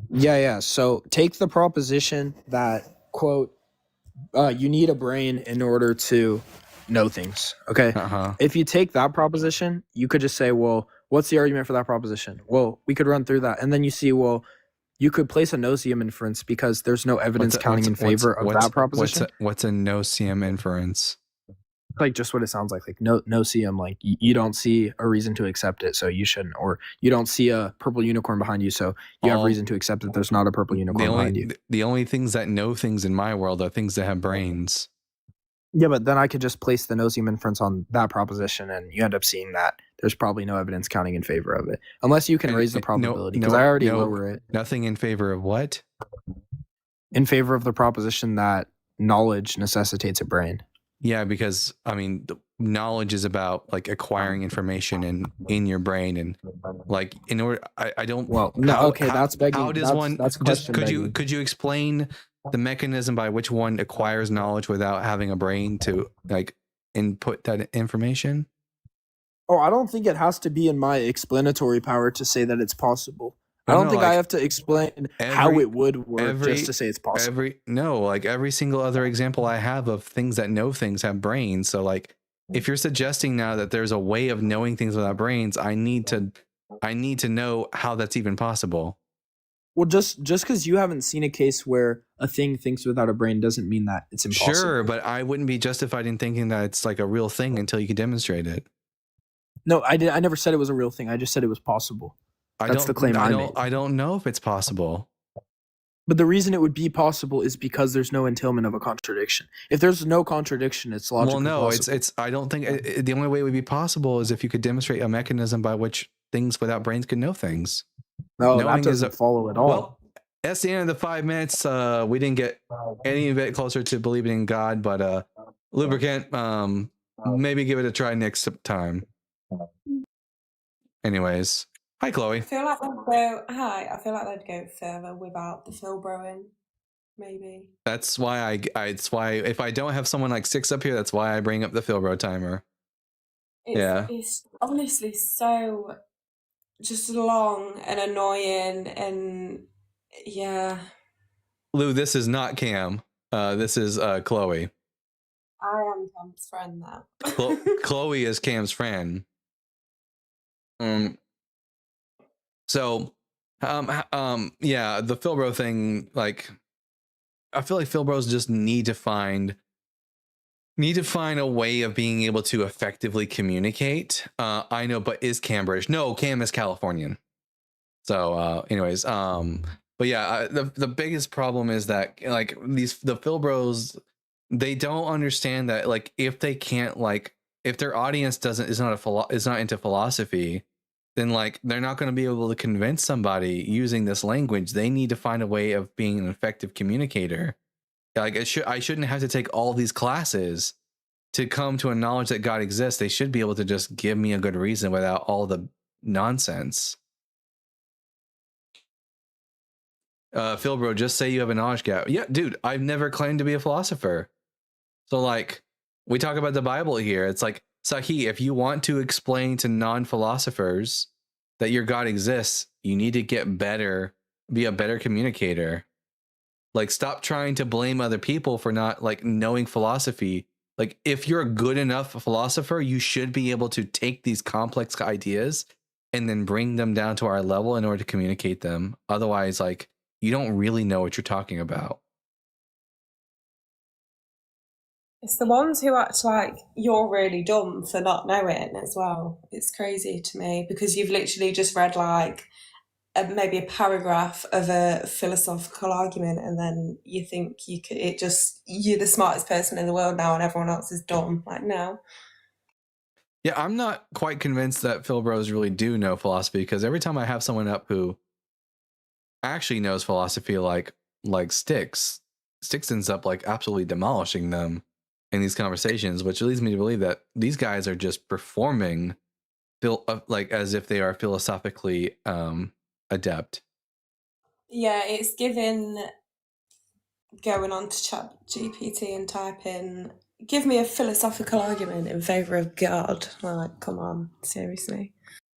Yeah. So take the proposition that, quote, you need a brain in order to know things. Okay. If you take that proposition, you could just say, well, what's the argument for that proposition? Well, we could run through that. And then you see, well, you could place a no-seum inference because there's no evidence counting in favor of that proposition. What's a no-seum inference? Like just what it sounds like no-seum, like you don't see a reason to accept it, so you shouldn't, or you don't see a purple unicorn behind you, so you have reason to accept that there's not a purple unicorn behind you. The only things that know things in my world are things that have brains. Yeah, but then I could just place the no-seum inference on that proposition, and you end up seeing that there's probably no evidence counting in favor of it, unless you can raise the probability, because I already lower it. Nothing in favor of what? In favor of the proposition that knowledge necessitates a brain. Yeah, because I mean, knowledge is about like acquiring information in your brain, and like in order, I don't. Well, no, okay, that's begging. How does one? That's question begging. Could you explain the mechanism by which one acquires knowledge without having a brain to like input that information? Oh, I don't think it has to be in my explanatory power to say that it's possible. I don't think I have to explain how it would work just to say it's possible. Every single other example I have of things that know things have brains. So like, if you're suggesting now that there's a way of knowing things without brains, I need to know how that's even possible. Well, just because you haven't seen a case where a thing thinks without a brain doesn't mean that it's impossible. Sure, but I wouldn't be justified in thinking that it's like a real thing until you can demonstrate it. No, I never said it was a real thing. I just said it was possible. That's the claim I made. I don't know if it's possible. But the reason it would be possible is because there's no entailment of a contradiction. If there's no contradiction, it's logically possible. It's. I don't think the only way it would be possible is if you could demonstrate a mechanism by which things without brains could know things. No, that doesn't follow at all. Well, that's the end of the 5 minutes. We didn't get any bit closer to believing in God, but Lubricant, maybe give it a try next time. Anyways. Hi, Chloe. I feel like they'd go further without the Philbroing, maybe. That's why it's why if I don't have someone like Six up here, that's why I bring up the Philbro timer. It's honestly so just long and annoying, and yeah. Lou, this is not Cam. This is Chloe. I am Cam's friend now. Chloe is Cam's friend. So, yeah, the Philbro thing, like, I feel like Philbros just need to find a way of being able to effectively communicate. I know, but is Cam British? No, Cam is Californian. So, anyways, but yeah, the biggest problem is that like the Philbros, they don't understand that like if they can't like if their audience is not into philosophy, then like they're not going to be able to convince somebody using this language. They need to find a way of being an effective communicator. Like I shouldn't have to take all these classes to come to a knowledge that God exists. They should be able to just give me a good reason without all the nonsense. Phil bro, just say you have a knowledge gap. Yeah, dude, I've never claimed to be a philosopher. So like, we talk about the Bible here. It's like, Sahi, if you want to explain to non-philosophers that your God exists, you need to get better, be a better communicator. Like, stop trying to blame other people for not like knowing philosophy. Like, if you're a good enough philosopher, you should be able to take these complex ideas and then bring them down to our level in order to communicate them. Otherwise, like, you don't really know what you're talking about. It's the ones who act like you're really dumb for not knowing as well. It's crazy to me because you've literally just read like maybe a paragraph of a philosophical argument, and then you think you're the smartest person in the world now, and everyone else is dumb. Like, no. Yeah, I'm not quite convinced that Phil Bros really do know philosophy, because every time I have someone up who actually knows philosophy, like Sticks ends up like absolutely demolishing them in these conversations, which leads me to believe that these guys are just performing like as if they are philosophically adept. Yeah, it's given going on to Chat GPT and typing, give me a philosophical argument in favor of God. Like, come on, seriously.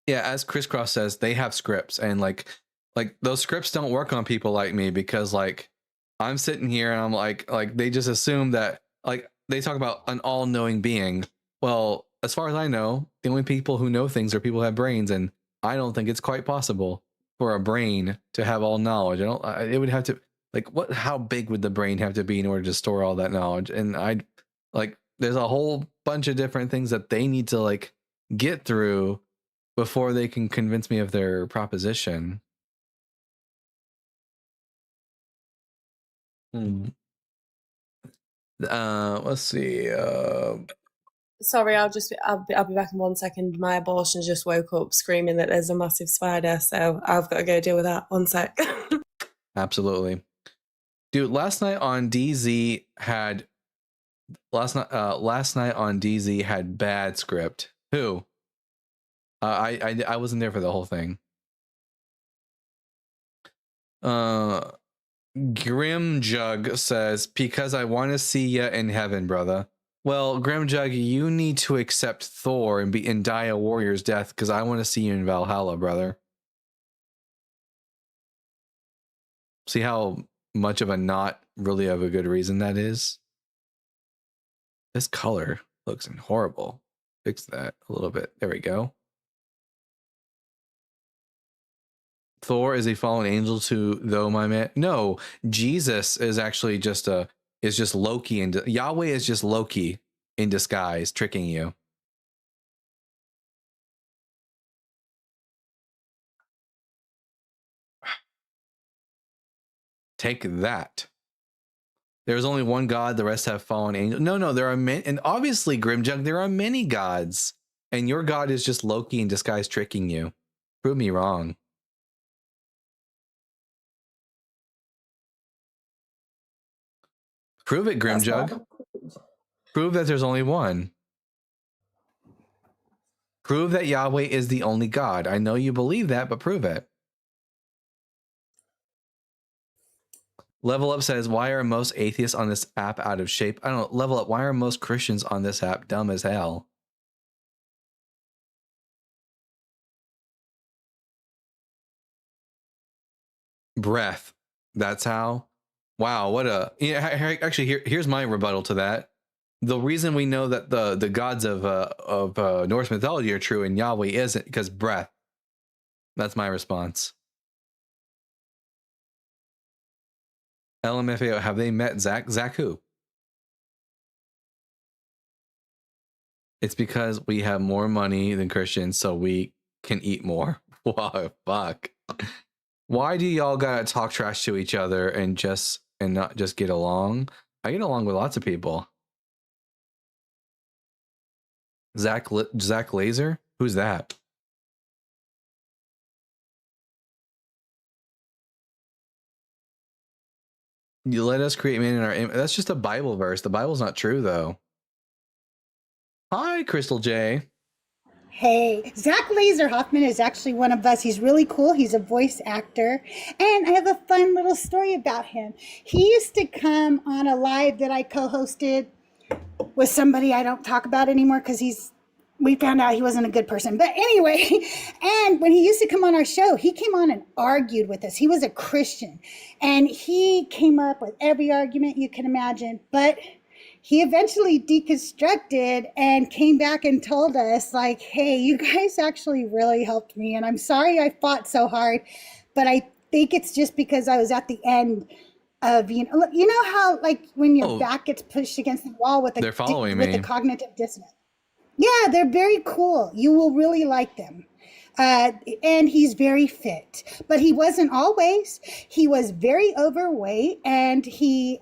Yeah, as Crisscross says, they have scripts, and like those scripts don't work on people like me, because like I'm sitting here and I'm like they just assume that, like, they talk about an all-knowing being. Well, as far as I know, the only people who know things are people who have brains, and I don't think it's quite possible for a brain to have all knowledge. It would have to, like, how big would the brain have to be in order to store all that knowledge? And there's a whole bunch of different things that they need to like get through before they can convince me of their proposition. Let's see. Sorry, I'll be back in 1 second. My abortion just woke up screaming that there's a massive spider, so I've got to go deal with that. 1 sec. Absolutely, dude. Last night on DZ had bad script. Who? I wasn't there for the whole thing. Grimjug says, because I want to see ya in heaven, brother. Well, Grimjug, you need to accept Thor and die a warrior's death, because I want to see you in Valhalla, brother. See how much of a not really of a good reason that is? This color looks horrible. Fix that a little bit. There we go. Thor is a fallen angel to though, my man. No, Jesus is actually just Loki, and Yahweh is just Loki in disguise, tricking you. Take that. There's only one God, the rest have fallen angels. No, there are many, and obviously, Grimjug, there are many gods, and your God is just Loki in disguise, tricking you. Prove me wrong. Prove it, Grimjug. Prove that there's only one. Prove that Yahweh is the only God. I know you believe that, but prove it. Level Up says, why are most atheists on this app out of shape? I don't know. Level Up, why are most Christians on this app dumb as hell? Breath. That's how? Wow, what a... Yeah, actually, here's my rebuttal to that. The reason we know that the gods of Norse mythology are true and Yahweh isn't, because breath. That's my response. LMFAO, have they met Zach? Zach who? It's because we have more money than Christians, so we can eat more. Wow, fuck. Why do y'all gotta talk trash to each other and not just get along? I get along with lots of people. Zach Laser? Who's that? You let us create man in our image. That's just a Bible verse. The Bible's not true, though. Hi, Crystal J. Hey, Zach Laser Hoffman is actually one of us. He's really cool. He's a voice actor. And I have a fun little story about him. He used to come on a live that I co-hosted with somebody I don't talk about anymore because we found out he wasn't a good person. But anyway, and when he used to come on our show, he came on and argued with us. He was a Christian, and he came up with every argument you can imagine. But he eventually deconstructed and came back and told us, like, hey, you guys actually really helped me. And I'm sorry I fought so hard, but I think it's just because I was at the end of, you know how, like, when your back gets pushed against the wall with They're following me. the cognitive dissonance. Yeah, they're very cool. You will really like them. And he's very fit, but he wasn't always. He was very overweight, and he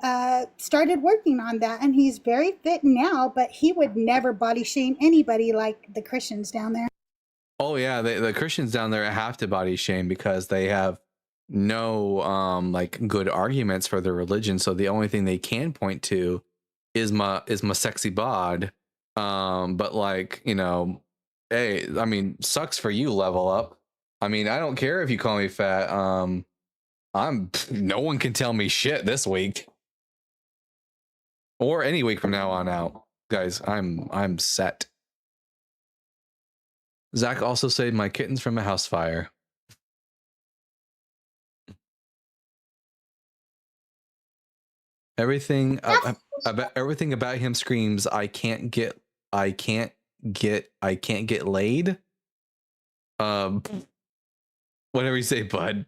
started working on that, and he's very fit now, but he would never body shame anybody like the Christians down there. Oh yeah, the Christians down there have to body shame because they have no like good arguments for their religion. So the only thing they can point to is my sexy bod. But like, you know, hey, I mean, sucks for you, level up. I mean, I don't care if you call me fat. No one can tell me shit this week. Or any week from now on out. Guys, I'm set. Zach also saved my kittens from a house fire. Everything about him screams, I can't get laid. Whatever you say, bud.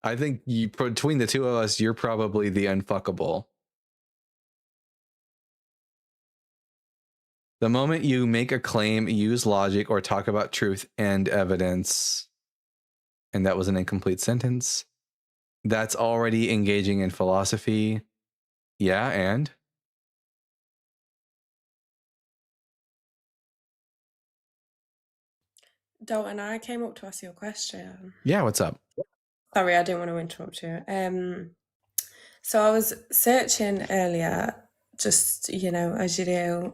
I think between the two of us, you're probably the unfuckable. The moment you make a claim, use logic, or talk about truth and evidence, and that was an incomplete sentence, that's already engaging in philosophy. Yeah, and? Dalton, I came up to ask you a question. Yeah, what's up? Sorry, I didn't want to interrupt you. So I was searching earlier, just, you know, as you do,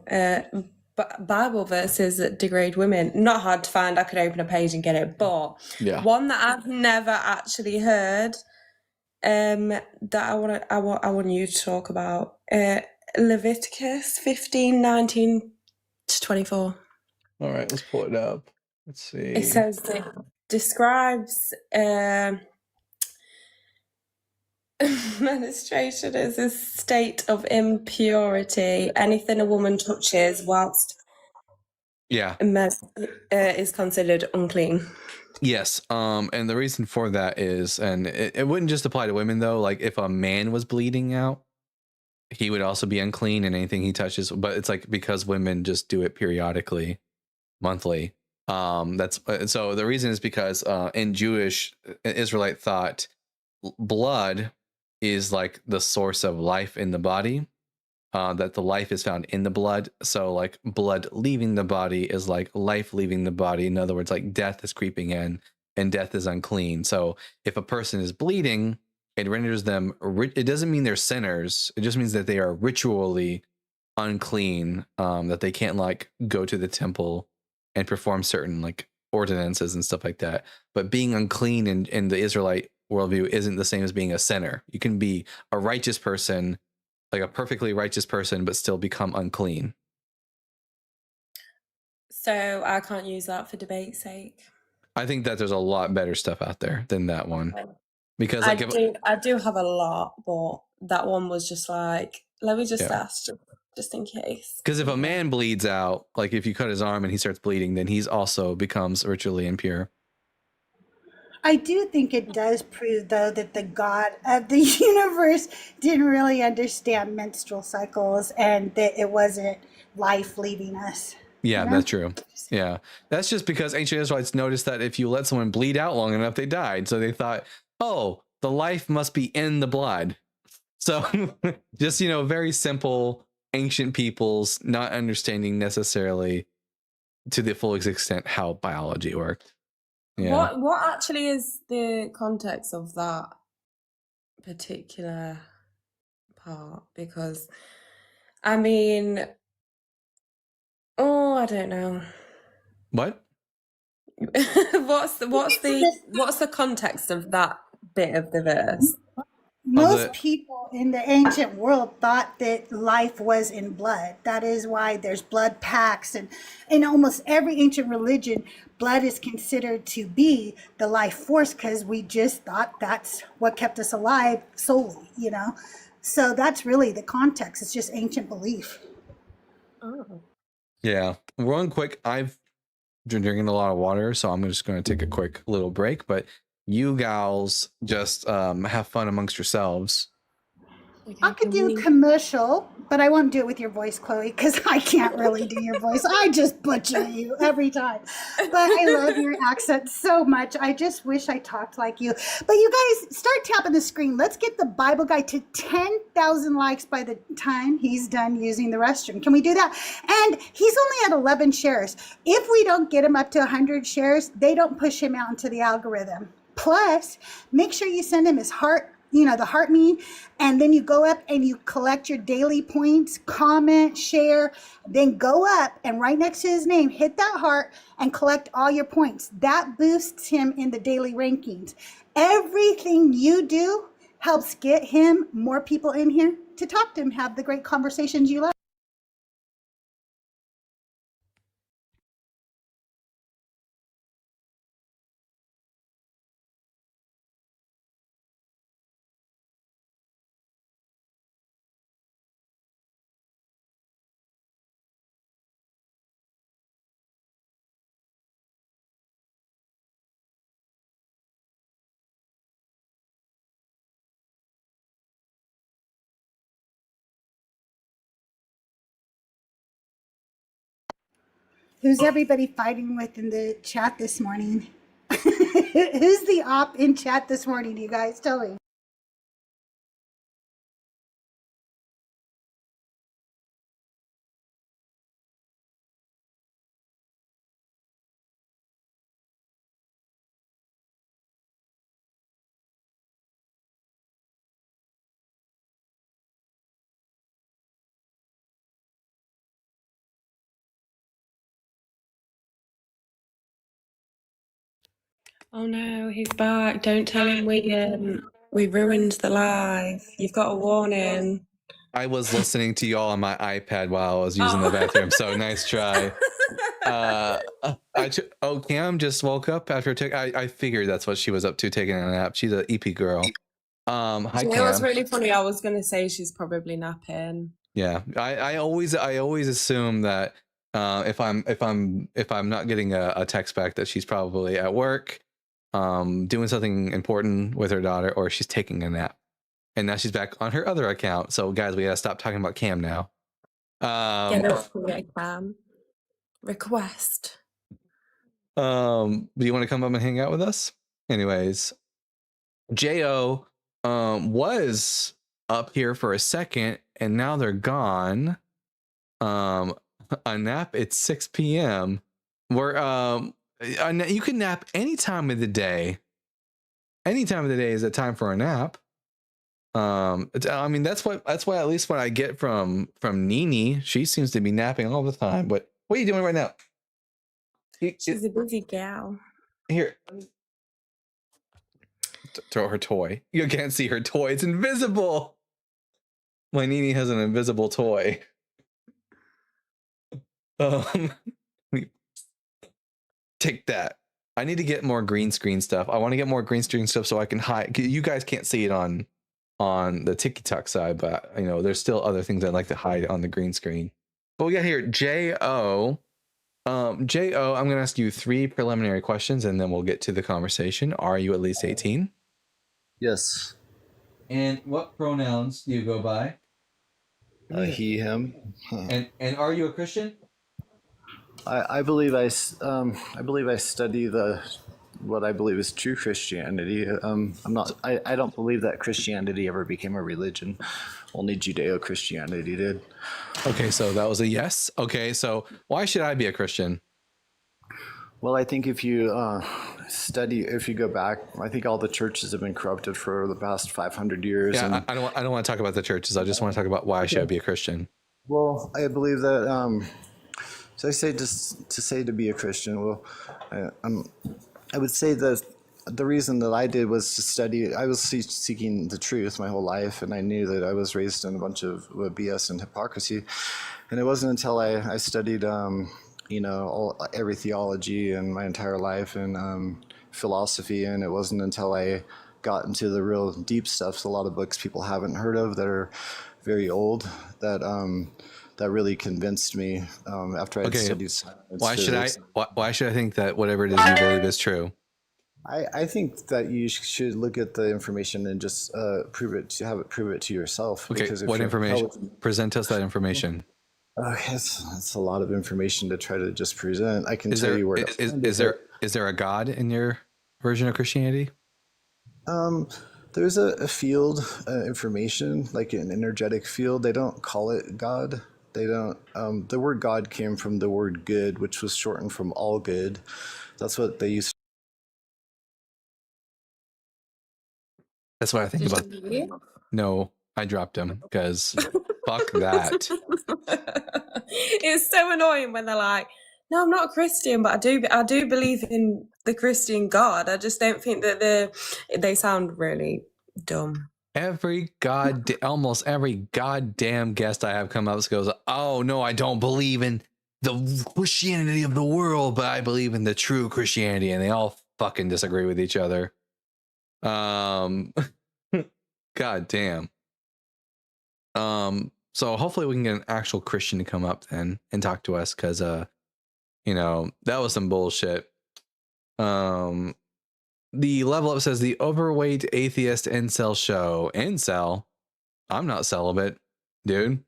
Bible verses that degrade women. Not hard to find. I could open a page and get it, but one that I've never actually heard, that I want you to talk about, Leviticus 15:19-24. All right, let's pull it up. Let's see. It says it describes menstruation as a state of impurity. Anything a woman touches whilst is considered unclean. Yes. And the reason for that is, and it wouldn't just apply to women though. Like if a man was bleeding out, he would also be unclean in anything he touches. But it's like because women just do it periodically, monthly. That's so the reason is because in Jewish Israelite thought, blood is like the source of life in the body. That the life is found in the blood. So like blood leaving the body is like life leaving the body. In other words, like death is creeping in and death is unclean. So if a person is bleeding, it renders them, it doesn't mean they're sinners. It just means that they are ritually unclean, that they can't like go to the temple and perform certain like ordinances and stuff like that. But being unclean in the Israelite worldview isn't the same as being a sinner. You can be a righteous person, like a perfectly righteous person, but still become unclean. So I can't use that for debate's sake. I think that there's a lot better stuff out there than that one. Because like I do have a lot, but that one was just like, let me just ask just in case. Because if a man bleeds out, like if you cut his arm and he starts bleeding, then he's also becomes ritually impure. I do think it does prove, though, that the God of the universe didn't really understand menstrual cycles and that it wasn't life leaving us. Yeah, that's true. Yeah, that's just because ancient Israelites noticed that if you let someone bleed out long enough, they died. So they thought, oh, the life must be in the blood. So just, you know, very simple ancient peoples not understanding necessarily to the full extent how biology worked. Yeah. What actually is the context of that particular part? Because, I mean, I don't know. What? what's the context of that bit of the verse? Most people in the ancient world thought that life was in blood. That is why there's blood pacts, and in almost every ancient religion, blood is considered to be the life force because we just thought that's what kept us alive solely, you know? So that's really the context. It's just ancient belief. Oh. Yeah. Real quick, I've been drinking a lot of water, so I'm just going to take a quick little break, but you gals just have fun amongst yourselves. I could do a commercial, but I won't do it with your voice, Chloe, because I can't really do your voice. I just butcher you every time. But I love your accent so much. I just wish I talked like you. But you guys, start tapping the screen. Let's get the Bible guy to 10,000 likes by the time he's done using the restroom. Can we do that? And he's only at 11 shares. If we don't get him up to 100 shares, they don't push him out into the algorithm. Plus, make sure you send him his heart, the heart meme, and then you go up and you collect your daily points, comment, share, then go up and right next to his name, hit that heart and collect all your points. That boosts him in the daily rankings. Everything you do helps get him more people in here to talk to him, have the great conversations you love. Who's everybody fighting with in the chat this morning? Who's the op in chat this morning, you guys? Tell me. Oh no, he's back. Don't tell him we ruined the live. You've got a warning. I was listening to y'all on my iPad while I was using the bathroom, so nice try. Cam just woke up after I figured that's what she was up to, taking a nap. She's an EP girl. Hi, You know Cam. what's really funny? I was gonna say she's probably napping. Yeah, I always assume that if I'm not getting a text back that she's probably at work, doing something important with her daughter, or she's taking a nap. And now she's back on her other account. So guys, we gotta stop talking about Cam now. Cam. Request. Do you want to come up and hang out with us? Anyways, Jo was up here for a second and now they're gone. A nap at 6 p.m. We're you can nap any time of the day. Any time of the day is a time for a nap. I mean that's why at least what I get from Nini. She seems to be napping all the time. But what are you doing right now? She's a busy gal. Here, throw her toy. You can't see her toy. It's invisible. My Nini has an invisible toy. Take that. I need to get more green screen stuff. I want to get more green screen stuff so I can hide. You guys can't see it on the TikTok side, but there's still other things I'd like to hide on the green screen. But we got here Jo. Jo, I'm going to ask you 3 preliminary questions and then we'll get to the conversation. Are you at least 18? Yes. And what pronouns do you go by? He, him. And are you a Christian? I believe I study what I believe is true Christianity. I don't believe that Christianity ever became a religion. Only Judeo-Christianity did. Okay, so that was a yes. Okay, so why should I be a Christian? Well, I think if you if you go back, I think all the churches have been corrupted for the past 500 years. Yeah, I don't want to talk about the churches. I just want to talk about why should I be a Christian. Well, I believe that So I say to be a Christian. Well, I would say that the reason that I did was to study. I was seeking the truth my whole life, and I knew that I was raised in a bunch of BS and hypocrisy. And it wasn't until I studied, every theology in my entire life and philosophy, and it wasn't until I got into the real deep stuff, a lot of books people haven't heard of that are very old, that really convinced me after I'd studied science. Why should I think that whatever it is you believe is true? I think that you should look at the information and just prove it to yourself. Okay, what information? Present us that information. It's a lot of information to try to just present. I can tell you where. Is there a God in your version of Christianity? There's a field, information, like an energetic field. They don't call it God. They don't. The word God came from the word good, which was shortened from all good. That's what they used. That's what I think about. No, I dropped him because fuck that. It's so annoying when they're like, "No, I'm not a Christian, but I do believe in the Christian God." I just don't think that they sound really dumb. Almost every goddamn guest I have come up goes, "Oh no, I don't believe in the Christianity of the world, but I believe in the true Christianity," and they all fucking disagree with each other. God damn. So hopefully we can get an actual Christian to come up then and talk to us, because that was some bullshit. The level up says the overweight atheist incel show. Incel? I'm not celibate, dude.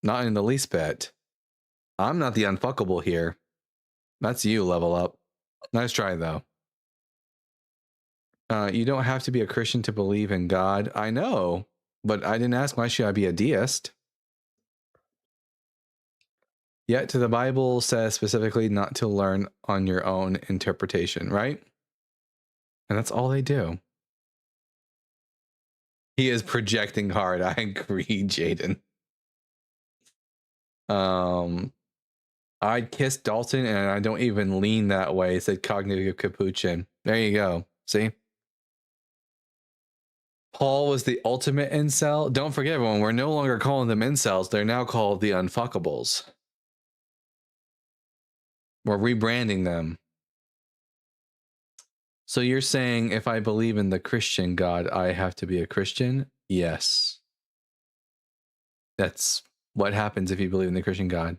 Not in the least bit. I'm not the unfuckable here. That's you, level up. Nice try though. You don't have to be a Christian to believe in God. I know, but I didn't ask why should I be a deist. Yet to the Bible says specifically not to learn on your own interpretation, right? And that's all they do. He is projecting hard. I agree, Jaden. I'd kiss Dalton and I don't even lean that way, said Cognitive Capuchin. There you go. See? Paul was the ultimate incel. Don't forget, everyone, we're no longer calling them incels. They're now called the unfuckables. We're rebranding them. So you're saying if I believe in the Christian God, I have to be a Christian? Yes. That's what happens if you believe in the Christian God.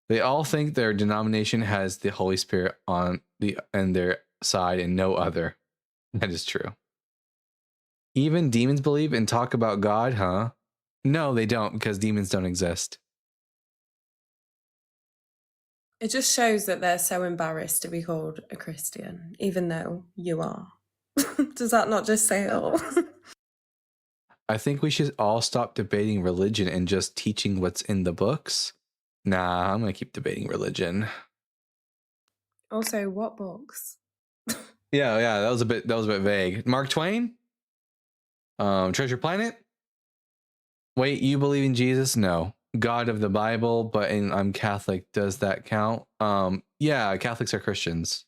They all think their denomination has the Holy Spirit on their side and no other. That is true. Even demons believe and talk about God, huh? No, they don't, because demons don't exist. It just shows that they're so embarrassed to be called a Christian, even though you are. Does that not just say it all? I think we should all stop debating religion and just teaching what's in the books. Nah, I'm gonna keep debating religion. Also, what books? Yeah, that was a bit vague. Mark Twain? Treasure Planet? Wait, you believe in Jesus? No. God of the Bible, but I'm Catholic. Does that count? Yeah, Catholics are Christians.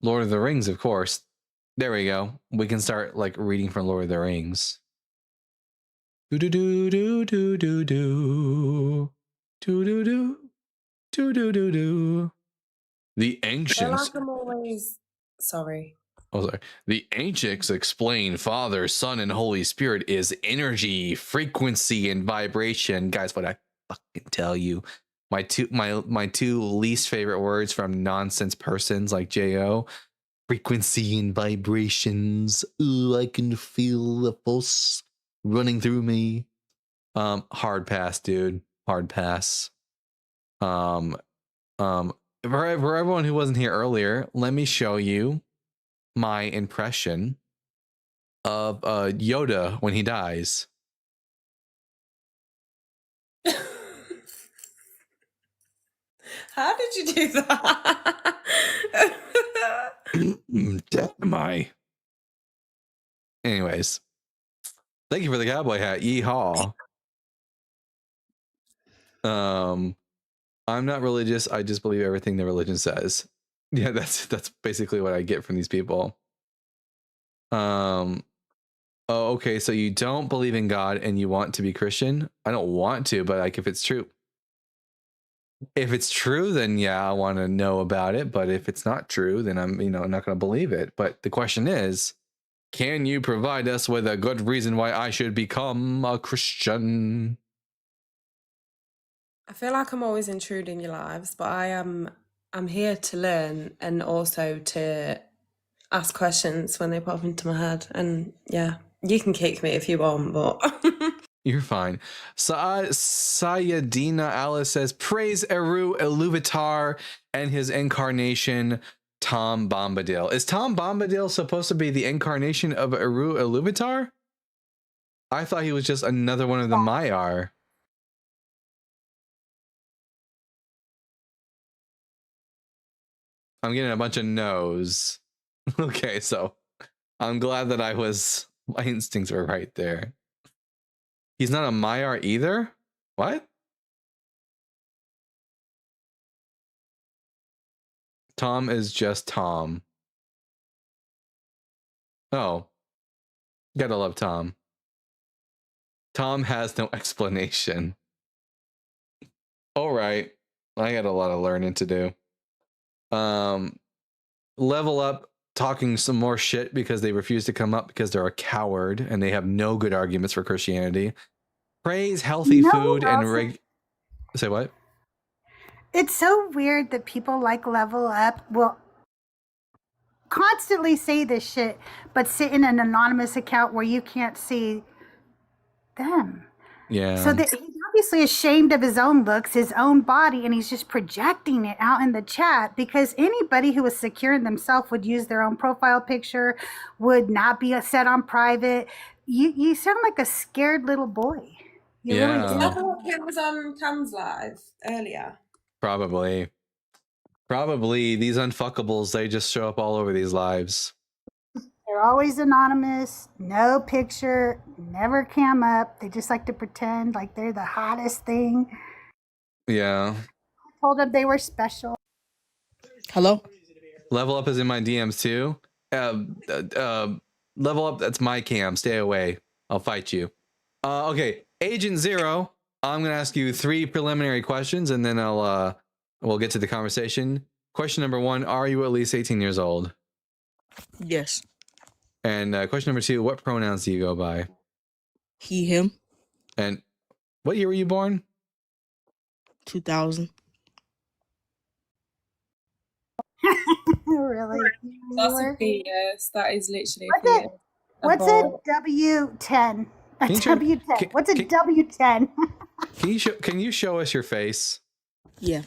Lord of the Rings, of course. There we go. We can start reading from Lord of the Rings. Do do do do do do do do do do do do do do. The ancients. I'm always sorry. Oh, sorry. The ancients explain Father, Son, and Holy Spirit is energy, frequency, and vibration. Guys, what I fucking tell you. My two least favorite words from nonsense persons like J.O. Frequency and vibrations. Ooh, I can feel the pulse running through me. Hard pass, dude. Hard pass. For everyone who wasn't here earlier, let me show you my impression of Yoda when he dies. How did you do that? Damn I. Anyways, thank you for the cowboy hat. Yeehaw. I'm not religious. I just believe everything the religion says. Yeah, that's basically what I get from these people. Oh, okay. So you don't believe in God and you want to be Christian? I don't want to, but like if it's true. If it's true, then yeah, I want to know about it. But if it's not true, then I'm, not going to believe it. But the question is, can you provide us with a good reason why I should become a Christian? I feel like I'm always intruding your lives, but I'm here to learn and also to ask questions when they pop into my head. And yeah, you can kick me if you want, but You're fine. Sayadina Alice says, praise Eru Iluvatar and his incarnation, Tom Bombadil. Is Tom Bombadil supposed to be the incarnation of Eru Iluvatar? I thought he was just another one of the Maiar. I'm getting a bunch of no's. Okay, so I'm glad that my instincts were right there. He's not a Maiar either? What? Tom is just Tom. Oh. Gotta love Tom. Tom has no explanation. All right. I got a lot of learning to do. Level Up talking some more shit because they refuse to come up because they're a coward and they have no good arguments for Christianity. Praise healthy food and say what? It's so weird that people like Level Up will constantly say this shit, but sit in an anonymous account where you can't see them. Yeah. So that he's obviously ashamed of his own looks, his own body, and he's just projecting it out in the chat because anybody who is secure in themselves would use their own profile picture, would not be set on private. You sound like a scared little boy. You yeah. really Is that what Kim was on Cam's live earlier? Probably these unfuckables, they just show up all over these lives. They're always anonymous, no picture, never cam up. They just like to pretend like they're the hottest thing. Yeah. I told them they were special. Hello? Level Up is in my DMs too. Level Up, that's my cam. Stay away. I'll fight you. Okay, Agent Zero. I'm gonna ask you 3 preliminary questions, and then we'll get to the conversation. Question number 1: are you at least 18 years old? Yes. And question number 2: what pronouns do you go by? He, him. And what year were you born? 2000. Really? That's a BS. That is literally What's a W10? A W10. What's a W10? Can you show us your face? Yeah.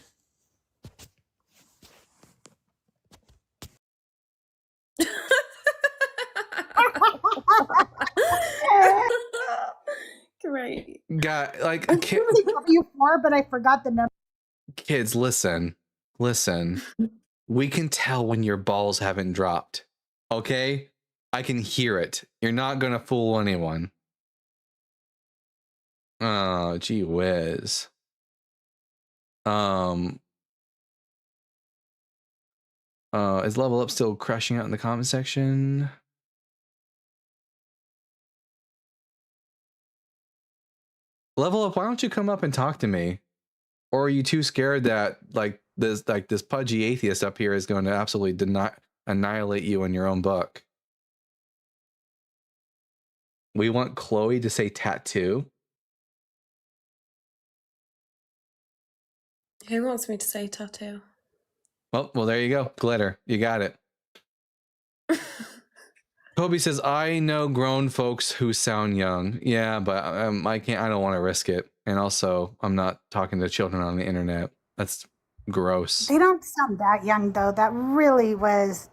Great. Got like I'm using W4, but I forgot the number. Kids, listen. We can tell when your balls haven't dropped. Okay? I can hear it. You're not gonna fool anyone. Oh, gee whiz. Is Level Up still crashing out in the comment section? Level Up, why don't you come up and talk to me? Or are you too scared that this pudgy atheist up here is going to absolutely annihilate you in your own book? We want Chloe to say tattoo. Who wants me to say tattoo? Well, there you go. Glitter. You got it. Kobe says, I know grown folks who sound young. Yeah, but I don't want to risk it. And also, I'm not talking to children on the internet. That's gross. They don't sound that young, though. That really was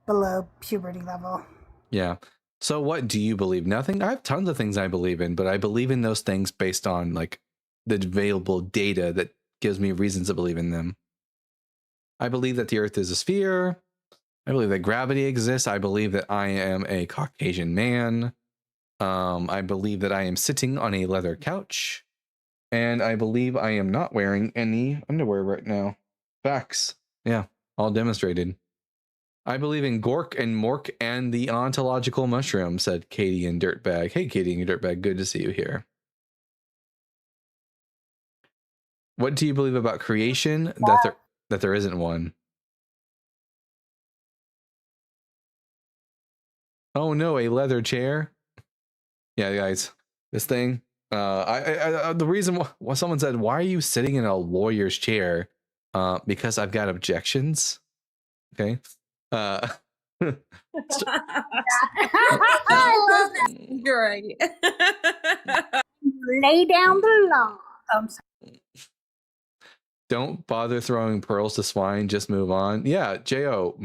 below puberty level. Yeah. So what do you believe? Nothing? I have tons of things I believe in, but I believe in those things based on like the available data that gives me reasons to believe in them. I believe that the earth is a sphere. I believe that gravity exists. I believe that I am a Caucasian man. I believe that I am sitting on a leather couch. And I believe I am not wearing any underwear right now. Facts. Yeah, all demonstrated. I believe in Gork and Mork and the ontological mushroom, said Katie and Dirtbag. Hey, Katie and Dirtbag, good to see you here. What do you believe about creation? That there isn't one. Oh no, a leather chair. Yeah, guys, this thing. The reason why someone said, "Why are you sitting in a lawyer's chair?" Because I've got objections. Okay. I love that. Great. Lay down the law. Don't bother throwing pearls to swine. Just move on. Yeah, Jo,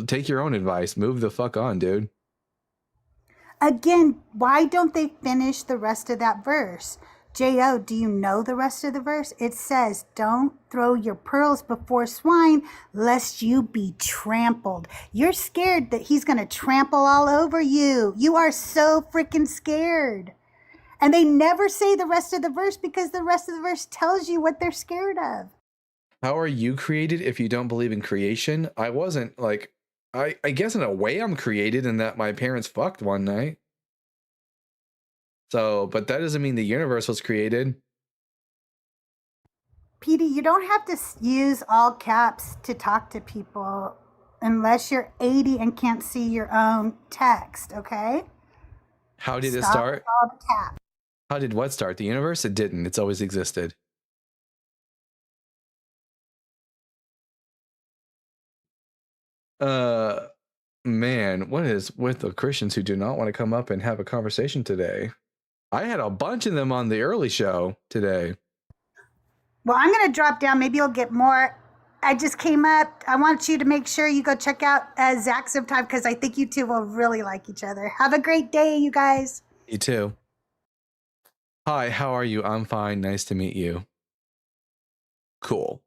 take your own advice. Move the fuck on, dude. Again, why don't they finish the rest of that verse? Jo, do you know the rest of the verse? It says, don't throw your pearls before swine, lest you be trampled. You're scared that he's going to trample all over you. You are so freaking scared. And they never say the rest of the verse because the rest of the verse tells you what they're scared of. How are you created if you don't believe in creation? I wasn't like, I guess in a way I'm created in that my parents fucked one night. So, but that doesn't mean the universe was created. Petey, you don't have to use all caps to talk to people unless you're 80 and can't see your own text, okay? How did it Stop start? with all the caps. How did what start? The universe? It didn't. It's always existed. Man, what is with the Christians who do not want to come up and have a conversation today? I had a bunch of them on the early show today. Well, I'm going to drop down. Maybe you'll get more. I just came up. I want you to make sure you go check out Zach sometime because I think you two will really like each other. Have a great day, you guys. You too. Hi, how are you? I'm fine. Nice to meet you. Cool.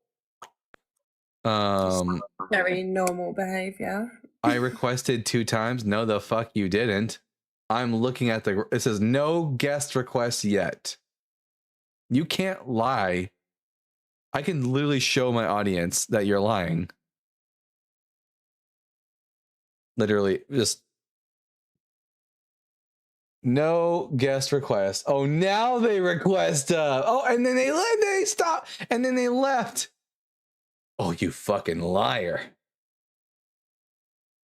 Very normal behavior. I requested 2 times. No, the fuck you didn't. I'm looking at it says no guest requests yet. You can't lie. I can literally show my audience that you're lying. Literally, just no guest requests. Oh, now they request. Oh, and then they stop, and then they left. Oh, you fucking liar!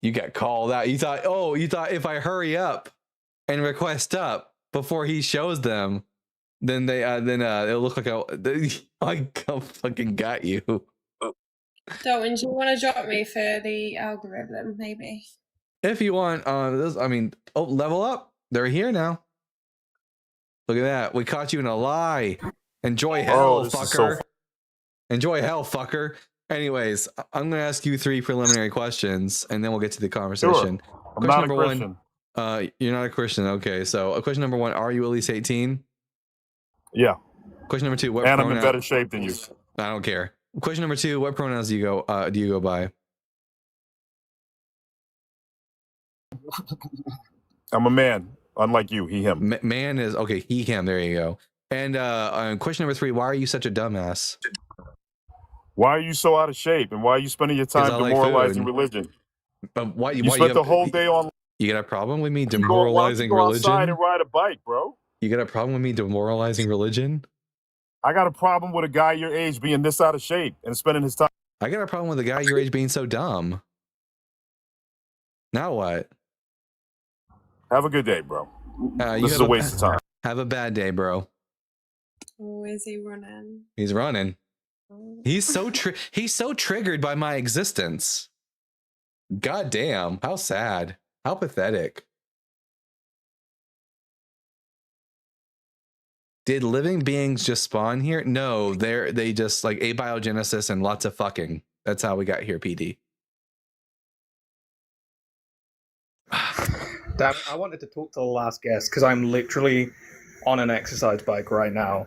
You got called out. You thought if I hurry up and request up before he shows them, then it'll look like I fucking got you. Dalton, do you want to drop me for the algorithm, maybe? If you want, level up. They're here now. Look at that. We caught you in a lie. Enjoy hell, fucker. Enjoy hell, fucker. Anyways, I'm going to ask you 3 preliminary questions, and then we'll get to the conversation. Sure. I'm not a Christian. You're not a Christian. Okay, so question number 1, are you at least 18? Yeah. Question number 2, what and pronoun? I'm in better shape than you. I don't care. Question number 2, what pronouns do you go by? I'm a man, unlike you, he, him. Man is, okay, he, him, there you go. And question number 3, why are you such a dumbass? Why are you so out of shape? And why are you spending your time demoralizing religion? Why you spent the whole day on... You got a problem with me demoralizing go religion? Outside and ride a bike, bro. You got a problem with me demoralizing religion? I got a problem with a guy your age being this out of shape and spending his time... I got a problem with a guy your age being so dumb. Now what? Have a good day, bro. This is a waste of time. Have a bad day, bro. Oh, is he running? He's running. He's so triggered by my existence. God damn, how sad. How pathetic. Did living beings just spawn here? No, they just like abiogenesis and lots of fucking. That's how we got here, PD. Damn it, I wanted to talk to the last guest because I'm literally on an exercise bike right now.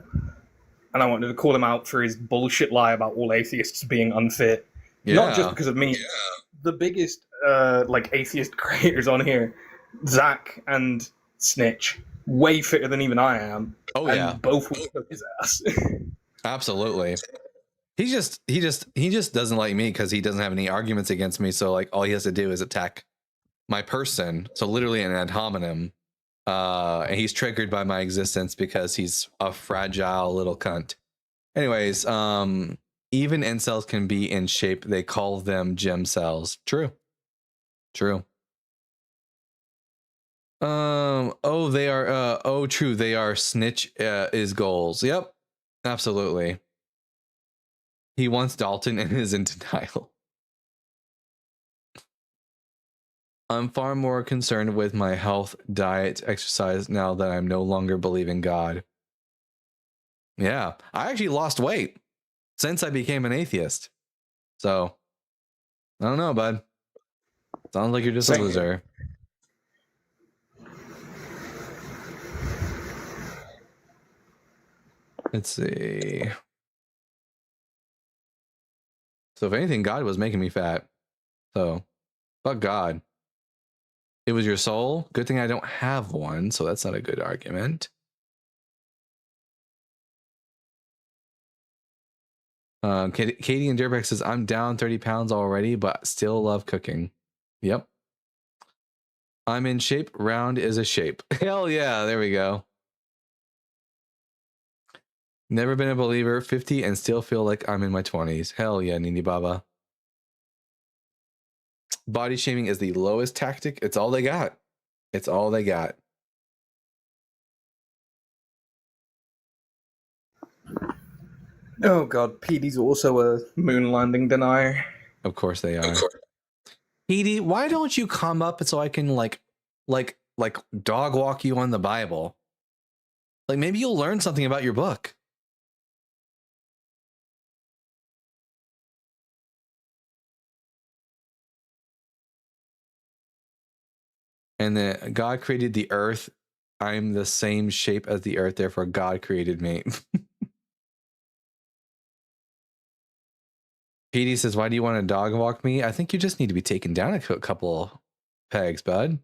And I wanted to call him out for his bullshit lie about all atheists being unfit. Yeah. Not just because of me the biggest like atheist creators on here, Zach and Snitch, way fitter than even I am. Oh and yeah, both will cook his ass. Absolutely. He just doesn't like me because he doesn't have any arguments against me. So like all he has to do is attack my person. So literally an ad hominem. And he's triggered by my existence because he's a fragile little cunt. Anyways, even incels can be in shape. They call them gem cells. True. Oh, they are true. They are Snitch is goals. Yep. Absolutely. He wants Dalton and is in denial. I'm far more concerned with my health, diet, exercise now that I'm no longer believing God. Yeah, I actually lost weight since I became an atheist. So, I don't know, bud. Sounds like you're just a loser. Let's see. So if anything, God was making me fat. So, fuck God. It was your soul. Good thing I don't have one, so that's not a good argument. Katie and Dirtbag says, I'm down 30 pounds already, but still love cooking. Yep. I'm in shape. Round is a shape. Hell yeah. There we go. Never been a believer. 50 and still feel like I'm in my 20s. Hell yeah, Nini Baba. Body shaming is the lowest tactic. It's all they got. It's all they got. Oh god, PD's also a moon landing denier. Of course they are. PD, why don't you come up so I can like dog walk you on the Bible? Like maybe you'll learn something about your book. And then God created the earth. I'm the same shape as the earth, therefore God created me. PD says, why do you want to dog walk me? I think you just need to be taken down a couple pegs, bud.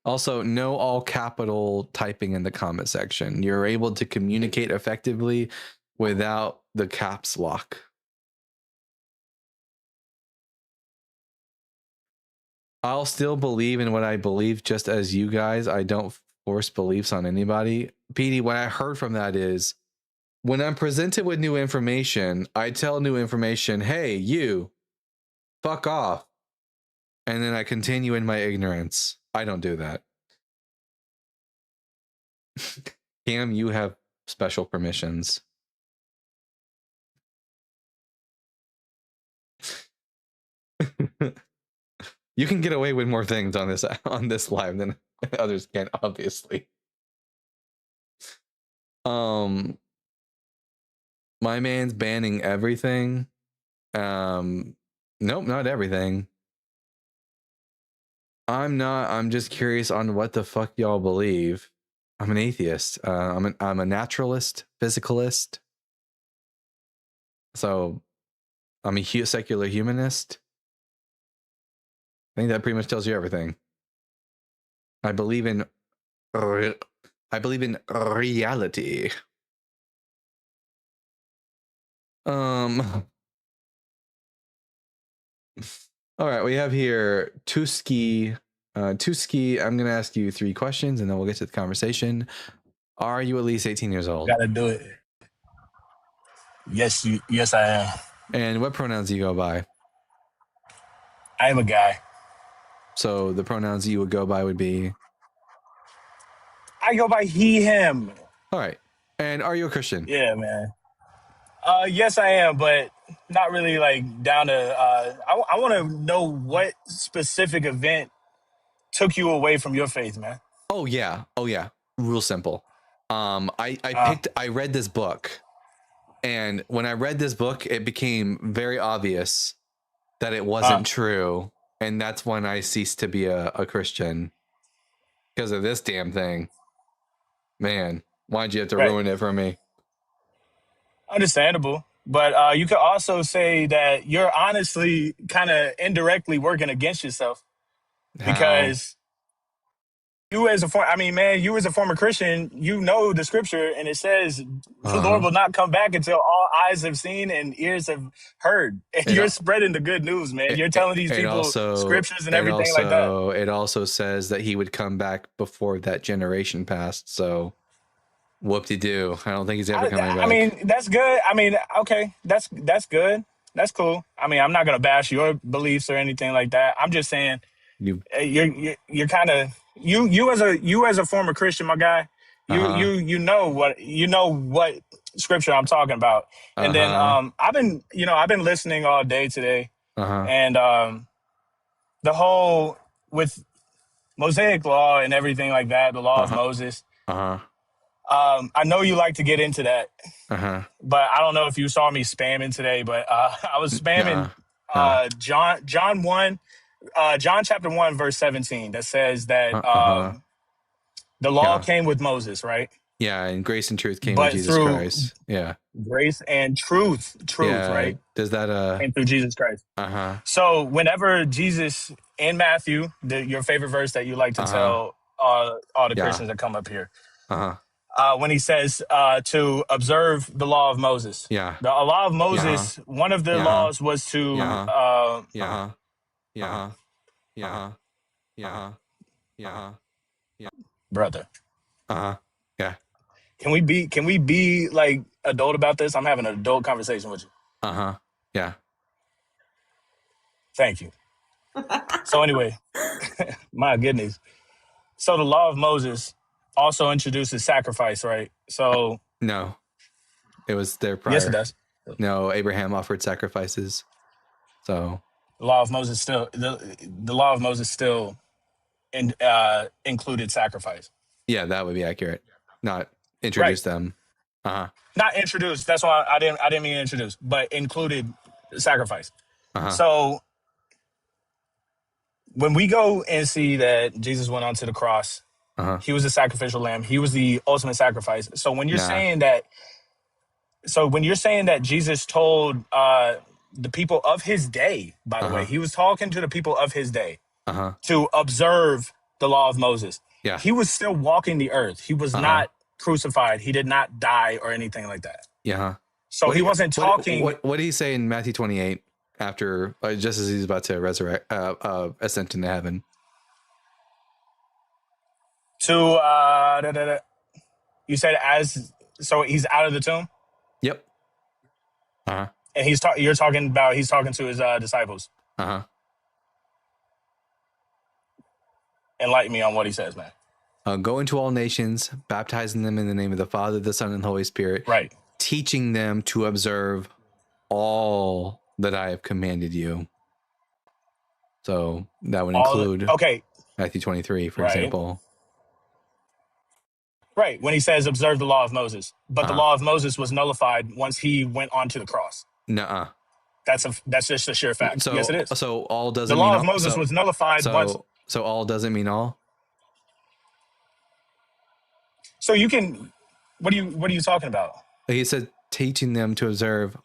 Also, no all capital typing in the comment section. You're able to communicate effectively without the caps lock. I'll still believe in what I believe just as you guys. I don't force beliefs on anybody. PD, what I heard from that is when I'm presented with new information, I tell new information, hey, you, fuck off. And then I continue in my ignorance. I don't do that. Cam, you have special permissions. You can get away with more things on this live than others can, obviously. My man's banning everything. Nope, not everything. I'm not. I'm just curious on what the fuck y'all believe. I'm an atheist. I'm a naturalist, physicalist. So I'm a secular humanist. I think that pretty much tells you everything. I believe in reality. All right, we have here Tuski. Tuski, I'm going to ask you 3 questions and then we'll get to the conversation. Are you at least 18 years old? Gotta do it. Yes, I am. And what pronouns do you go by? I am a guy. So the pronouns you would go by would be? I go by he, him. All right. And are you a Christian? Yeah, man. Yes, I am, but not really like down to. I want to know what specific event took you away from your faith, man. Oh yeah. Real simple. I read this book, and when I read this book, it became very obvious that it wasn't true, and that's when I ceased to be a Christian. Because of this damn thing. Man, why'd you have to Right. ruin it for me? Understandable. But you could also say that you're honestly kind of indirectly working against yourself How? because you as a former Christian, you know the scripture and it says the Lord will not come back until all eyes have seen and ears have heard. And you're spreading the good news, man. You're telling these people scriptures and everything like that. It also says that he would come back before that generation passed. So whoop-de-doo. I don't think he's ever coming back. I mean, that's good. I mean, okay, that's good. That's cool. I mean, I'm not gonna bash your beliefs or anything like that. I'm just saying you're kind of you as a former Christian, my guy. You know what scripture I'm talking about. And then I've been listening all day today, and the whole with Mosaic law and everything like that, the law of Moses. I know you like to get into that, but I don't know if you saw me spamming today, but I was spamming John chapter 1, verse 17, that says that the law came with Moses, right? Yeah, and grace and truth came with Jesus Christ. Yeah. Grace and truth, right? Does that came through Jesus Christ. So whenever Jesus in Matthew, your favorite verse that you like to tell all the Christians that come up here, when he says to observe the law of Moses. The law of Moses, one of the laws was to brother. Yeah. Can we be like adult about this? I'm having an adult conversation with you. Yeah. Thank you. So anyway, my goodness. So the law of Moses also introduces sacrifice, right? So no, it was there prior. Yes, it does. No, Abraham offered sacrifices. So the law of Moses still included sacrifice. Yeah, that would be accurate. Not introduce them. Not introduced. That's why I didn't mean introduce, but included sacrifice. So when we go and see that Jesus went onto the cross, he was a sacrificial lamb. He was the ultimate sacrifice. So when you're saying that, Jesus told the people of his day, by the way, he was talking to the people of his day to observe the law of Moses. Yeah. He was still walking the earth. He was not crucified. He did not die or anything like that. Yeah. So he wasn't talking. What did he say in Matthew 28 after, just as he's about to resurrect, ascend into heaven? You said so he's out of the tomb? Yep. And he's talking to his disciples. Enlighten me on what he says, man. Go into all nations, baptizing them in the name of the Father, the Son, and the Holy Spirit. Right. Teaching them to observe all that I have commanded you. So that would include Matthew 23, for example. Right. When he says observe the law of Moses. But the law of Moses was nullified once he went onto the cross. Nuh-uh. That's just a sheer fact. So, yes, it is. So all doesn't mean all. The law law of Moses was nullified once. So all doesn't mean all? So you can, what are you talking about? He said teaching them to observe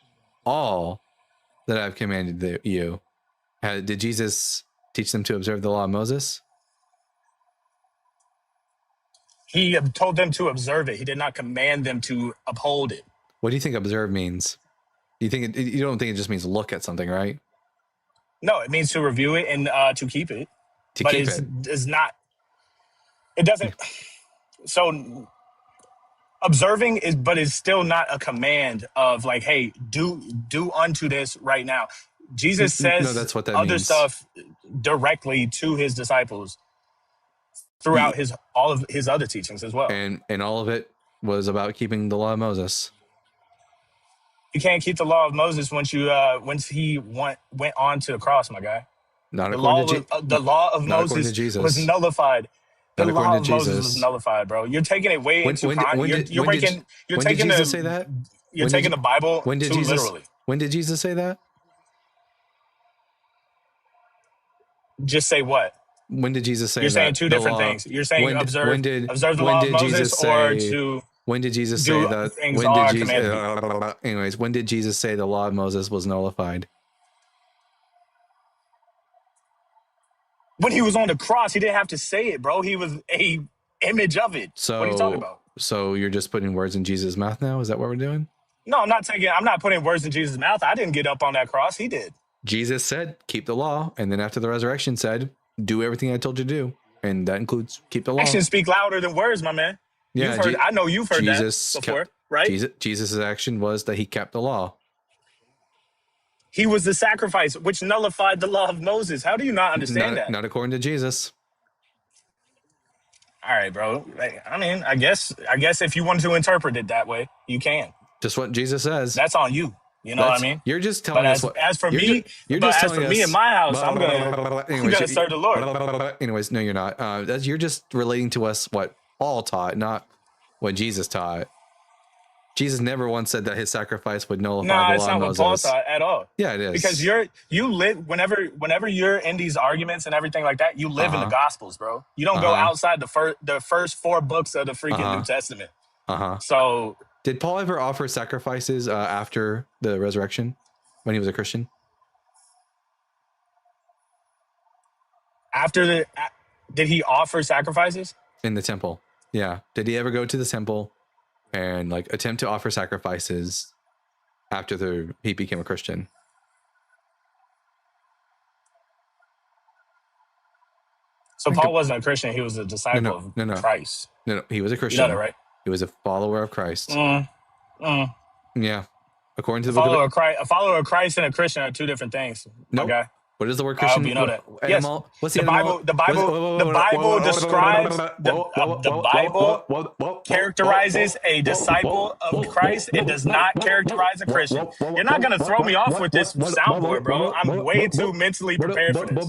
all that I've commanded you. Did Jesus teach them to observe the law of Moses? He told them to observe it. He did not command them to uphold it. What do you think observe means? You don't think it just means look at something, right? No, it means to review it and to keep it. It's not. It doesn't. So observing is still not a command of like, hey, do unto this right now. Jesus says that's what that other means. stuff directly to his disciples throughout all of his other teachings as well. And all of it was about keeping the law of Moses. You can't keep the law of Moses once he went on to the cross, my guy. Not the law of Moses was nullified. The law of Moses was nullified, bro. You're taking it way too far. You're taking Jesus say that? You're taking the Bible too literally. When did Jesus say that? Just say what? When did Jesus say You're saying that two the different law? things. You're saying observe When the law of did Moses Jesus or say? to When did Jesus say do that? things When all did are Jesus? commanded. Anyways, when did Jesus say the law of Moses was nullified? When he was on the cross, he didn't have to say it, bro. He was a image of it. What are you talking about? So you're just putting words in Jesus' mouth now? Is that what we're doing? No, I'm not putting words in Jesus' mouth. I didn't get up on that cross. He did. Jesus said, keep the law. And then after the resurrection said, do everything I told you to do. And that includes keep the law. Actions speak louder than words, my man. Yeah, I know you've heard Jesus that before, right? Jesus' action was that he kept the law. He was the sacrifice, which nullified the law of Moses. How do you not understand that? Not according to Jesus. All right, bro. I mean, I guess if you want to interpret it that way, you can. Just what Jesus says. That's on you. You know what I mean? You're just telling us what. As for me in my house, I'm gonna serve the Lord. Anyways, no, you're not. You're just relating to us what Paul taught, not what Jesus taught. Jesus never once said that his sacrifice would nullify the law of Moses. What Paul taught at all. Yeah, it is. Because you live whenever you're in these arguments and everything like that, you live in the Gospels, bro. You don't go outside the first 4 books of the freaking New Testament. So did Paul ever offer sacrifices after the resurrection when he was a Christian? Did he offer sacrifices? In the temple. Yeah. Did he ever go to the temple and like attempt to offer sacrifices after he became a Christian? So Paul wasn't a Christian, he was a disciple of Christ. No, he was a Christian. You know that, right? He was a follower of Christ. Yeah. According to the a follower of Christ and a Christian are 2 different things. No. Okay. What is the word Christian? I hope you know that. Yes. What's the Bible describes the Bible characterizes a disciple of Christ. It does not characterize a Christian. You're not gonna throw me off with this soundboard, bro. I'm way too mentally prepared for this.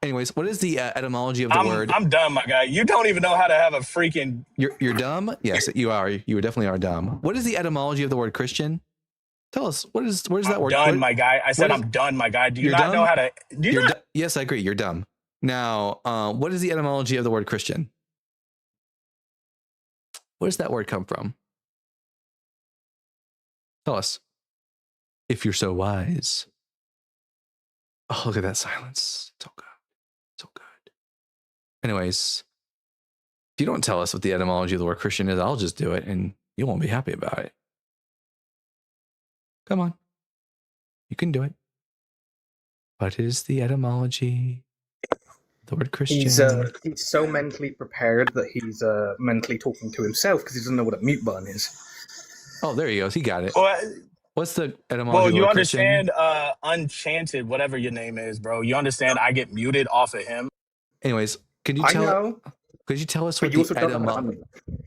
Anyways, what is the etymology of the word? I'm dumb, my guy. You don't even know how to have a freaking. You're dumb? Yes, you are. You definitely are dumb. What is the etymology of the word Christian? Tell us, what is that word? Done, my guy. I said I'm done, my guy. Do you not know how to? Yes, I agree. You're dumb. Now, what is the etymology of the word Christian? Where does that word come from? Tell us. If you're so wise. Oh, look at that silence. So good. So good. Anyways, if you don't tell us what the etymology of the word Christian is, I'll just do it and you won't be happy about it. Come on. You can do it. What is the etymology? The word Christian. He's so mentally prepared that he's mentally talking to himself because he doesn't know what a mute button is. Oh, there he goes. He got it. What's the etymology? Well, of the you word understand Christian? Unchanted, whatever your name is, bro. You understand I get muted off of him. Anyways, could you tell us what the etymology?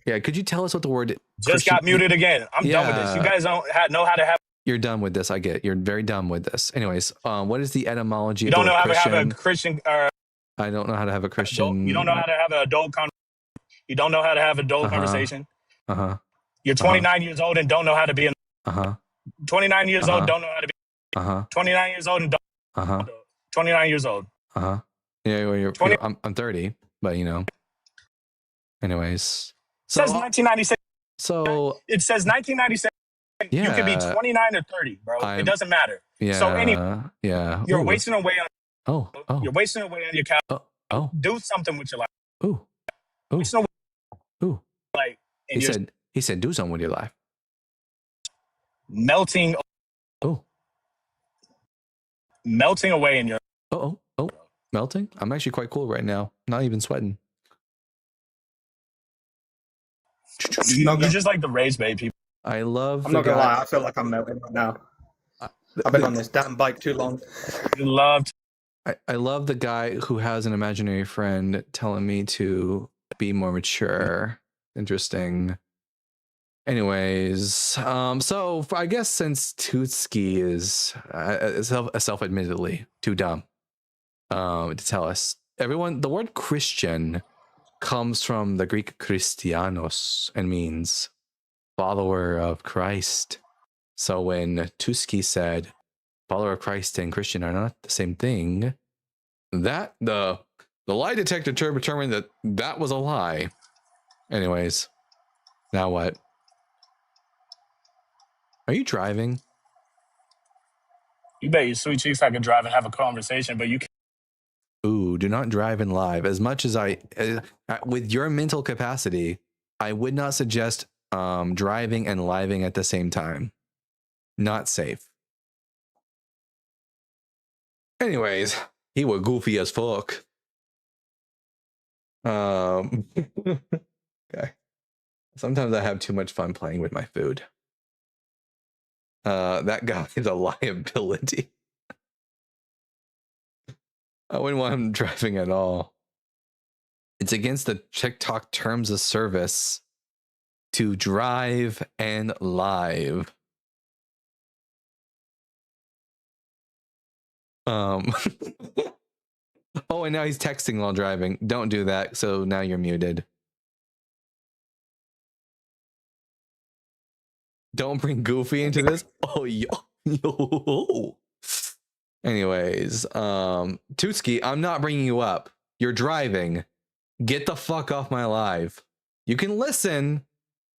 Yeah, could you tell us what the word just got muted again? I'm done with this. You guys don't know how to have. You're done with this. I get it. You're very dumb with this. Anyways, what is the etymology? You don't of the know how Christian? to have a Christian. I don't know how to have a Christian. You don't know how to have an adult You don't know how to have adult conversation. You're 29 years old and don't know how to be 29 years old, don't know how to be 29 years old and don't 29 years old. Yeah, well, I'm 30, but you know. Anyways. It says 1996. So it says 1996. Yeah. You could be 29 or 30, bro. It doesn't matter. Yeah. So anyway, you're wasting away on. You're wasting away on your couch. Do something with your life. Like he said do something with your life. Melting away in your melting? I'm actually quite cool right now. Not even sweating. You just like the raised bay people. I love I'm not gonna lie, I feel like I'm melting right now. I've been on this damn bike too long. I love the guy who has an imaginary friend telling me to be more mature. Interesting. Anyways, so I guess since Tuski is self-admittedly too dumb to tell us, everyone, the word Christian comes from the Greek Christianos and means follower of Christ. So when Tuski said follower of Christ and Christian are not the same thing, that the The lie detector determined that that was a lie. Anyways, now what? Are you driving? You bet your sweet cheeks I can drive and have a conversation, but you can't. Ooh, do not drive and live. As much as with your mental capacity, I would not suggest driving and living at the same time. Not safe. Anyways, he was goofy as fuck. Okay. Sometimes I have too much fun playing with my food. That guy is a liability. I wouldn't want him driving at all. It's against the TikTok terms of service to drive and live. Oh, and now he's texting while driving. Don't do that. So now you're muted. Don't bring Goofy into this. Oh, yo. Anyways, Tuski, I'm not bringing you up. You're driving. Get the fuck off my live. You can listen,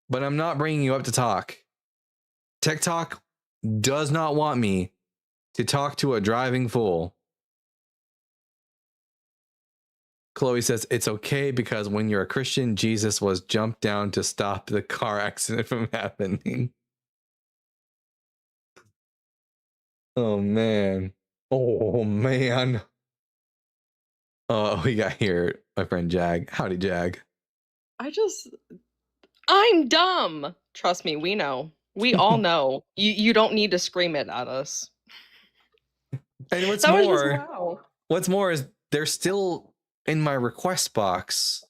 but I'm not bringing you up to talk. TikTok does not want me to talk to a driving fool. Chloe says it's okay because when you're a Christian, Jesus was jumped down to stop the car accident from happening. Oh, man. Oh, man. Oh, we got here my friend Jag. Howdy, Jag. I'm dumb. Trust me, we know. We all know. You don't need to scream it at us. And what's That was more, just wow. What's more is they're still in my request box.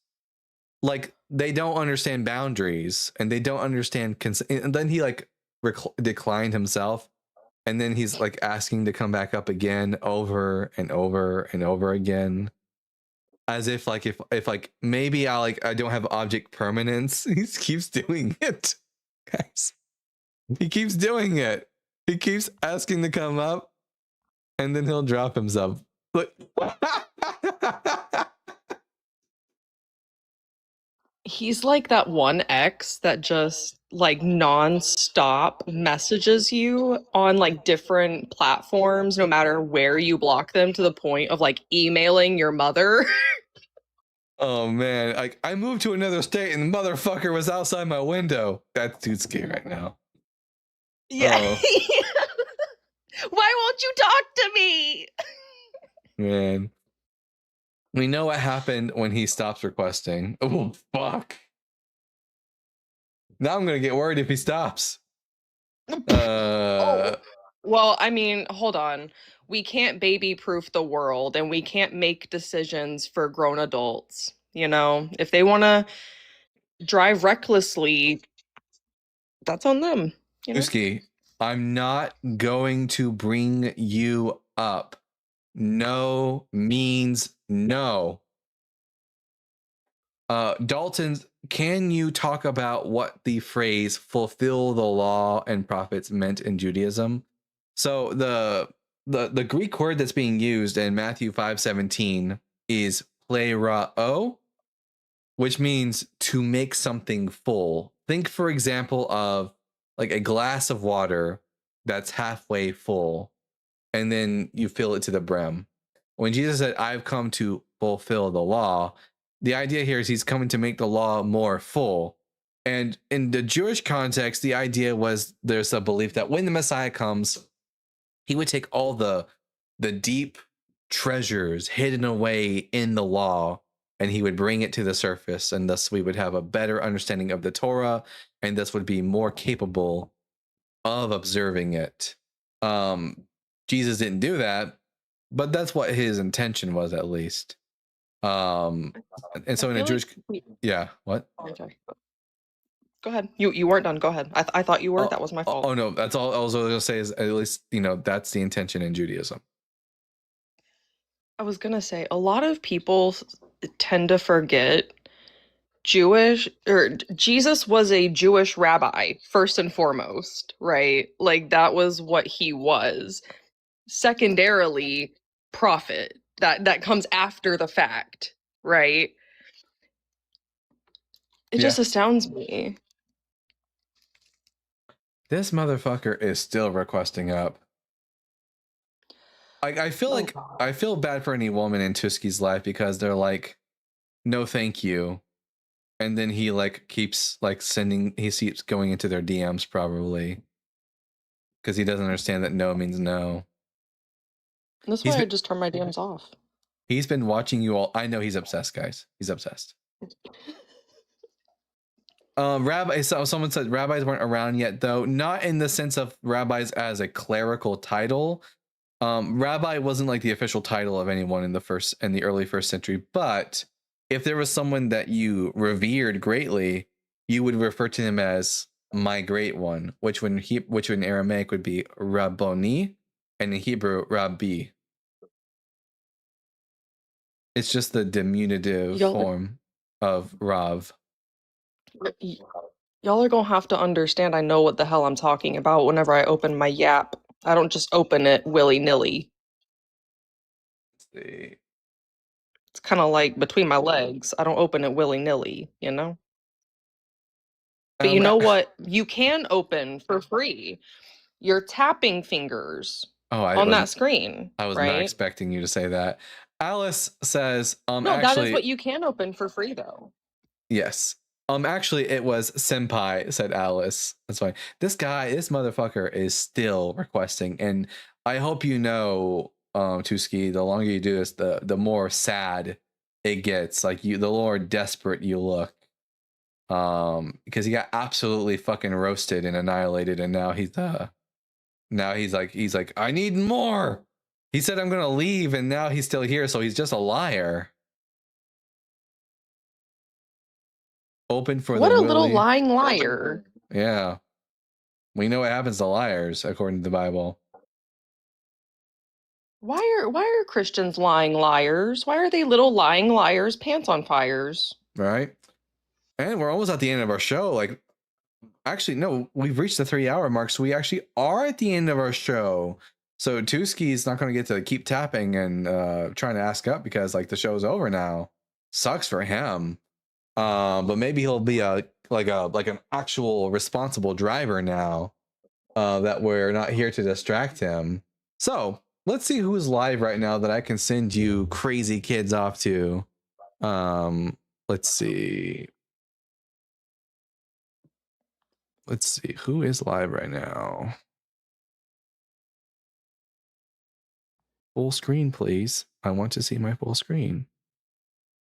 Like, they don't understand boundaries and they don't understand consent. And then he like declined himself. And then he's like asking to come back up again over and over and over again. As if like if like maybe I don't have object permanence. He keeps doing it. Guys. He keeps doing it. He keeps asking to come up and then he'll drop himself. Look. He's like that one ex that just like non-stop messages you on like different platforms, no matter where you block them, to the point of like emailing your mother. Oh man, like I moved to another state and the motherfucker was outside my window. That's too scary right now. Yeah. Oh, Why won't you talk to me? man. We know what happened when he stops requesting. Oh, fuck. Now I'm going to get worried if he stops. Oh. Well, I mean, hold on. We can't baby-proof the world, and we can't make decisions for grown adults. You know, if they want to drive recklessly, that's on them. You know? Tuski, I'm not going to bring you up. No means no. Dalton, can you talk about what the phrase fulfill the law and prophets meant in Judaism? So the Greek word that's being used in Matthew 5:17 is plerao, which means to make something full. Think, for example, of like a glass of water that's halfway full, and then you fill it to the brim. When Jesus said, I've come to fulfill the law, the idea here is he's coming to make the law more full. And in the Jewish context, the idea was there's a belief that when the Messiah comes, he would take all the deep treasures hidden away in the law and he would bring it to the surface. And thus we would have a better understanding of the Torah and thus would be more capable of observing it. Jesus didn't do that, but that's what his intention was, at least. And so in a Jewish, yeah, what? Okay. Go ahead. You weren't done. Go ahead. I thought you were. That was my fault. Oh no, that's all I was going to say is at least, that's the intention in Judaism. I was going to say, a lot of people tend to forget Jesus was a Jewish rabbi, first and foremost, right? Like that was what he was. Secondarily, prophet. that comes after the fact, right? It just astounds me. This motherfucker is still requesting up. I feel like I feel bad for any woman in Tuski's life because they're like, no, thank you, and then he like keeps like he keeps going into their DMs probably because he doesn't understand that no means no. That's why I just turned my DMs off. He's been watching you all. I know he's obsessed, guys. He's obsessed. Rabbi. So someone said rabbis weren't around yet, though. Not in the sense of rabbis as a clerical title. Rabbi wasn't like the official title of anyone in the early first century. But if there was someone that you revered greatly, you would refer to him as my great one, which in Aramaic would be Rabboni, and in Hebrew Rabbi. It's just the diminutive form of Rav. Y'all are gonna have to understand I know what the hell I'm talking about whenever I open my Yap. I don't just open it willy-nilly. It's kind of like between my legs. I don't open it willy-nilly, you know? But you know what? You can open for free your tapping fingers on that screen. I was right? not expecting you to say that. Alice says, No, actually, that is what you can open for free, though. Yes. Actually, it was Senpai, said Alice. That's fine. This motherfucker is still requesting, and I hope you know, Tuski, the longer you do this, the more sad it gets. Like the more desperate you look. Because he got absolutely fucking roasted and annihilated, and now he's like, I need more. He said I'm gonna leave, and now he's still here, so he's just a liar. Open for what the a little lying liar. Yeah. We know what happens to liars, according to the Bible. Why are Christians lying liars? Why are they little lying liars, pants on fires? Right. And we're almost at the end of our show. Like, actually, no, we've reached the 3-hour mark, so we actually are at the end of our show. So Tuski's not going to get to keep tapping and trying to ask up because like the show's over now. Sucks for him. But maybe he'll be like an actual responsible driver now. That we're not here to distract him. So let's see who's live right now that I can send you crazy kids off to. Let's see. Let's see who is live right now. Full screen, please. I want to see my full screen.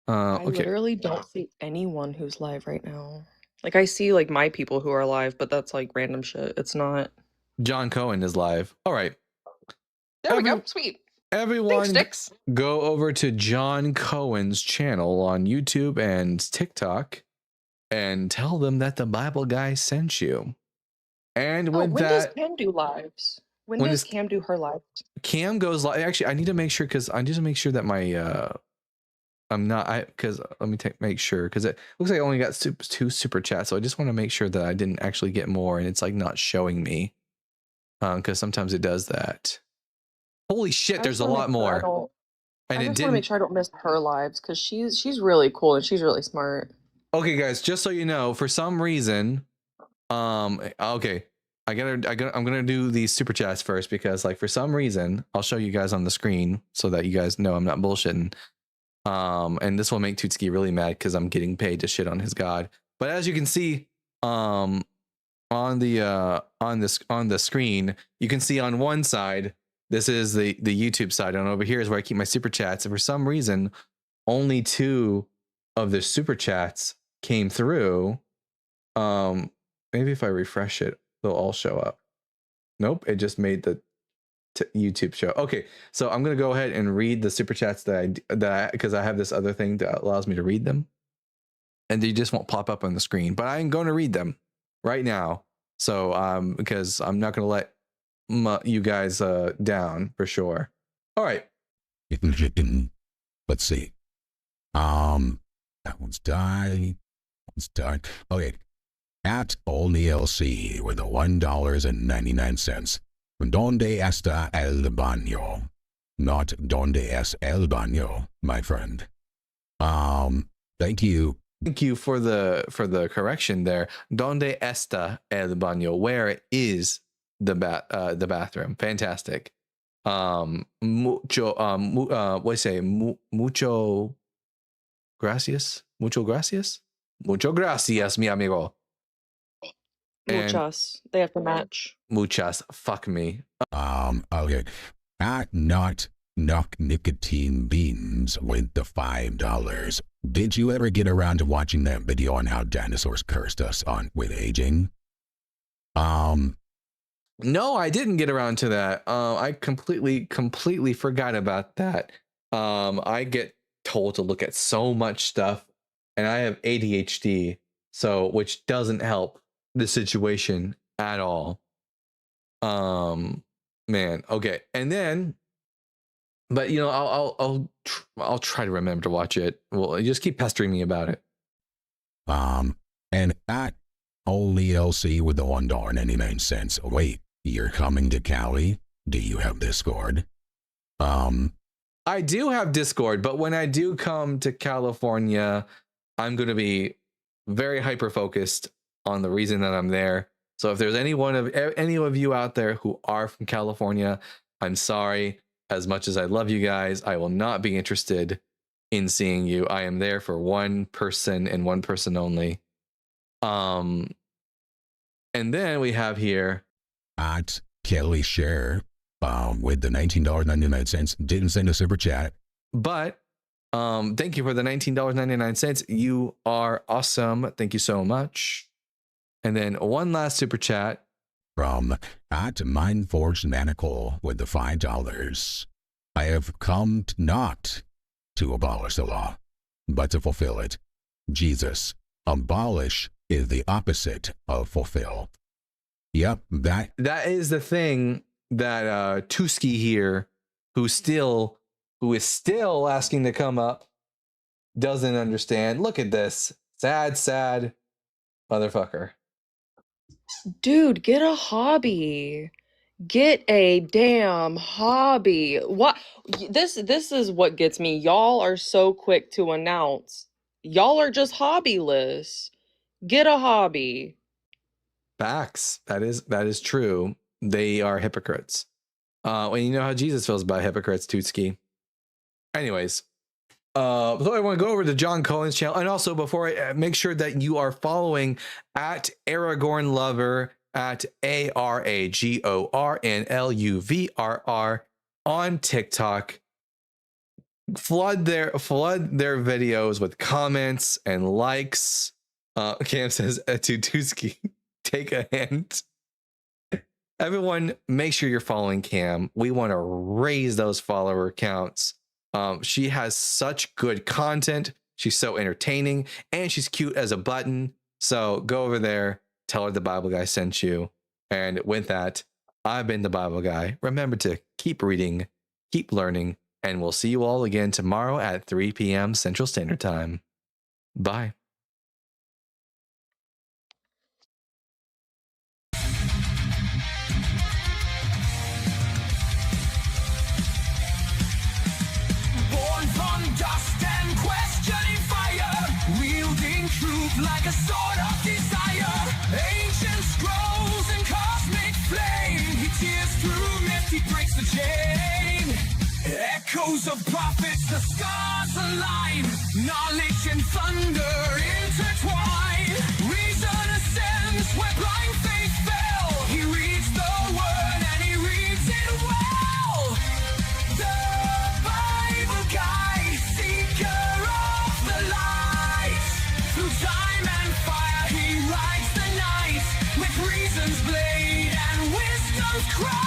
I literally don't see anyone who's live right now. Like I see like my people who are live, but that's like random shit. It's not. John Cohen is live. All right. There we go. Sweet. Everyone, Thanks, go over to John Cohen's channel on YouTube and TikTok and tell them that the Bible guy sent you. And with when that, does Cam do lives? When when does is- Cam do her lives? Cam goes live. Actually, I need to make sure that my I'm not because let me make sure because it looks like I only got 2 super chats, so I just want to make sure that I didn't actually get more and it's like not showing me because sometimes it does that. Holy shit, there's a lot more. And I it just want to didn't. make sure I don't miss her lives because she's really cool and she's really smart. Okay, guys, just so you know, for some reason, okay, I'm gonna do these super chats first because like for some reason I'll show you guys on the screen so that you guys know I'm not bullshitting. And this will make Tutski really mad because I'm getting paid to shit on his god. But as you can see, on the screen, you can see on one side, this is the YouTube side, and over here is where I keep my super chats. And for some reason, only 2 of the super chats came through. Maybe if I refresh it, they'll all show up. Nope, it just made the YouTube show. Okay, so I'm gonna go ahead and read the super chats because I have this other thing that allows me to read them, and they just won't pop up on the screen. But I'm going to read them right now. So because I'm not gonna let you guys down for sure. All right. Let's see. That one's died. One's done. Okay. At Only LC with the $1.99. Donde está el baño? not donde es el baño, my friend. Thank you. Thank you for the correction there. Donde está el baño? Where is the bathroom? Fantastic. Mucho what do you say? Mucho gracias. Mucho gracias. Mucho gracias, mi amigo. Muchas. They have to match. Muchas. Fuck me. Okay. At not knock nicotine beans with the $5. Did you ever get around to watching that video on how dinosaurs cursed us on with aging? No, I didn't get around to that. I completely forgot about that. I get told to look at so much stuff, and I have ADHD, so which doesn't help the situation at all. Man, okay, and then, but you know, I'll try to remember to watch it. Well, just keep pestering me about it. And at only LC with the $1.99. Wait, you're coming to Cali? Do you have Discord? I do have Discord, but when I do come to California, I'm going to be very hyper focused on the reason that I'm there. So if there's any of you out there who are from California, I'm sorry. As much as I love you guys, I will not be interested in seeing you. I am there for one person and one person only. And then we have here at Kelly Share with the $19.99. Didn't send a super chat, but thank you for the $19.99. You are awesome. Thank you so much. And then one last super chat from at Mindforged Manacle with the $5. I have come not to abolish the law, but to fulfill it. Jesus, abolish is the opposite of fulfill. Yep, that is the thing that Tuski here, who is still asking to come up, doesn't understand. Look at this. Sad motherfucker. Dude, get a hobby. Get a damn hobby. What this is what gets me. Y'all are so quick to announce. Y'all are just hobbyless. Get a hobby. Facts. That is true. They are hypocrites. Well, you know how Jesus feels about hypocrites, Tuski. Anyways, so I want to go over to John Cohen's channel, and also before I make sure that you are following at Aragorn Lover at ARAGORNLUVRR on TikTok. Flood their videos with comments and likes. Cam says to Tuski, take a hint. Everyone, make sure you're following Cam. We want to raise those follower counts. She has such good content. She's so entertaining, and she's cute as a button. So go over there, tell her the Bible guy sent you. And with that, I've been the Bible guy. Remember to keep reading, keep learning, and we'll see you all again tomorrow at 3 p.m. Central Standard Time. Bye. Like a sword of desire, ancient scrolls and cosmic flame. He tears through myth, he breaks the chain. Echoes of prophets, the scars align. Knowledge and thunder intertwine. Reason ascends where blind faith fell. He reads the word and he reads it well. The Bible guy, seeker of the light. Through time and fire, he rides the night with reason's blade and wisdom's cry.